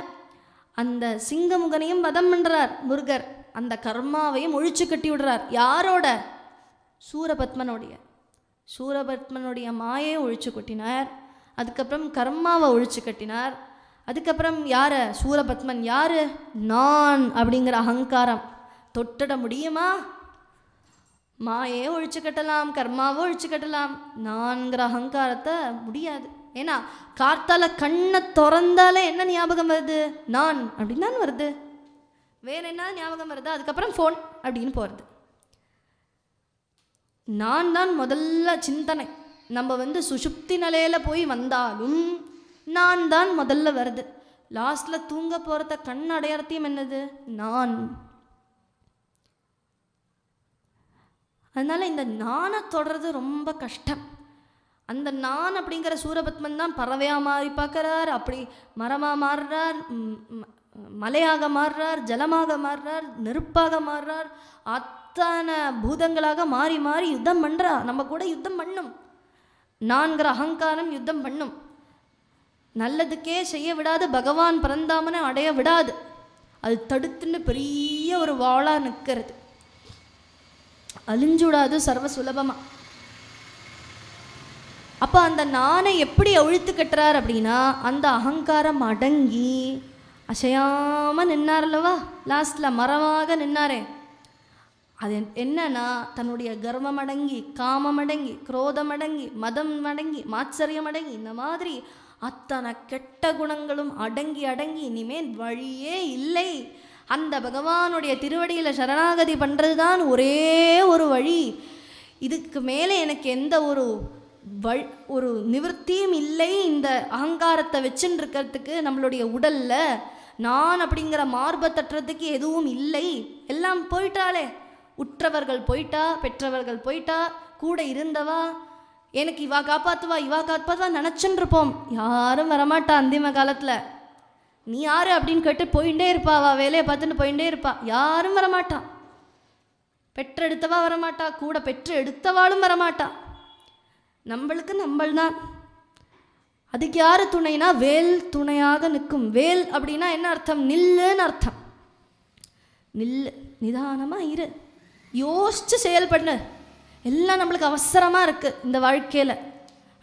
அந்த சிங்கமுகனையும் வதம் பண்ணுறார் முருகர், அந்த கர்மாவையும் ஒழிச்சு கட்டி விடுறார். யாரோட? சூரபத்மனுடைய மாயை ஒழிச்சு கொட்டினார். அதுக்கப்புறம் கர்மாவை ஒழிச்சு கட்டினார். அதுக்கப்புறம் யார? சூரபத்மன் யாரு? நான் அப்படிங்கிற அகங்காரம் தொட்டிட முடியுமா? மாயே ஒழிச்சு கட்டலாம், கர்மாவை ஒழிச்சு கட்டலாம், நான்கிற அகங்காரத்தை முடியாது. ஏன்னா காத்தால கண்ணை திறந்தாலே என்ன ஞாபகம் வருது? நான் அப்படின்னு தான் வருது. வேற என்ன ஞாபகம் வருது? அதுக்கப்புறம் ஃபோன் அப்படின்னு போகிறது. நான் தான் முதல்ல சிந்தனை. நம்ம சுஷுப்தி நிலையில் போய் வந்தாலும் நான் தான் முதல்ல வருது. லாஸ்டில் தூங்க போகிறத கண் அடையாளத்தையும் என்னது? நான். அதனால் இந்த நானை தொடர்றது ரொம்ப கஷ்டம். அந்த நான் அப்படிங்கிற சூரபத்மன் தான் பறவையாக மாறி பார்க்குறார், அப்படி மரமாக மாறுறார், மலையாக மாறுறார், ஜலமாக மாறுறார், நெருப்பாக மாறுறார், அத்தனை பூதங்களாக மாறி மாறி யுத்தம் பண்ணுறா. நம்ம கூட யுத்தம் பண்ணும், நான்கிற அகங்காரம் யுத்தம் பண்ணும். நல்லதுக்கே செய்ய விடாது, பகவான் பரந்தாமனை அடைய விடாது. அது தடுத்துன்னு பெரிய ஒரு வாளாக நிற்கிறது, அழிஞ்சுடாது சர்வ சுலபமாக. அப்போ அந்த நானை எப்படி ஒழித்து கட்டுறார் அப்படின்னா, அந்த அகங்காரம் அடங்கி அசையாமல் நின்னார் அல்லவா, லாஸ்டில் மரமாக நின்னாரே, அது என்னன்னா, தன்னுடைய கர்வம் அடங்கி, காமம் அடங்கி, குரோதம் அடங்கி, மதம் அடங்கி, மாச்சரியம் அடங்கி, இந்த மாதிரி அத்தனை கெட்ட குணங்களும் அடங்கி அடங்கி இனிமேல் வழியே இல்லை, அந்த பகவானுடைய திருவடியில் சரணாகதி பண்ணுறது தான் ஒரே ஒரு வழி, இதுக்கு மேலே எனக்கு எந்த ஒரு நிவர்த்தியும் இல்லை, இந்த அகங்காரத்தை வச்சுன்னு இருக்கிறதுக்கு நம்மளுடைய உடல்ல நான் அப்படிங்கிற மார்பை தட்டுறதுக்கு எதுவும் இல்லை, எல்லாம் போயிட்டாலே, உற்றவர்கள் போயிட்டா, பெற்றவர்கள் போயிட்டா, கூட இருந்தவா எனக்கு இவா காப்பாற்றுவா நினச்சுன்னு இருப்போம். யாரும் வரமாட்டா அந்திம காலத்தில். நீ யாரு அப்படின்னு கேட்டு போயிட்டே இருப்பாவா, வேலையை பார்த்துட்டு போயிட்டே இருப்பா, யாரும் வரமாட்டா. பெற்றெடுத்தவா வரமாட்டா, கூட பெற்று எடுத்தவாளும் வரமாட்டா. நம்மளுக்கு நம்மள்தான். அதுக்கு யாரு துணைனா, வேல் துணையாக நிற்கும். வேல் அப்படின்னா என்ன அர்த்தம்? நில்லுன்னு அர்த்தம். நில்லு, நிதானமாக இரு, யோசிச்சு செயல்பண்ணு. எல்லாம் நம்மளுக்கு அவசரமாக இருக்குது இந்த வாழ்க்கையில்.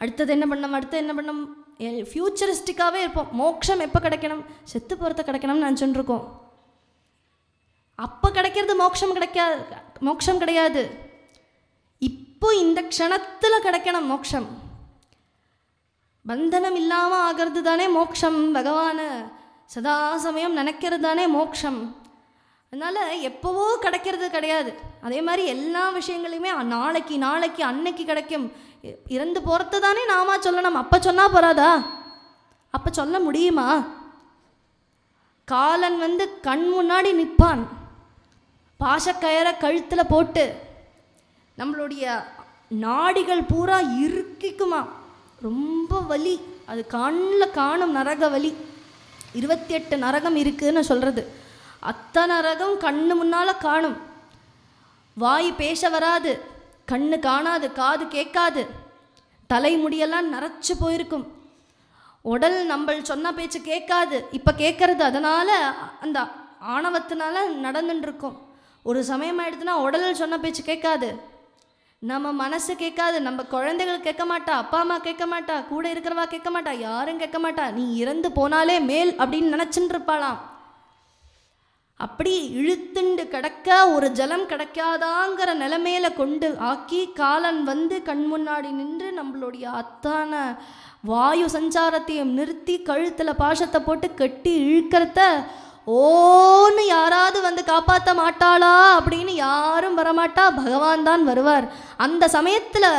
அடுத்தது என்ன பண்ணணும், ஃப்யூச்சரிஸ்டிக்காகவே இருப்போம். மோட்சம் எப்போ கிடைக்கணும்? செத்து போகிறத கிடைக்கணும்னு நினச்சிட்டு இருக்கோம். அப்போ கிடைக்கிறது மோட்சம் கிடையாது. இப்போ இந்த க்ஷணத்தில் கிடைக்கணும் மோட்சம். பந்தனம் இல்லாமல் ஆகிறது தானே மோட்சம். பகவானை சதா சமயம் நினைக்கிறது தானே மோட்சம். அதனால் எப்போவோ கிடைக்கிறது கிடையாது. அதே மாதிரி எல்லா விஷயங்களையுமே நாளைக்கு அன்னைக்கு கிடைக்கும். இறந்து போகிறது தானே நாம சொல்லணும். அப்போ சொன்னால் போறாதா? அப்போ சொல்ல முடியுமா? காலன் கண் முன்னாடி நிற்பான், பாசக்கயரை கழுத்தில் போட்டு நம்மளுடைய நாடிகள் பூரா இறுக்கிக்குமா, ரொம்ப வலி. அது கண்ணில் காணும் நரக வலி. 28 நரகம் இருக்குதுன்னு சொல்கிறது. அத்தனை நரகம் கண்ணு முன்னால் காணும். வாய் பேச வராது, கண்ணு காணாது, காது கேட்காது, தலைமுடியெல்லாம் நரைச்சி போயிருக்கும். உடல் நம்ம சொன்ன பேச்சு கேட்காது, இப்போ கேட்கறது. அதனால் அந்த ஆணவத்தினால நடந்துட்டுருக்கோம். ஒரு சமயம் ஆயிடுதுன்னா உடல் சொன்ன பேச்சு கேட்காது, நம்ம மனசு கேட்காது, நம்ம குழந்தைகள் கேட்க மாட்டா, அப்பா அம்மா கேட்க மாட்டா, கூட இருக்கிறவா கேட்க மாட்டா, யாரும் கேட்க மாட்டா. நீ இறந்து போனாலே மேல் அப்படின்னு நினச்சின்னு இருப்பாளாம். அப்படி இழுத்துண்டு கிடக்க ஒரு ஜலம் கிடைக்காதாங்கிற நிலைமையில கொண்டு ஆக்கி காலன் கண் முன்னாடி நின்று நம்மளுடைய அத்தான வாயு சஞ்சாரத்தையும் நிறுத்தி கழுத்தில் பாசத்தை போட்டு கட்டி இழுக்கிறத ஓன்னு யாராவது காப்பாற்ற மாட்டாளா அப்படின்னு யாரும் வரமாட்டா. பகவான் தான் வருவார். அந்த சமயத்தில்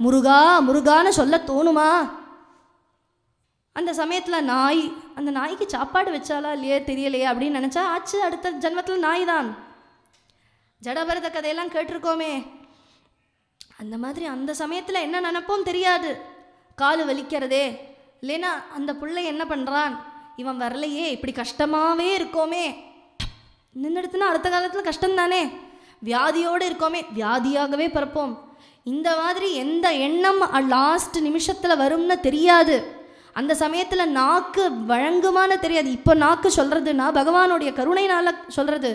முருகான்னு சொல்ல தோணுமா? அந்த சமயத்தில் அந்த நாய்க்கு சாப்பாடு வச்சாலா இல்லையே தெரியலையே அப்படின்னு நினச்சா ஆச்சு, அடுத்த ஜென்மத்தில் நாய் தான். ஜடபரத கதையெல்லாம் கேட்டிருக்கோமே. அந்த மாதிரி அந்த சமயத்தில் என்ன நினைப்போம் தெரியாது. காலு வலிக்கிறதே, இல்லைன்னா அந்த பிள்ளை என்ன பண்ணுறான், இவன் வரலையே, இப்படி கஷ்டமாகவே இருக்கோமே, நின்றுடுத்துனா அடுத்த காலத்தில் கஷ்டம்தானே. வியாதியோடு இருக்கோமே, வியாதியாகவே பிறப்போம். இந்த மாதிரி எந்த எண்ணம் லாஸ்ட் நிமிஷத்தில் வரும்னு தெரியாது. அந்த சமயத்தில் நாக்கு வழங்குமான்னு தெரியாது. இப்போ நாக்கு சொல்கிறதுனா பகவானுடைய கருணையினால் சொல்கிறது.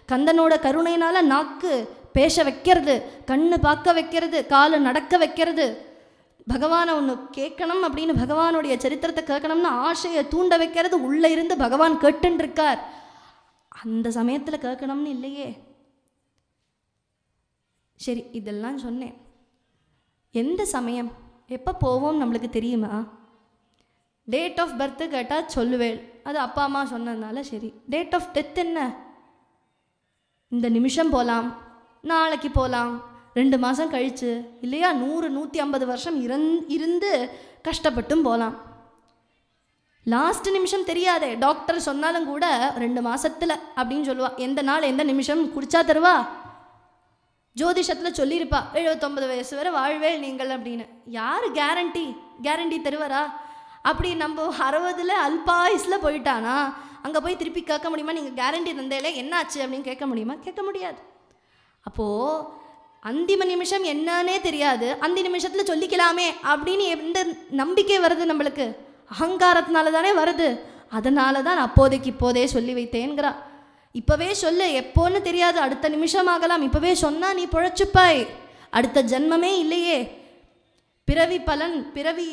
கந்தனோட கருணையினால் நாக்கு பேச வைக்கிறது, கண்ணு பார்க்க வைக்கிறது, காலு நடக்க வைக்கிறது. பகவானை ஒன்று கேட்கணும் அப்படின்னு, பகவானுடைய சரித்திரத்தை கேட்கணும்னு ஆசையை தூண்ட வைக்கிறது. உள்ளே இருந்து பகவான் கேட்டுன்னு இருக்கார். அந்த சமயத்தில் கேட்கணும்னு இல்லையே. சரி, இதெல்லாம் சொன்னேன். எந்த சமயம் எப்போ போவோம் நம்மளுக்கு தெரியுமா? டேட் ஆஃப் பர்த்து கேட்டால் சொல்லுவேள், அது அப்பா அம்மா சொன்னதுனால சரி. டேட் ஆஃப் டெத் என்ன? இந்த நிமிஷம் போகலாம், நாளைக்கு போகலாம், 2 மாதம் கழித்து, இல்லையா 100-150 வருஷம் இருந்து கஷ்டப்பட்டும் போகலாம். லாஸ்ட் நிமிஷம் தெரியாதே. டாக்டர் சொன்னாலும் கூட 2 மாதத்தில் அப்படின்னு சொல்லுவா. எந்த நாள் எந்த நிமிஷம் குடிச்சா தருவா? ஜோதிஷத்தில் சொல்லியிருப்பா 79 வயசு வரை வாழ்வேல் நீங்கள் அப்படின்னு. யார் கேரண்டி தருவாரா? அப்படி நம்ம 60 அல்பாயுஸில் போயிட்டானா அங்கே போய் திருப்பி கேட்க முடியுமா? நீங்கள் கேரண்டி தந்தேலே என்னாச்சு அப்படின்னு கேட்க முடியுமா? கேட்க முடியாது. அப்போது அந்திம நிமிஷம் என்னன்னே தெரியாது, அந்த நிமிஷத்தில் சொல்லிக்கலாமே அப்படின்னு எந்த நம்பிக்கை வருது நம்மளுக்கு? அகங்காரத்தினால தானே வருது. அதனால தான் அப்போதைக்கு இப்போதே சொல்லி வைத்தேங்கிறா. இப்போவே சொல்லு, எப்போன்னு தெரியாது, அடுத்த நிமிஷம் ஆகலாம். இப்போவே சொன்னால் நீ பொழைச்சுப்பாய். அடுத்த ஜென்மமே இல்லையே. பிறவி பலன், பிறவி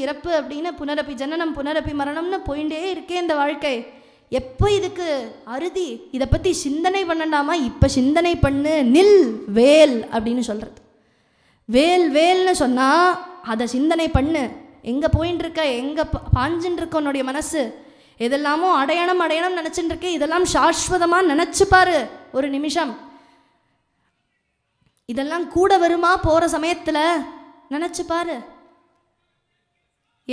இறப்பு அப்படின்னு புனரப்பி ஜனனம் புனரப்பி மரணம்னு போயிட்டே இருக்கே இந்த வாழ்க்கை. எப்போ இதுக்கு அறுதி, இதை பற்றி சிந்தனை பண்ணண்டாமா, இப்போ சிந்தனை பண்ணு, நில் வேல் அப்படின்னு சொல்கிறது. வேல் வேல்னு சொன்னால் அதை சிந்தனை பண்ணு. எங்கே போயின்னு இருக்க, எங்கே பாஞ்சுன்னு இருக்க உன்னுடைய மனசு, எதெல்லாமோ அடையணும் அடையணும் நினச்சிட்டு இருக்கு, இதெல்லாம் சாஸ்வதமாக நினச்சிப்பாரு ஒரு நிமிஷம். இதெல்லாம் கூட வருமா போகிற சமயத்தில் நினச்சிப்பாரு.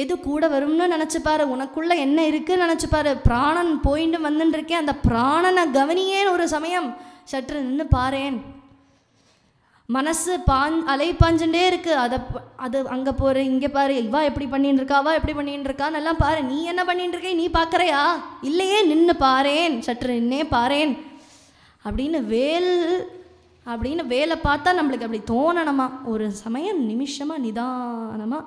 எது கூட வரும்னு நினச்சிப்பாரு. உனக்குள்ளே என்ன இருக்குன்னு நினச்சிப்பாரு. பிராணன் போயிட்டு வந்துட்டு இருக்கேன், அந்த பிராணனை கவனியேன் ஒரு சமயம், சற்று நின்று பாரேன். மனசு அலை பாஞ்சுட்டே இருக்கு, அது அங்கே போகிற இங்கே பாரு, இவா எப்படி பண்ணின்னு இருக்கா, அவா எப்படி பண்ணின்னு இருக்கான்னு எல்லாம் பாரு. நீ என்ன பண்ணிட்டு இருக்க, நீ பார்க்குறையா, இல்லையே நின்று பாரேன், சற்று நின்னே பாரேன் அப்படின்னு வேலை பார்த்தா நம்மளுக்கு அப்படி தோணணுமா. ஒரு சமயம் நிமிஷமாக நிதானமாக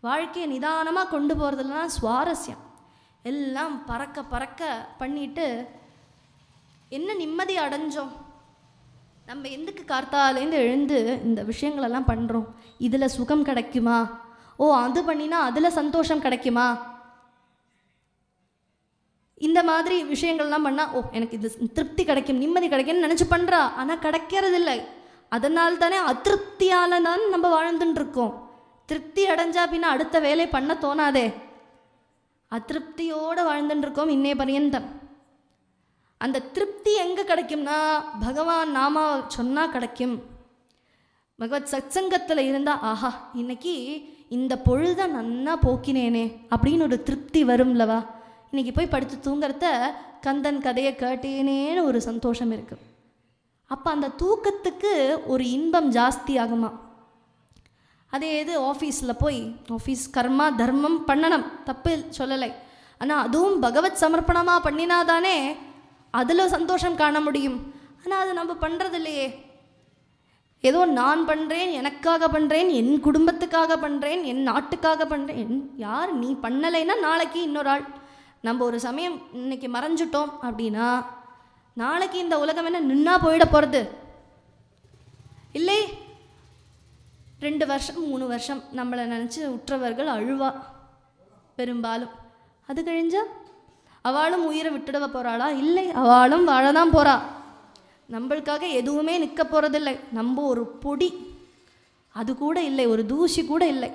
வாழ்க்கையை நிதானமாக கொண்டு போகிறதுலாம் சுவாரஸ்யம். எல்லாம் பறக்க பறக்க பண்ணிட்டு என்ன நிம்மதி அடைஞ்சோம். நம்ம எதுக்கு கார்த்தாலேருந்து எழுந்து இந்த விஷயங்களெல்லாம் பண்ணுறோம்? இதில் சுகம் கிடைக்குமா, ஓ அது பண்ணினா அதில் சந்தோஷம் கிடைக்குமா, இந்த மாதிரி விஷயங்கள்லாம் பண்ணால் ஓ எனக்கு இது திருப்தி கிடைக்கும், நிம்மதி கிடைக்கும்னு நினச்சி பண்ணுறா. ஆனால் கிடைக்கிறதில்லை. அதனால் தானே அதிருப்தியால் தான் நம்ம வாழ்ந்துட்டு இருக்கோம். திருப்தி அடைஞ்சா பின்னா அடுத்த வேலை பண்ண தோணாதே. அதிருப்தியோடு வாழ்ந்துட்டுருக்கோம் இன்னே பரியந்தம். அந்த திருப்தி எங்கே கிடைக்கும்னா பகவான் நாமா சொன்னால் கிடைக்கும். பகவத் சத்சங்கத்தில் இருந்தால் ஆஹா இன்னைக்கு இந்த பொழுதை நன்னா போக்கினேனே அப்படின்னு ஒரு திருப்தி வரும்லவா. இன்றைக்கி போய் படுத்து தூங்குறத கந்தன் கதையை கேட்டேனேன்னு ஒரு சந்தோஷம் இருக்குது. அப்போ அந்த தூக்கத்துக்கு ஒரு இன்பம் ஜாஸ்தி ஆகுமா. அதே இது ஆஃபீஸில் போய் ஆஃபீஸ் கர்மா தர்மம் பண்ணணும், தப்பு சொல்லலை. ஆனால் அதுவும் பகவத் சமர்ப்பணமாக பண்ணினாதானே அதில் சந்தோஷம் காண முடியும். ஆனால் அது நம்ம பண்ணுறது இல்லையே. ஏதோ நான் பண்ணுறேன், எனக்காக பண்ணுறேன், என் குடும்பத்துக்காக பண்ணுறேன், என் நாட்டுக்காக பண்ணுறேன். யார் நீ பண்ணலைன்னா நாளைக்கு இன்னொரு ஆள். நம்ம ஒரு சமயம் இன்னைக்கு மறைஞ்சிட்டோம் அப்படின்னா நாளைக்கு இந்த உலகம் என்ன நின்னா போயிட போகிறது இல்லை. 2 வருஷம் 3 வருஷம் நம்மளை நினச்சி உற்றவர்கள் அழுவா பெரும்பாலும். அது கழிஞ்சா அவளும் உயிரை விட்டுடவ போகிறாளா? இல்லை, அவளும் வாழதான் போகிறா. நம்மளுக்காக எதுவுமே நிற்க போகிறதில்லை. நம்ம ஒரு பொடி அது கூட இல்லை, ஒரு தூசி கூட இல்லை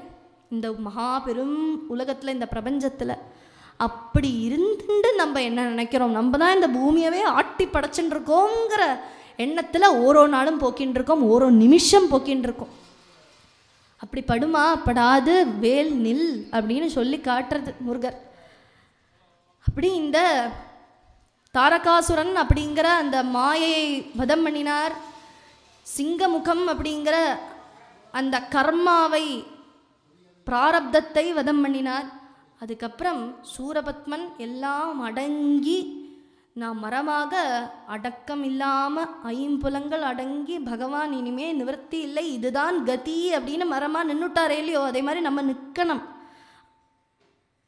இந்த மகா பெரும் உலகத்தில், இந்த பிரபஞ்சத்தில். அப்படி இருந்துட்டு நம்ம என்ன நினைக்கிறோம், நம்ம தான் இந்த பூமியவே ஆட்டி படைச்சுட்டு இருக்கோங்கிற எண்ணத்தில் ஓரோ நாளும் போக்கின்னு இருக்கோம், ஓரோ நிமிஷம் போக்கின்னு இருக்கோம். அப்படி படுமா படாது வேல் நில் அப்படின்னு சொல்லி காட்டுறது முருகர். அப்படி இந்த தாரகாசுரன் அப்படிங்கிற அந்த மாயையை வதம் பண்ணினார். சிங்கமுகம் அப்படிங்கிற அந்த கர்மாவை பிராரப்தத்தை வதம் பண்ணினார். அதுக்கப்புறம் சூரபத்மன் எல்லாம் அடங்கி நான் மரமாக அடக்கம் இல்லாமல் 5 புலங்கள் அடங்கி பகவான் இனிமே நிவர்த்தி இல்லை, இதுதான் கதி அப்படின்னு மரமாக நின்றுட்டாரே இல்லையோ, அதே மாதிரி நம்ம நிற்கணும்.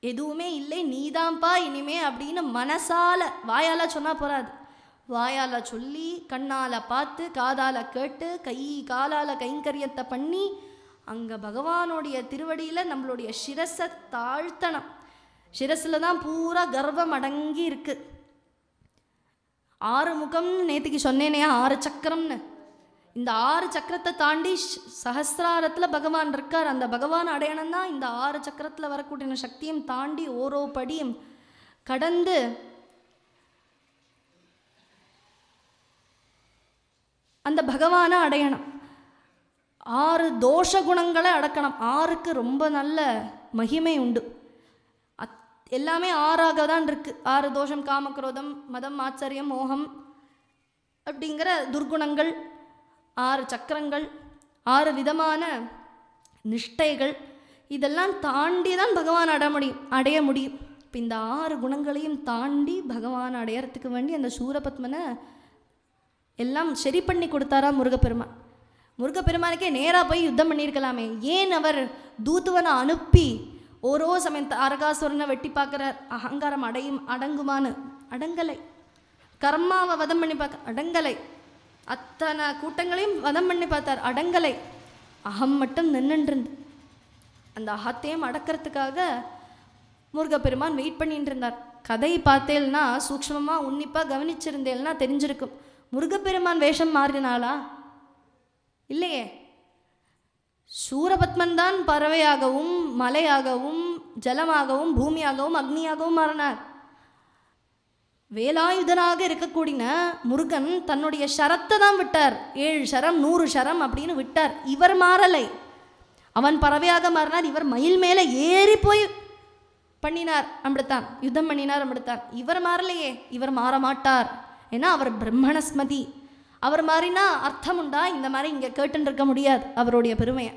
எதுவுமே இல்லை நீதான்ப்பா இனிமே அப்படின்னு மனசால் வாயால் சொன்னால் போகாது. வாயால் சொல்லி கண்ணால் பார்த்து காதால் கேட்டு கை காலால் கைங்கரியத்தை பண்ணி அங்கே பகவானுடைய திருவடியில் நம்மளுடைய சிரஸை தாழ்த்தணும். சிரஸில் தான் பூரா கர்வம் அடங்கி இருக்குது. 6 முகம்னு நேற்றுக்கு சொன்னேனே, 6 சக்கரம்னு. இந்த 6 சக்கரத்தை தாண்டி சஹஸ்ராரத்தில் பகவான் இருக்கார். அந்த பகவான் அடையணும் தான் இந்த 6 சக்கரத்தில் வரக்கூடிய சக்தியும் தாண்டி ஓரோ படியும் கடந்து அந்த பகவானை அடையணும். 6 தோஷ குணங்களை அடக்கணும். 6க்கு ரொம்ப நல்ல மகிமை உண்டு. எல்லாமே 6ஆக தான் இருக்குது. 6 தோஷம், காமக்ரோதம், மதம், ஆச்சரியம், மோகம் அப்படிங்கிற துர்குணங்கள், 6 சக்கரங்கள், 6 விதமான நிஷ்டைகள், இதெல்லாம் தாண்டி தான் பகவான் அடைய முடியும். இப்போ இந்த 6 குணங்களையும் தாண்டி பகவான் அடையறதுக்கு வேண்டி அந்த சூரபத்மனை எல்லாம் சரி பண்ணி கொடுத்தாரா முருகப்பெருமான். முருகப்பெருமானுக்கே நேராக போய் யுத்தம் பண்ணியிருக்கலாமே, ஏன் அவர் தூதுவனை அனுப்பி ஓரோ சமயம் தாரகாசுரனை வெட்டி பார்க்குறார். அகங்காரம் அடங்குமான்னு அடங்கலை. கர்மாவை வதம் பண்ணி பார்க்க அடங்கலை. அத்தனை கூட்டங்களையும் வதம் பண்ணி பார்த்தார், அடங்கலை. அகம் மட்டும் நின்றுருந்து அந்த அகத்தையும் அடக்கிறதுக்காக முருகப்பெருமான் வெயிட் பண்ணிட்டு இருந்தார். கதை பார்த்தேன்னா சூக்ஷ்மமாக உன்னிப்பாக கவனிச்சிருந்தேன்னா தெரிஞ்சிருக்கும். முருகப்பெருமான் வேஷம் மாறினாளா? இல்லையே. சூரபத்மன் தான் பறவையாகவும் மலையாகவும் ஜலமாகவும் பூமியாகவும் அக்னியாகவும் மாறினார். வேலாயுதனாக இருக்கக்கூடிய முருகன் தன்னுடைய ஷரத்தை தான் விட்டார். 7 சரம் 100 சரம் அப்படின்னு விட்டார். இவர் மாறலை. அவன் பறவையாக மாறினார். இவர் மயில் மேலே ஏறி போய் பண்ணினார் அம்பிடுத்தான், யுத்தம் பண்ணினார் அம்பிடுத்தான். இவர் மாறலையே. இவர் மாற மாட்டார். ஏன்னா அவர் பிரம்மணஸ்மதி. அவர் மாறினா அர்த்தம் உண்டா? இந்த மாதிரி இங்கே கேட்டுன்னு இருக்க முடியாது. அவருடைய பெருமையை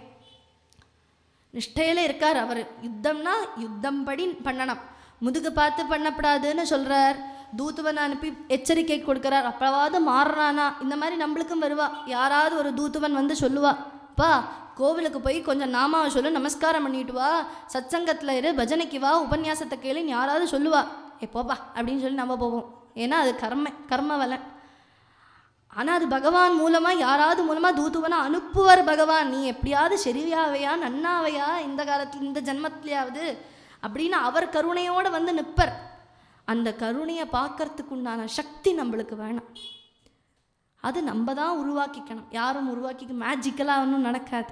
நிஷ்டையில இருக்கார் அவர். யுத்தம்னா யுத்தம் படி பண்ணணும். முதுகு பார்த்து பண்ணப்படாதுன்னு சொல்கிறார். தூத்துவனை அனுப்பி எச்சரிக்கை கொடுக்குறார். அப்பவாவது மாறுறானா? இந்த மாதிரி நம்மளுக்கும் வருவா. யாராவது ஒரு தூத்துவன் வந்து சொல்லுவா, பா கோவிலுக்கு போய் கொஞ்சம் நாமாவை சொல்லு, நமஸ்காரம் பண்ணிட்டு வா, சத்சங்கத்தில் இரு, பஜனைக்கு வா, உபன்யாசத்தை கேளுன்னு யாராவது சொல்லுவா. எப்போப்பா அப்படின்னு சொல்லி நம்ம போவோம். ஏன்னா அது கர்ம வலை. ஆனால் அது பகவான் மூலமாக யாராவது மூலமாக தூத்துவனை அனுப்புவார் பகவான். நீ எப்படியாவது சரியாவையா நன்னாவையா இந்த காலத்தில் இந்த ஜென்மத்திலேயாவது அப்படின்னு அவர் கருணையோடு வந்து நிற்பர். அந்த கருணையை பார்க்கறதுக்கு உண்டான சக்தி நம்மளுக்கு வேணும். அது நம்ம தான் உருவாக்கிக்கணும். யாரும் உருவாக்கிக்க மேஜிக்கலாக ஒன்றும் நடக்காது.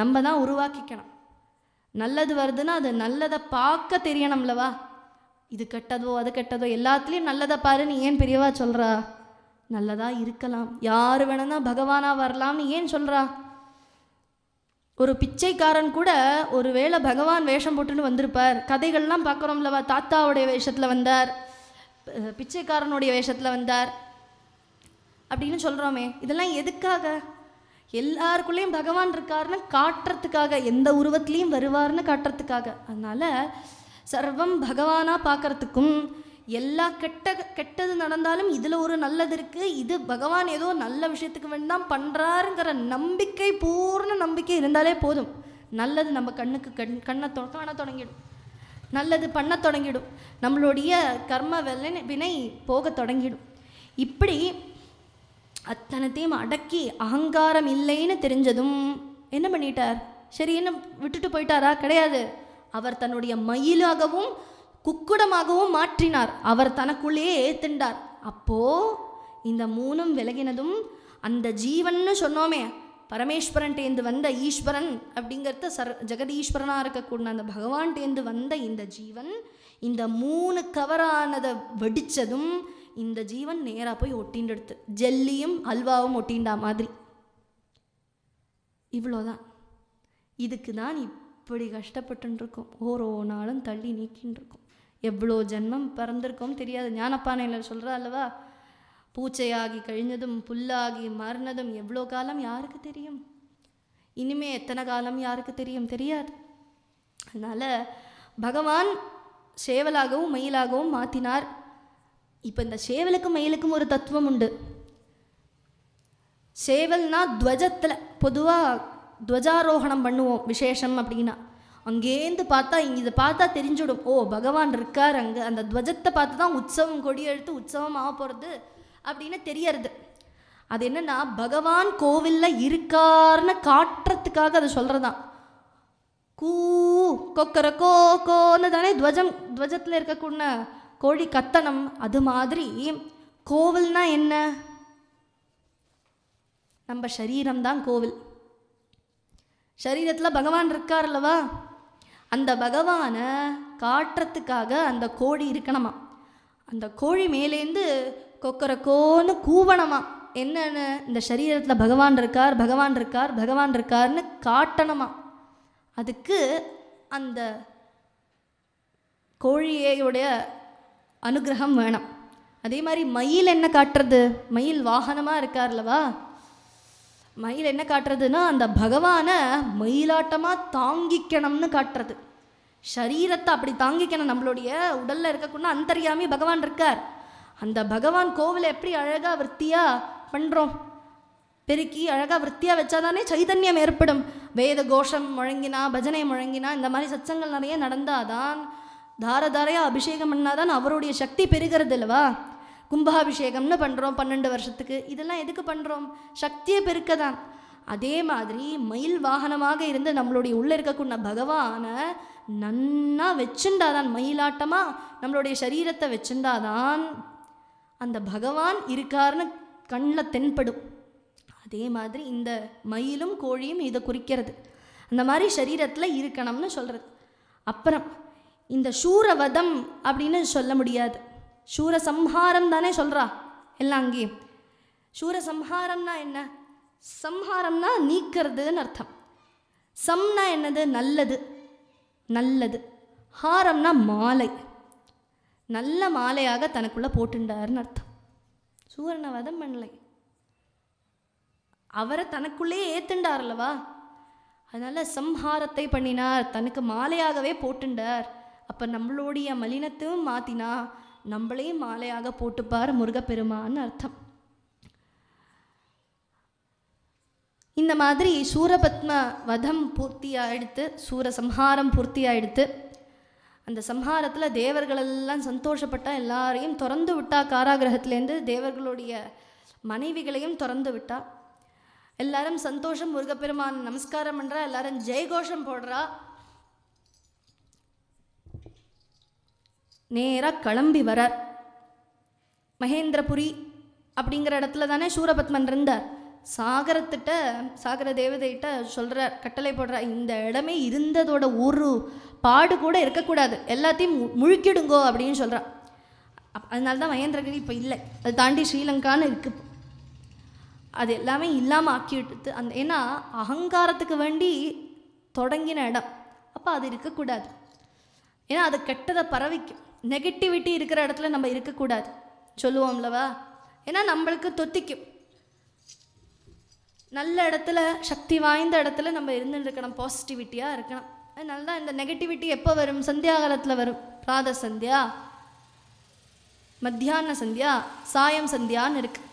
நம்ம தான் உருவாக்கிக்கணும். நல்லது வருதுன்னா அது நல்லதை பார்க்க தெரியணும்லவா. இது கெட்டதோ அது கெட்டதோ எல்லாத்துலேயும் நல்லதை பாருன்னு ஏன் பெரியவா சொல்கிறா? நல்லதாக இருக்கலாம், யார் வேணும்னா பகவானாக வரலாம்னு ஏன் சொல்கிறா? ஒரு பிச்சைக்காரன் கூட ஒரு வேளை பகவான் வேஷம் போட்டுன்னு வந்திருப்பார். கதைகள்லாம் பார்க்குறோம்லவா. தாத்தாவுடைய வேஷத்தில் வந்தார், பிச்சைக்காரனுடைய வேஷத்தில் வந்தார் அப்படின்னு சொல்கிறோமே. இதெல்லாம் எதுக்காக? எல்லாருக்குள்ளேயும் பகவான் இருக்காருன்னு காட்டுறதுக்காக, எந்த உருவத்துலேயும் வருவார்னு காட்டுறதுக்காக. அதனால் சர்வம் பகவானாக பார்க்குறதுக்கும், எல்லா கெட்டது நடந்தாலும் இதில் ஒரு நல்லது இருக்குது, இது பகவான் ஏதோ நல்ல விஷயத்துக்கு வேண்டாம் பண்ணுறாருங்கிற நம்பிக்கை, பூர்ண நம்பிக்கை இருந்தாலே போதும். நல்லது நம்ம கண்ணுக்கு கண்ணை காண தொடங்கிடும். நல்லது பண்ண தொடங்கிடும். நம்மளுடைய கர்ம வினை போக தொடங்கிடும். இப்படி அத்தனத்தையும் அடக்கி அகங்காரம் இல்லைன்னு தெரிஞ்சதும் என்ன பண்ணிட்டார்? சரி, என்ன விட்டுட்டு போயிட்டாரா? கிடையாது. அவர் தன்னுடைய மயிலாகவும் குக்குடமாகவும் மாற்றினார். அவர் தனக்குள்ளேயே ஏத்துண்டார். அப்போ இந்த 3ம் விலகினதும் அந்த ஜீவன்னு சொன்னோமே, பரமேஸ்வரன்டேந்து வந்த ஈஸ்வரன் அப்படிங்கிறது ஜெகதீஸ்வரனாக இருக்கக்கூடிய அந்த பகவான்டேந்து வந்த இந்த ஜீவன் இந்த 3 கவரானதை வெடித்ததும் இந்த ஜீவன் நேராக போய் ஒட்டின்டுடுத்து. ஜெல்லியும் அல்வாவும் ஒட்டிண்டா மாதிரி. இவ்வளோதான். இதுக்கு தான் இப்படி கஷ்டப்பட்டுருக்கோம். ஓரோ நாளும் தள்ளி நீக்கின்னு இருக்கோம். எவ்வளோ ஜென்மம் பிறந்திருக்கோம் தெரியாது. ஞானப்பானையில் சொல்கிறா அல்லவா, பூச்சையாகி கழிஞ்சதும் புல்லாகி மறந்ததும் எவ்வளோ காலம் யாருக்கு தெரியும்? இனிமே எத்தனை காலம் யாருக்கு தெரியும்? தெரியாது. அதனால் பகவான் சேவலாகவும் மயிலாகவும் மாற்றினார். இப்போ இந்த சேவலுக்கும் மயிலுக்கும் ஒரு தத்துவம் உண்டு. சேவல்னா துவஜத்தில் பொதுவாக துவஜாரோகணம் பண்ணுவோம் விசேஷம் அப்படின்னா. அங்கேருந்து பார்த்தா இதை பார்த்தா தெரிஞ்சுடும், ஓ பகவான் இருக்கார் அங்கே. அந்த துவஜத்தை பார்த்து தான் உற்சவம் கொடி எடுத்து உற்சவம் ஆக போகிறது அப்படின்னு தெரியறது. அது என்னென்னா பகவான் கோவிலில் இருக்கார்னு காட்டுறதுக்காக அதை சொல்கிறதான். கொக்கர கோன்னு தானே துவஜத்தில் இருக்கக்கூடிய கோழி கத்தனம். அது மாதிரி கோவில்னா என்ன? நம்ம சரீரம்தான் கோவில். சரீரத்தில் பகவான் இருக்கார் அல்லவா, அந்த பகவானை காட்டுறதுக்காக அந்த கோழி இருக்கணுமா. அந்த கோழி மேலேருந்து கொக்கரக்கோன்னு கூவணமா. என்னன்னு? இந்த சரீரத்தில் பகவான் இருக்கார் பகவான் இருக்கார் பகவான் இருக்கார்னு காட்டணுமா. அதுக்கு அந்த கோழியோடைய அனுகிரகம் வேணும். அதே மாதிரி மயில் என்ன காட்டுறது? மயில் வாகனமாக இருக்கார்லவா. மயில் என்ன காட்டுறதுன்னா அந்த பகவானை மயிலாட்டமாக தாங்கிக்கணும்னு காட்டுறது. சரீரத்தை அப்படி தாங்கிக்கணும். நம்மளுடைய உடலில் இருக்கக்கூடிய அந்தர்யாமி பகவான் இருக்கார். அந்த பகவான் கோவிலை எப்படி அழகாக விற்த்தியாக பண்ணுறோம், பெருக்கி அழகாக விற்த்தியாக வச்சாதானே சைதன்யம் ஏற்படும். வேத கோஷம் முழங்கினா, பஜனை முழங்கினா, இந்த மாதிரி சத்சங்கள் நிறைய நடந்தாதான், தாரதாரையாக அபிஷேகம் பண்ணாதான் அவருடைய சக்தி பெருகிறது இல்லவா. கும்பாபிஷேகம்னு பண்ணுறோம் 12 வருஷத்துக்கு. இதெல்லாம் எதுக்கு பண்ணுறோம்? சக்தியை பெருக்க தான். அதே மாதிரி மயில் வாகனமாக இருந்து நம்மளுடைய உள்ளே இருக்கக்கூடிய பகவானை நன்னா வச்சுண்டாதான், மயிலாட்டமாக நம்மளுடைய சரீரத்தை வச்சுண்டாதான் அந்த பகவான் இருக்காருன்னு கண்ணில் தென்படும். அதே மாதிரி இந்த மயிலும் கோழியும் இதை குறிக்கிறது. அந்த மாதிரி சரீரத்தில் இருக்கணும்னு சொல்கிறது. அப்புறம் இந்த சூரவதம் அப்படின்னு சொல்ல முடியாது, சூரசம்ஹாரம் தானே சொல்கிறா எல்லாம் அங்கேயும். சூரசம்ஹாரம்னா என்ன? சம்ஹாரம்னா நீக்கிறதுன்னு அர்த்தம். சம்னா என்னது? நல்லது, நல்லது. ஹாரம்னா மாலை, நல்ல மாலையாக தனக்குள்ளே போட்டுண்டார்னு அர்த்தம். சூரனை வதம் பண்ணலை, அவரை தனக்குள்ளே ஏத்துண்டார்லவா, அதனால் சம்ஹாரத்தை பண்ணினார், தனக்கு மாலையாகவே போட்டுண்டார். அப்போ நம்மளுடைய மலினத்தையும் மாற்றினா நம்மளையும் மாலையாக போட்டுப்பார் முருகப்பெருமான்னு அர்த்தம். இந்த மாதிரி சூரபத்ம வதம் பூர்த்தியாகிடுத்து, சூரசம்ஹாரம் பூர்த்தியாகிடுத்து. அந்த சம்ஹாரத்தில் தேவர்களெல்லாம் சந்தோஷப்பட்டா, எல்லாரையும் திறந்து விட்டா, காராகிரகத்திலேருந்து தேவர்களுடைய மனைவிகளையும் திறந்து விட்டா. எல்லாரும் சந்தோஷம், முருகப்பெருமான் நமஸ்காரம் பண்ணுறா, எல்லாரும் ஜெயகோஷம் போடுறா. நேராக கிளம்பி வரார். மகேந்திரபுரி அப்படிங்கிற இடத்துல தானே சூரபத்மன் இருந்தார். சாகர தேவதைகிட்ட சொல்கிறார், கட்டளை போடுறார், இந்த இடமே இருந்ததோட ஒரு பாடு கூட இருக்கக்கூடாது, எல்லாத்தையும் முழுக்கிடுங்கோ அப்படின்னு சொல்கிறார். அதனால தான் மகேந்திரகிரி இப்போ இல்லை, அது தாண்டி ஸ்ரீலங்கான்னு இருக்குது. அது எல்லாமே இல்லாமல் ஆக்கிவிட்டு அந்த, ஏன்னா அகங்காரத்துக்கு வேண்டி தொடங்கின இடம், அப்போ அது இருக்கக்கூடாது. ஏன்னா அது கெட்டதை பரவிக்கும். நெகட்டிவிட்டி இருக்கிற இடத்துல நம்ம இருக்கக்கூடாது சொல்லுவோம்லவா, ஏன்னா நம்மளுக்கு தொத்திக்கும். நல்ல இடத்துல, சக்தி வாய்ந்த இடத்துல நம்ம இருந்துட்டு இருக்கணும், பாசிட்டிவிட்டியாக இருக்கணும். அதனால தான் இந்த நெகட்டிவிட்டி எப்போ வரும்? சந்தியா காலத்தில் வரும். பிராத சந்தியா, மத்தியான சந்தியா, சாயம் சந்தியான்னு இருக்குது.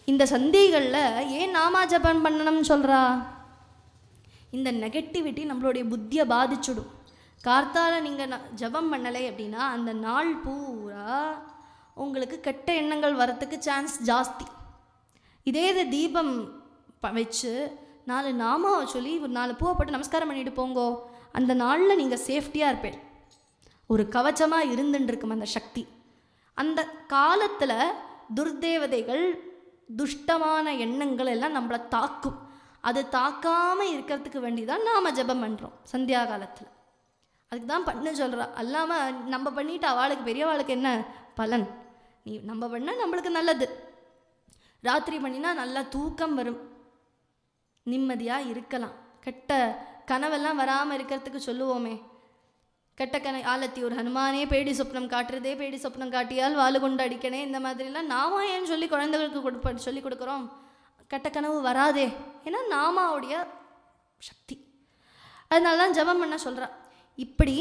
இந்த சந்திகளில் ஏன் நாமா ஜபம் பண்ணணும்னு சொல்கிறா? இந்த நெகட்டிவிட்டி நம்மளுடைய புத்தியை பாதிச்சுடும். கார்த்தால நீங்கள் ஜபம் பண்ணலை அப்படின்னா அந்த நாள் பூரா உங்களுக்கு கெட்ட எண்ணங்கள் வரத்துக்கு சான்ஸ் ஜாஸ்தி. இதே இது தீபம் வச்சு 4 நாமாவை சொல்லி ஒரு 4 பூவை போட்டு நமஸ்காரம் பண்ணிட்டு போங்கோ, அந்த நாளில் நீங்கள் சேஃப்டியாக இருப்பேன். ஒரு கவச்சமாக இருந்துருக்கும் அந்த சக்தி. அந்த காலத்தில் துர்தேவதைகள், துஷ்டமான எண்ணங்கள் எல்லாம் நம்மளை தாக்கும். அது தாக்காமல் இருக்கிறதுக்கு வேண்டி தான் நாம் ஜபம் பண்ணுறோம் சந்தியா காலத்தில். அதுக்கு தான் பண்ண சொல்கிறா. அல்லாமல் நம்ம பண்ணிட்டு அவளுக்கு பெரியவாளுக்கு என்ன பலன்? நம்ம பண்ணால் நம்மளுக்கு நல்லது. ராத்திரி பண்ணினா நல்லா தூக்கம் வரும், நிம்மதியாக இருக்கலாம். கெட்ட கனவெல்லாம் வராமல் இருக்கிறதுக்கு சொல்லுவோமே, கெட்ட ஆலத்தி ஒரு ஹனுமானே பேடி சொப்னம் காட்டுறதே, பேடி சொப்னம் காட்டியால் வாழு கொண்டு அடிக்கணே, இந்த மாதிரிலாம் நாம ஏன்னு சொல்லி குழந்தைகளுக்கு சொல்லி கொடுக்குறோம். கெட்ட கனவு வராதே, ஏன்னா நாமாவுடைய சக்தி. அதனால தான் ஜபம் பண்ண சொல்கிறா. இப்படி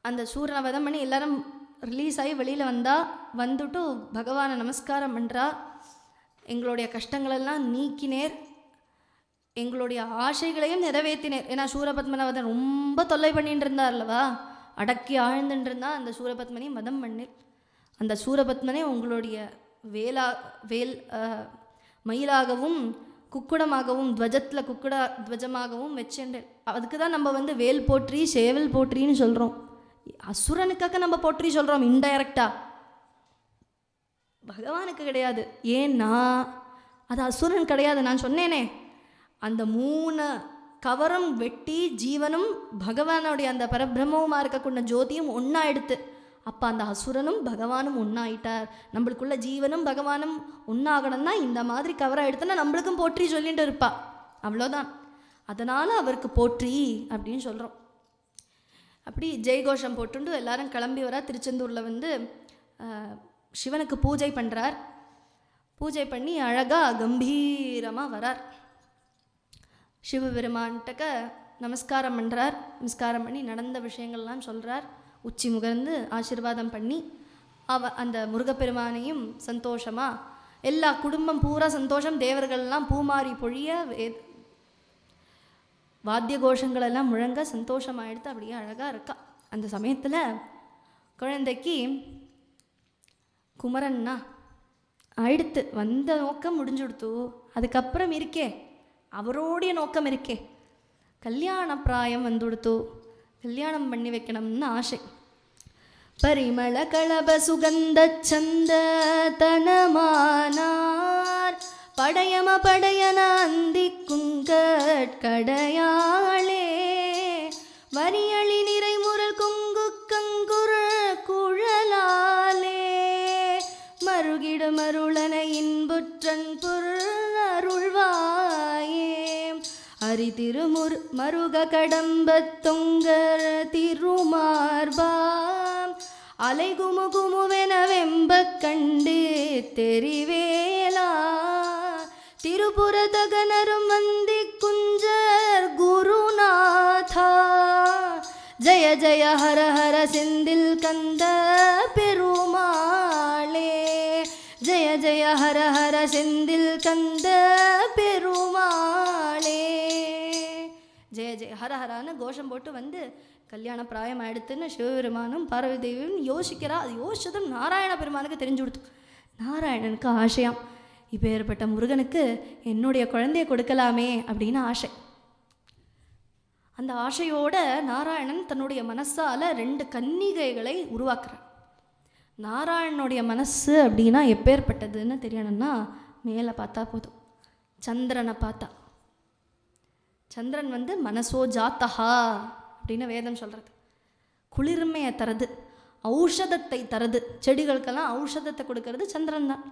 அந்த சூரனை வதம் பண்ணி எல்லாரும் ரிலீஸ் ஆகி வெளியில் வந்துட்டு பகவானை நமஸ்காரம் பண்ணுறா. எங்களுடைய கஷ்டங்களெல்லாம் நீக்கினேர், எங்களுடைய ஆசைகளையும் நிறைவேற்றினேர். ஏன்னா சூரபத்மனவதன் ரொம்ப தொல்லை பண்ணிட்டு இருந்தார் அல்லவா, அடக்கி ஆழ்ந்துட்டு இருந்தா. அந்த சூரபத்மனையும் வதம் பண்ணேர். அந்த சூரபத்மனே உங்களுடைய வேல் மயிலாகவும் குக்குடமாகவும் துவஜத்தில் குக்குட துவஜமாகவும் வச்சேன். அதுக்கு தான் நம்ம வேல் போற்றி சேவல் போற்றின்னு சொல்கிறோம். அசுரனுக்காக நம்ம போற்றி சொல்கிறோம் இன்டைரக்டாக, பகவானுக்கு கிடையாது. ஏன்னா அது அசுரன் கிடையாது. நான் சொன்னேனே, அந்த 3 கவரம் வெட்டி ஜீவனும் பகவானுடைய அந்த பரபிரம்மமாக இருக்கக்கூடிய ஜோதியும் ஒன்றா எடுத்து, அப்போ அந்த அசுரனும் பகவானும் ஒன்றாயிட்டார். நம்மளுக்குள்ள ஜீவனும் பகவானும் ஒன்றாகணும்னா இந்த மாதிரி கவராக எடுத்தோன்னா நம்மளுக்கும் போற்றி சொல்லிட்டு இருப்பா, அவ்வளோதான். அதனால் அவருக்கு போற்றி அப்படின்னு சொல்கிறோம். அப்படி ஜெயகோஷம் போட்டுண்டு எல்லாரும் கிளம்பி வரா. திருச்செந்தூரில் சிவனுக்கு பூஜை பண்ணுறார். பூஜை பண்ணி அழகாக கம்பீரமாக வரார். சிவபெருமான்கிட்ட நமஸ்காரம் பண்ணுறார். நமஸ்காரம் பண்ணி நடந்த விஷயங்கள்லாம் சொல்கிறார். உச்சி முகர்ந்து ஆசீர்வாதம் பண்ணி அந்த முருகப்பெருமானையும் சந்தோஷமாக எல்லா குடும்பம் பூரா சந்தோஷம். தேவர்கள்லாம் பூமாரி பொழிய, வாத்திய கோஷங்களெல்லாம் முழங்க சந்தோஷமாக எடுத்து அப்படியே அழகாக இருக்கா. அந்த சமயத்தில் குழந்தைக்கு குமரன்னா அடுத்து வந்த நோக்கம் முடிஞ்சுடுத்து. அதுக்கப்புறம் இருக்கே அவரோடைய நோக்கம் இருக்கே, கல்யாண பிராயம் வந்துடுத்து, கல்யாணம் பண்ணி வைக்கணும்னு ஆசை. பரிமள களப சுகந்த சந்த தனமானார் படையம படையன அந்தி குங்கட்கடையாளே வரியளி நிறைமுறல் குங்கு கங்குருள் குழலாலே மருகிடு மருளன இன்புற்றன் பொருள்வாயே அரி திருமுரு மருக கடம்பத் தொங்கர் திருமார்பாம் அலைகுமுகுமுவென வெம்பக் கண்டு தெரிவேலா திருப்புரதகனரும் வந்தி குஞ்சர் குருநாதா ஜய ஜய ஹர ஹர செந்தில் கந்த பெருமாளே ஜய ஜய ஹர ஹர செந்தில் கந்த பெருமாளே ஜெய ஜெய ஹர ஹரான்னு கோஷம் போட்டு வந்து கல்யாண பிராயம் ஆயிடுத்துன்னு சிவபெருமானும் பார்வதி தேவியும் யோசிக்கிறா. அது யோசிச்சதும் நாராயண பெருமானுக்கு தெரிஞ்சு கொடுத்து. நாராயணனுக்கு ஆசையாம், இப்போ ஏற்பட்ட முருகனுக்கு என்னுடைய குழந்தைய கொடுக்கலாமே அப்படின்னு ஆசை. அந்த ஆசையோட நாராயணன் தன்னுடைய மனசால் 2 கன்னிகைகளை உருவாக்குறார். நாராயணனுடைய மனசு அப்படின்னா எப்பேற்பட்டதுன்னு தெரியணும்னா மேலே பார்த்தா போதும். சந்திரனை பார்த்தா, சந்திரன் வந்து மனசோ ஜாத்தஹா அப்படின்னு வேதம் சொல்கிறது. குளிர்மையை தரது, ஔஷதத்தை தரது, செடிகளுக்கெல்லாம் ஔஷதத்தை கொடுக்கறது சந்திரன் தான்.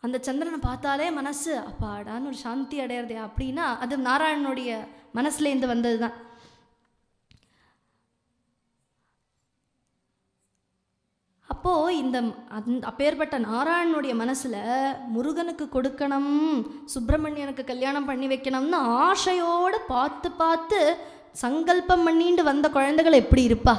அந்த சந்திரனை பார்த்தாலே மனசு அப்பாடான்னு ஒரு சாந்தி அடையிறதே அப்படின்னா அது நாராயணனுடைய மனசுலேருந்து வந்தது தான். அப்போது இந்த அப்பேற்பட்ட நாராயணனுடைய மனசில் முருகனுக்கு கொடுக்கணும், சுப்பிரமணியனுக்கு கல்யாணம் பண்ணி வைக்கணும்னு ஆசையோடு பார்த்து பார்த்து சங்கல்பம் பண்ணிட்டு வந்த குழந்தைகள் எப்படி இருப்பா?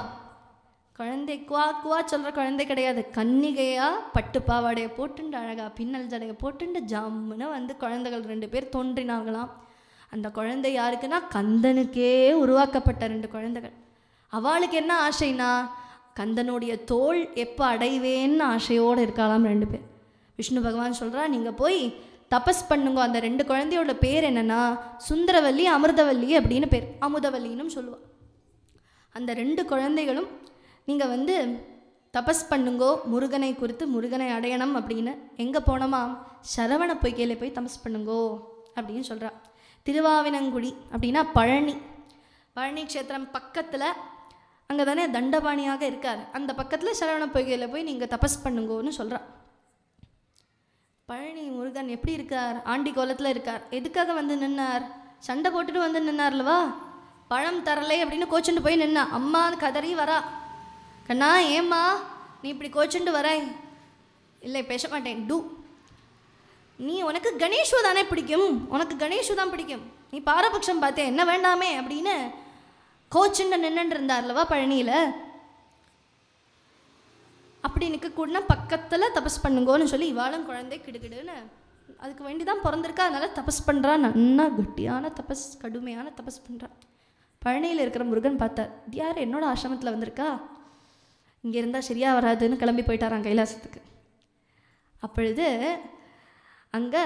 குழந்தை குவா குவா சொல்கிற குழந்தை கிடையாது. கன்னிகையாக பட்டு பாவாடையை போட்டுண்டு அழகாக பின்னல் ஜடையை போட்டுண்டு ஜாமுன்னு வந்து குழந்தைகள் 2 பேர் தோன்றினாங்களாம். அந்த குழந்தை யாருக்குன்னா கந்தனுக்கே உருவாக்கப்பட்ட 2 குழந்தைகள். அவளுக்கு என்ன ஆசைனா கந்தனுடைய தோள் எப்போ அடைவேன்னு ஆசையோடு இருக்காளாம் 2 பேர். விஷ்ணு பகவான் சொல்கிறா, நீங்கள் போய் தபஸ் பண்ணுங்க. அந்த 2 குழந்தையோட பேர் என்னென்னா சுந்தரவல்லி அமிர்தவல்லி அப்படின்னு பேர், அமுதவல்லின்னு சொல்லுவாள். அந்த 2 குழந்தைகளும் நீங்கள் வந்து தபஸ் பண்ணுங்கோ, முருகனை குறித்து முருகனை அடையணும் அப்படின்னு. எங்கே போனோமா? சரவண பொய்கையில் போய் தபஸ் பண்ணுங்கோ அப்படின்னு சொல்கிறா. திருவாவினங்குடி அப்படின்னா பழனி, பழனி க்ஷேத்திரம் பக்கத்தில் அங்கே தானே தண்டபாணியாக இருக்கார். அந்த பக்கத்தில் சரவண பொய்கையில் போய் நீங்கள் தபஸ் பண்ணுங்கோன்னு சொல்கிறா. பழனி முருகன் எப்படி இருக்கார்? ஆண்டி கோலத்தில் இருக்கார். எதுக்காக வந்து நின்னார்? சண்டை போட்டுட்டு வந்து நின்னார்லவா. பழம் தரலை அப்படின்னு கோச்சுண்டு போய் நின்னா. அம்மா கதறி வரா, கண்ணா ஏம்மா நீ இப்படி கோச்சுண்டு வர? இல்லை பேச மாட்டேன். நீ உனக்கு கணேஷு தானே பிடிக்கும், உனக்கு கணேஷு தான் பிடிக்கும், நீ பாரபட்சம் பார்த்தேன் என்ன வேண்டாமே அப்படின்னு கோச்சுண்டு நின்றுட்டு இருந்தார்லவா பழனியில். அப்படி நிற்கக்கூடனா பக்கத்தில் தபஸ் பண்ணுங்கோன்னு சொல்லி இவாளும் குழந்தை கிடுகிடுன்னு அதுக்கு வேண்டி தான் பிறந்திருக்கா. அதனால் தபஸ் பண்ணுறா. நன்னா கட்டியான தபஸ், கடுமையான தபஸ் பண்ணுறா. பழனியில் இருக்கிற முருகன் பார்த்தார், இது யார் என்னோட ஆசிரமத்தில் வந்திருக்கா, இங்கே இருந்தால் சரியாக வராதுன்னு கிளம்பி போயிட்டாரான் கைலாசத்துக்கு. அப்பொழுது அங்கே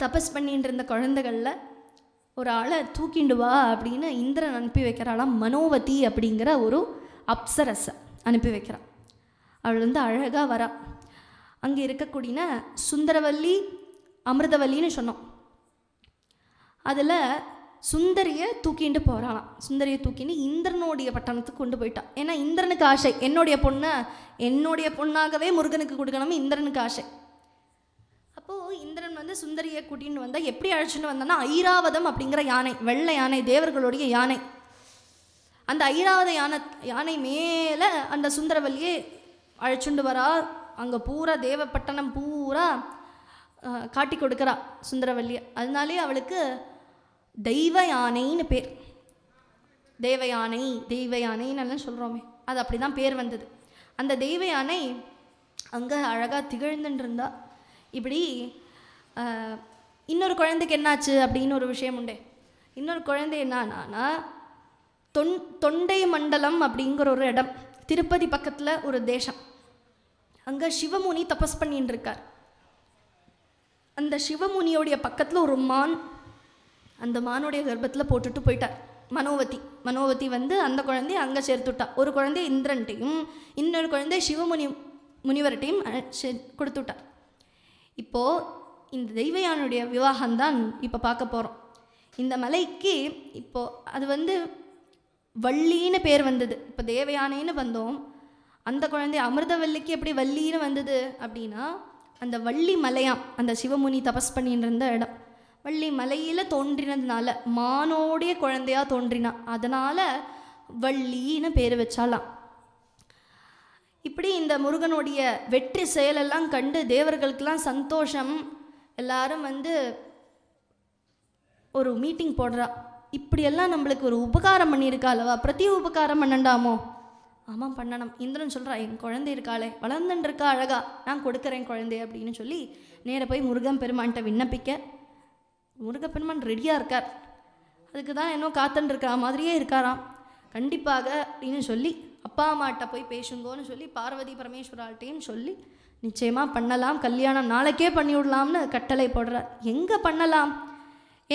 தபஸ் பண்ணிட்டு இருந்த குழந்தைகளில் ஒரு ஆளை தூக்கிண்டு வா அப்படின்னு இந்திரன் அனுப்பி வைக்கிறாளாம். மனோவதி அப்படிங்கிற ஒரு அப்சரஸை அனுப்பி வைக்கிறான். அவள் வந்து அழகாக வரா. அங்கே இருக்கக்கூடிய சுந்தரவல்லி அமிர்தவல்லின்னு சொன்னோம். அதில் சுந்தரியை தூக்கிண்டு போகிறாளாம். சுந்தரியை தூக்கின்னு இந்திரனுடைய பட்டணத்துக்கு கொண்டு போயிட்டான். ஏன்னா இந்திரனுக்கு ஆசை, என்னுடைய பொண்ணாகவே முருகனுக்கு கொடுக்கணும் இந்திரனுக்கு ஆசை. அப்போது இந்திரன் வந்து சுந்தரியை கூட்டின்னு வந்தால் எப்படி அழைச்சிட்டு வந்தான்னா ஐராவதம் அப்படிங்கிற யானை, வெள்ளை யானை, தேவர்களுடைய யானை. அந்த ஐராவத யானை மேலே அந்த சுந்தரவல்லியை அழைச்சுண்டு வரா. அங்கே பூரா தேவப்பட்டணம் பூரா காட்டி கொடுக்குறா சுந்தரவல்லியை. அதனாலே அவளுக்கு தெய்வ யானைன்னு பேர். தெய்வ யானைன்னு சொல்கிறோமே, அது அப்படி தான் பேர் வந்தது. அந்த தெய்வ யானை அங்கே அழகாக திகழ்ந்துட்டு இருந்தா. இப்படி இன்னொரு குழந்தைக்கு என்னாச்சு அப்படின்னு ஒரு விஷயம் உண்டே. இன்னொரு குழந்தை என்னான்னா தொண்டை மண்டலம் அப்படிங்கிற ஒரு இடம், திருப்பதி பக்கத்தில் ஒரு தேசம். அங்கே சிவமுனி தபஸ் பண்ணின்னு இருக்கார். அந்த சிவமுனியோடைய பக்கத்தில் ஒரு மான், அந்த மானுடைய கர்ப்பத்தில் போட்டுட்டு போயிட்டார் மனோவதி வந்து அந்த குழந்தைய அங்கே சேர்த்துட்டா. ஒரு குழந்தைய இந்திரன்ட்டையும் இன்னொரு குழந்தைய முனிவர்கிட்டையும் கொடுத்துட்டார். இப்போது இந்த தெய்வயானுடைய விவாகம்தான் இப்போ பார்க்க போகிறோம். இந்த மலைக்கு இப்போது அது வந்து வள்ளின்னு பேர் வந்தது. இப்போ தேவயானைன்னு வந்தோம், அந்த குழந்தை அமிர்தவல்லிக்கு எப்படி வள்ளின்னு வந்தது அப்படின்னா, அந்த வள்ளி மலையாம் அந்த சிவமுனி தபஸ் பண்ணிட்டு இருந்த இடம். வள்ளி மலையில் தோன்றினதுனால மானோடைய குழந்தையா தோன்றினா, அதனால் வள்ளின்னு பேர் வச்சாலாம். இப்படி இந்த முருகனுடைய வெற்றி செயலெல்லாம் கண்டு தேவர்களுக்கெல்லாம் சந்தோஷம். எல்லாரும் வந்து ஒரு மீட்டிங் போடுறா. இப்படியெல்லாம் நம்மளுக்கு ஒரு உபகாரம் பண்ணியிருக்கா அல்லவா, பிரதி உபகாரம் பண்ணண்டாமோ? ஆமாம் பண்ணணும். இந்திரன் சொல்கிறா, என் குழந்தை இருக்காளே வளர்ந்துன்னு இருக்கா அழகா, நான் கொடுக்குறேன் குழந்தை அப்படின்னு சொல்லி நேர போய் முருகன் பெருமான்கிட்ட விண்ணப்பிக்க, முருகப்பெருமான் ரெடியாக இருக்கார். அதுக்கு தான் இன்னும் காத்துன்னு இருக்கிற மாதிரியே இருக்காராம். கண்டிப்பாக அப்படின்னு சொல்லி அப்பா அம்மாட்ட போய் பேசுங்கோன்னு சொல்லி பார்வதி பரமேஸ்வரால்ட்டையும் சொல்லி நிச்சயமாக பண்ணலாம், கல்யாணம் நாளைக்கே பண்ணிவிடலாம்னு கட்டளை போடுறார். எங்கே பண்ணலாம்?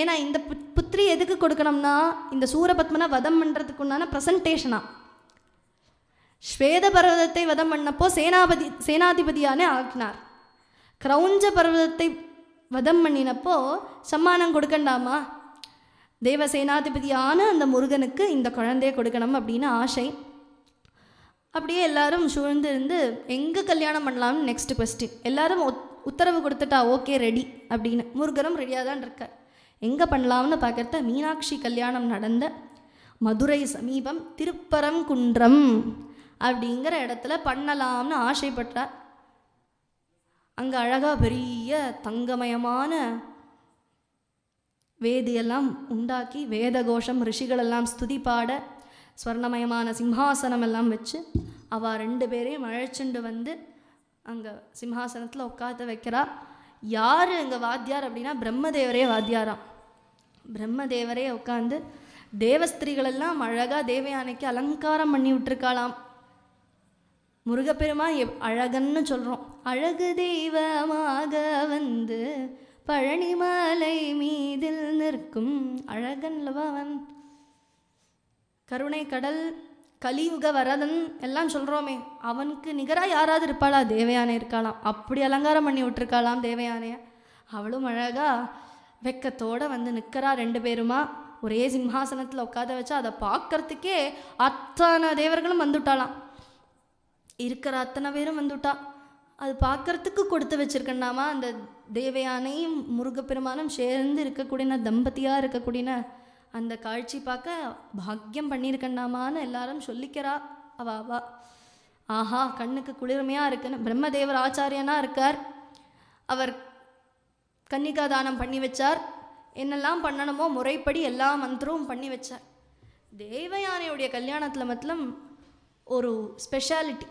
ஏன்னா இந்த புத்திரி எதுக்கு கொடுக்கணும்னா, இந்த சூரபத்மனை வதம் பண்ணுறதுக்குண்டான ப்ரெசன்டேஷனா. ஸ்வேத பர்வதத்தை வதம் பண்ணப்போ சேனாதிபதியானே ஆக்கினார். கிரௌஞ்ச பர்வதத்தை வதம் பண்ணினப்போ சம்மானம் கொடுக்கண்டாமா? தேவசேனாதிபதியான அந்த முருகனுக்கு இந்த குழந்தைய கொடுக்கணும் அப்படின்னு ஆசை. அப்படியே எல்லாரும் சூழ்ந்து இருந்து எங்கே கல்யாணம் பண்ணலாம்னு நெக்ஸ்ட் கொஸ்டின். எல்லாரும் உத்தரவு கொடுத்துட்டா, ஓகே ரெடி அப்படின்னு. முருகரும் ரெடியாக தான் இருக்கார். எங்கே பண்ணலாம்னு பார்க்கறத மீனாட்சி கல்யாணம் நடந்த மதுரை சமீபம் திருப்பரங்குன்றம் அப்படிங்கிற இடத்துல பண்ணலாம்னு ஆசைப்பட்டார். அங்கே அழகாக பெரிய தங்கமயமான வேதியெல்லாம் உண்டாக்கி வேத கோஷம் ரிஷிகளெல்லாம் ஸ்துதி பாட ஸ்வர்ணமயமான சிம்ஹாசனம் எல்லாம் வச்சு அவள் 2 பேரையும் அழைச்சிண்டு வந்து அங்கே சிம்ஹாசனத்தில் உட்காந்து வைக்கிறா. யார் அங்கே வாத்தியார் அப்படின்னா பிரம்மதேவரே வாத்தியாராம். பிரம்மதேவரே உட்காந்து தேவஸ்திரீகளெல்லாம் அழகாக தேவயானைக்கு அலங்காரம் பண்ணி விட்டுருக்காளாம். முருகப்பெருமா அழகன்னு சொல்கிறோம். அழகு தெய்வமாக வந்து பழனிமலை மீதில் நிற்கும் அழகன்லவா அவன், கருணை கடல், கலியுக வரதன் எல்லாம் சொல்கிறோமே, அவனுக்கு நிகராக யாராவது இருப்பாளா? தேவயானை இருக்காளாம். அப்படி அலங்காரம் பண்ணி விட்டுருக்காளாம் தேவயானையை. அவளும் அழகாக வெக்கத்தோடு வந்து நிற்கிறா. 2 பேருமா ஒரே சிம்ஹாசனத்தில் உட்காத வச்சா அதை பார்க்கறதுக்கே அத்தனை தேவர்களும் வந்துட்டாளாம். இருக்கிற அத்தனை பேரும் வந்துட்டா. அது பார்க்கறதுக்கு கொடுத்து வச்சிருக்கண்டாமா. அந்த தேவயானையும் முருகப்பெருமானும் சேர்ந்து இருக்கக்கூடிய தம்பதியாக இருக்கக்கூடிய அந்த காட்சி பார்க்க பாக்கியம் பண்ணியிருக்கண்டாமான்னு எல்லாரும் சொல்லிக்கிறா. அவா ஆஹா கண்ணுக்கு குளிர்மையாக இருக்குன்னு. பிரம்மதேவர் ஆச்சாரியனாக இருக்கார். அவர் கன்னிகா தானம் பண்ணி வச்சார். என்னெல்லாம் பண்ணணுமோ முறைப்படி எல்லா மந்திரமும் பண்ணி வச்சார். தேவயானையுடைய கல்யாணத்தில் மட்டும் ஒரு ஸ்பெஷாலிட்டி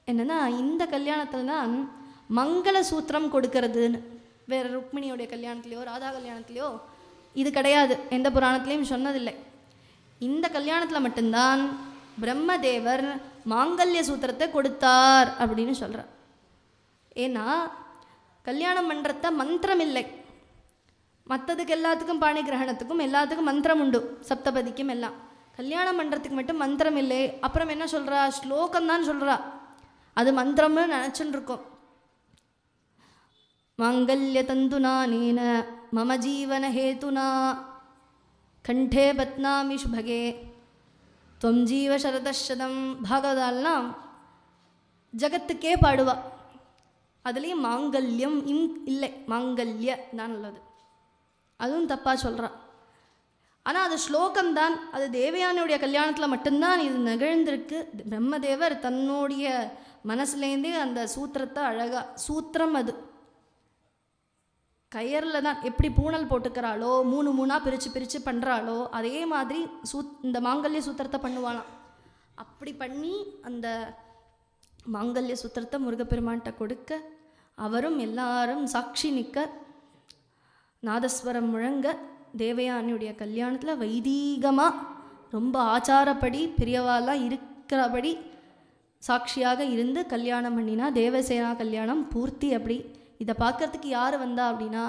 என்னென்னா, இந்த கல்யாணத்தில் தான் மங்கள சூத்திரம் கொடுக்கறதுன்னு. வேறு ருக்மிணியோடைய கல்யாணத்துலையோ ராதா கல்யாணத்துலையோ இது கிடையாது, எந்த புராணத்துலேயும் சொன்னதில்லை. இந்த கல்யாணத்தில் மட்டும்தான் பிரம்மதேவர் மாங்கல்ய சூத்திரத்தை கொடுத்தார் அப்படின்னு சொல்கிறார். ஏன்னா கல்யாணம் பண்ணுறத மந்திரம் இல்லை. மற்றதுக்கு எல்லாத்துக்கும் பாணி கிரகணத்துக்கும் எல்லாத்துக்கும் மந்திரம் உண்டு, சப்தபதிக்கும் எல்லாம். கல்யாணம் பண்ணுறதுக்கு மட்டும் மந்திரம் இல்லை. அப்புறம் என்ன சொல்கிறா? ஸ்லோகம்தான் சொல்கிறா. அது மந்திரம்னு நினச்சுன்னு இருக்கோம். மாங்கல்ய தந்துனா நீன மம ஜீவன ஹேதுனா கண்டே பத்னாமி சுபகே துவம் ஜீவ சரதம் பாகவதாலாம் ஜகத்துக்கே பாடுவா. அதுலேயும் மாங்கல்யம் இல்லை, மாங்கல்ய தான் உள்ளது. அதுவும் தப்பாக சொல்கிறா. ஆனால் அது ஸ்லோகம்தான். அது தேவயானையுடைய கல்யாணத்தில் மட்டும்தான் இது நிகழ்ந்திருக்கு. பிரம்மதேவர் தன்னுடைய மனசுலேருந்தே அந்த சூத்திரத்தை அழகாக, சூத்திரம் அது கயரில் தான் எப்படி பூணல் போட்டுக்கிறாளோ 3 பிரித்து பண்ணுறாளோ அதே மாதிரி இந்த மாங்கல்ய சூத்திரத்தை பண்ணுவாளாம். அப்படி பண்ணி அந்த மாங்கல்ய சூத்திரத்தை முருகப்பெருமான்கிட்ட கொடுக்க, அவரும் எல்லாரும் சாட்சி நிற்க, நாதஸ்வரம் முழங்க, தேவயானியுடைய கல்யாணத்தில் வைதீகமாக ரொம்ப ஆச்சாரப்படி பெரியவாலாம் இருக்கிறபடி சாட்சியாக இருந்து கல்யாணம் பண்ணினா தேவசேனா கல்யாணம் பூர்த்தி. அப்படி இதை பார்க்கறதுக்கு யார் வந்தா அப்படின்னா,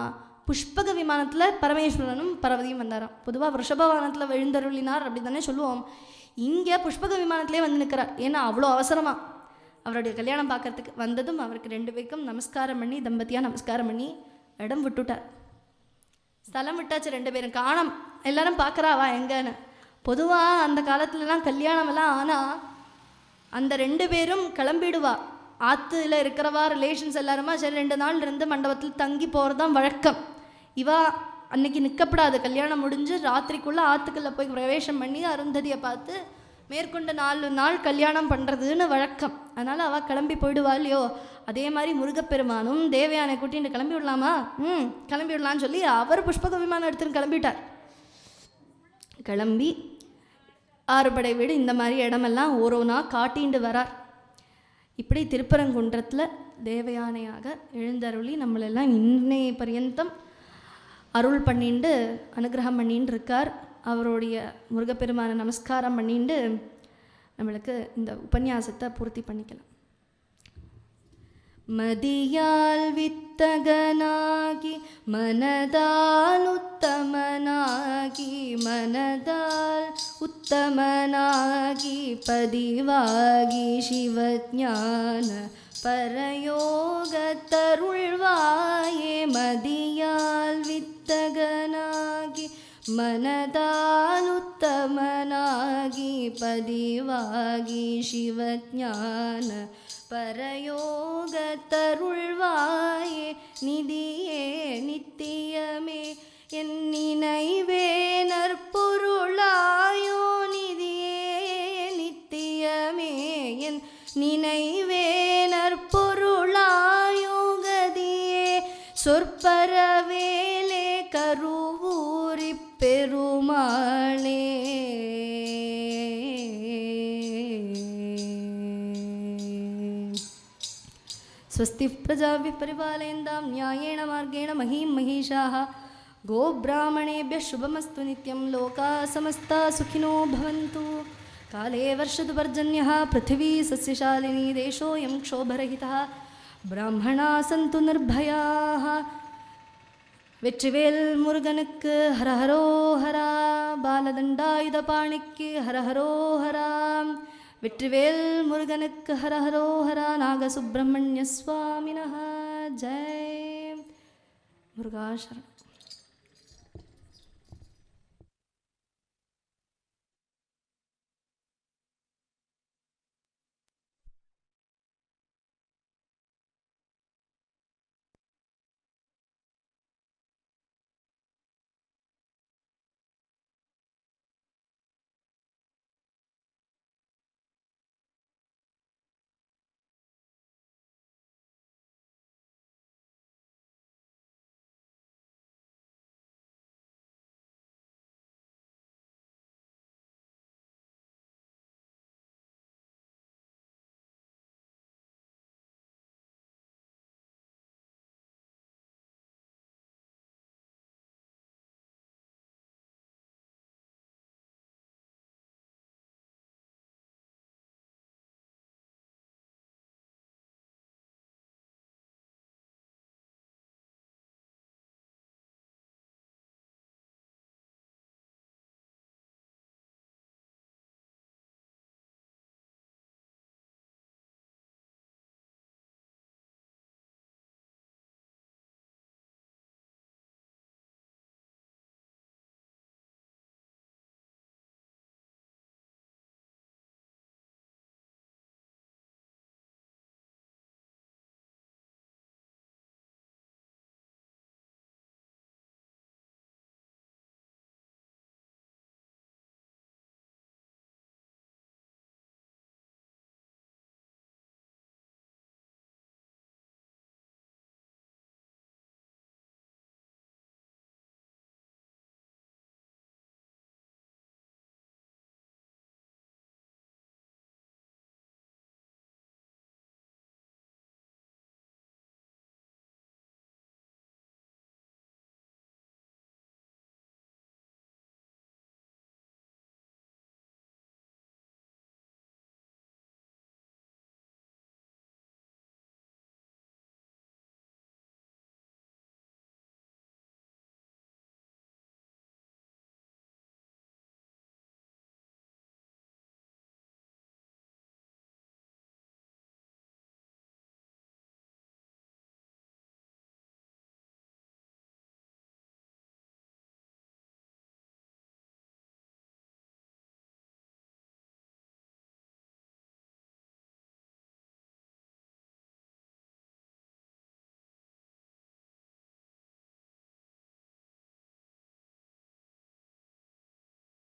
புஷ்பக விமானத்தில் பரமேஸ்வரனும் பார்வதியும் வந்தாராம். பொதுவாக ரிஷப வாகனத்தில் எழுந்தருளினார் அப்படி தானே சொல்லுவோம். இங்கே புஷ்பக விமானத்திலே வந்து நிற்கிறார். ஏன்னா அவ்வளோ அவசரமாக அவருடைய கல்யாணம் பார்க்கறதுக்கு வந்ததும் அவருக்கு 2 பேருக்கும் நமஸ்காரம் பண்ணி, தம்பதியாக நமஸ்காரம் பண்ணி இடம் விட்டுட்டார். ஸ்தலம் விட்டாச்சு. 2 பேரும் காணோம். எல்லாரும் பார்க்குறாவா எங்கன்னு. பொதுவாக அந்த காலத்துலலாம் கல்யாணம் எல்லாம் ஆனால் அந்த 2 பேரும் கிளம்பிடுவா. ஆற்றுல இருக்கிறவா ரிலேஷன்ஸ் எல்லாருமா சரி 2 நாள் இருந்து மண்டபத்தில் தங்கி போகிறது தான் வழக்கம். இவா அன்னைக்கு நிற்கப்படாது. கல்யாணம் முடிஞ்சு ராத்திரிக்குள்ளே ஆற்றுக்குள்ளே போய் பிரவேசம் பண்ணி அருந்ததியை பார்த்து மேற்கொண்டு 4 நாள் கல்யாணம் பண்ணுறதுன்னு வழக்கம். அதனால் அவள் கிளம்பி போயிடுவா இல்லையோ. அதே மாதிரி முருகப்பெருமானும் தேவயானை கூட்டின்னு கிளம்பி விடலாமா, கிளம்பி விடலான்னு சொல்லி அவர் புஷ்பக விமானம் எடுத்துன்னு கிளம்பிட்டார். கிளம்பி 6 படை வீடு இந்த மாதிரி இடமெல்லாம் ஓரோனா காட்டிண்டு வரார். இப்படி திருப்பரங்குன்றத்தில் தேவயானையாக எழுந்தருளி நம்மளெல்லாம் இன்னைய பரியந்தம் அருள் பண்ணிண்டு அனுகிரகம் பண்ணின்னு இருக்கார். அவருடைய முருகப்பெருமான நமஸ்காரம் பண்ணிண்டு நம்மளுக்கு இந்த உபன்யாசத்தை பூர்த்தி பண்ணிக்கலாம். மதியால் வித்தகனாகி மனதால் உத்தமனாகி, மனதால் உத்தமனாகி பதிவாகி சிவஞான பரயோகத்தருள்வாயே. மதியால் வித்தகனாகி மனதால் உத்தமனாகி பதிவாகி சிவஞான பரயோகத்தருள்வாயே. நிதியே நித்தியமே என் நினைவே நற்பொருளாயோ. நிதியே நித்தியமே என் நினைவே நற்பொருளாயோ. கதியே சொற்பரவேலே கருவூரி பெருமாளே. स्वस्ति प्रजाभ्यः परिपालयन्तां न्यायेन मार्गेण महीं महिषाः। गोब्राह्मणेभ्यः शुभमस्तु नित्यं। लोकाः समस्ताः सुखिनो भवन्तु। काले वर्षतु पर्जन्यः पृथिवी सस्यशालिनी। देशोऽयं क्षोभरहितः ब्राह्मणाः सन्तु निर्भयाः। வெற்றிவேல் முருகனுக்கு ஹரஹரோ ஹரா. பாலதண்டாயுதபாணிக்கு ஹரஹரோ ஹரா. வெற்றிவேல் முருகனுக்கு ஹரஹரோ ஹரா. நாகசுப்ரமணிய சுவாமினஹ ஜெய். முருகாசரணம்.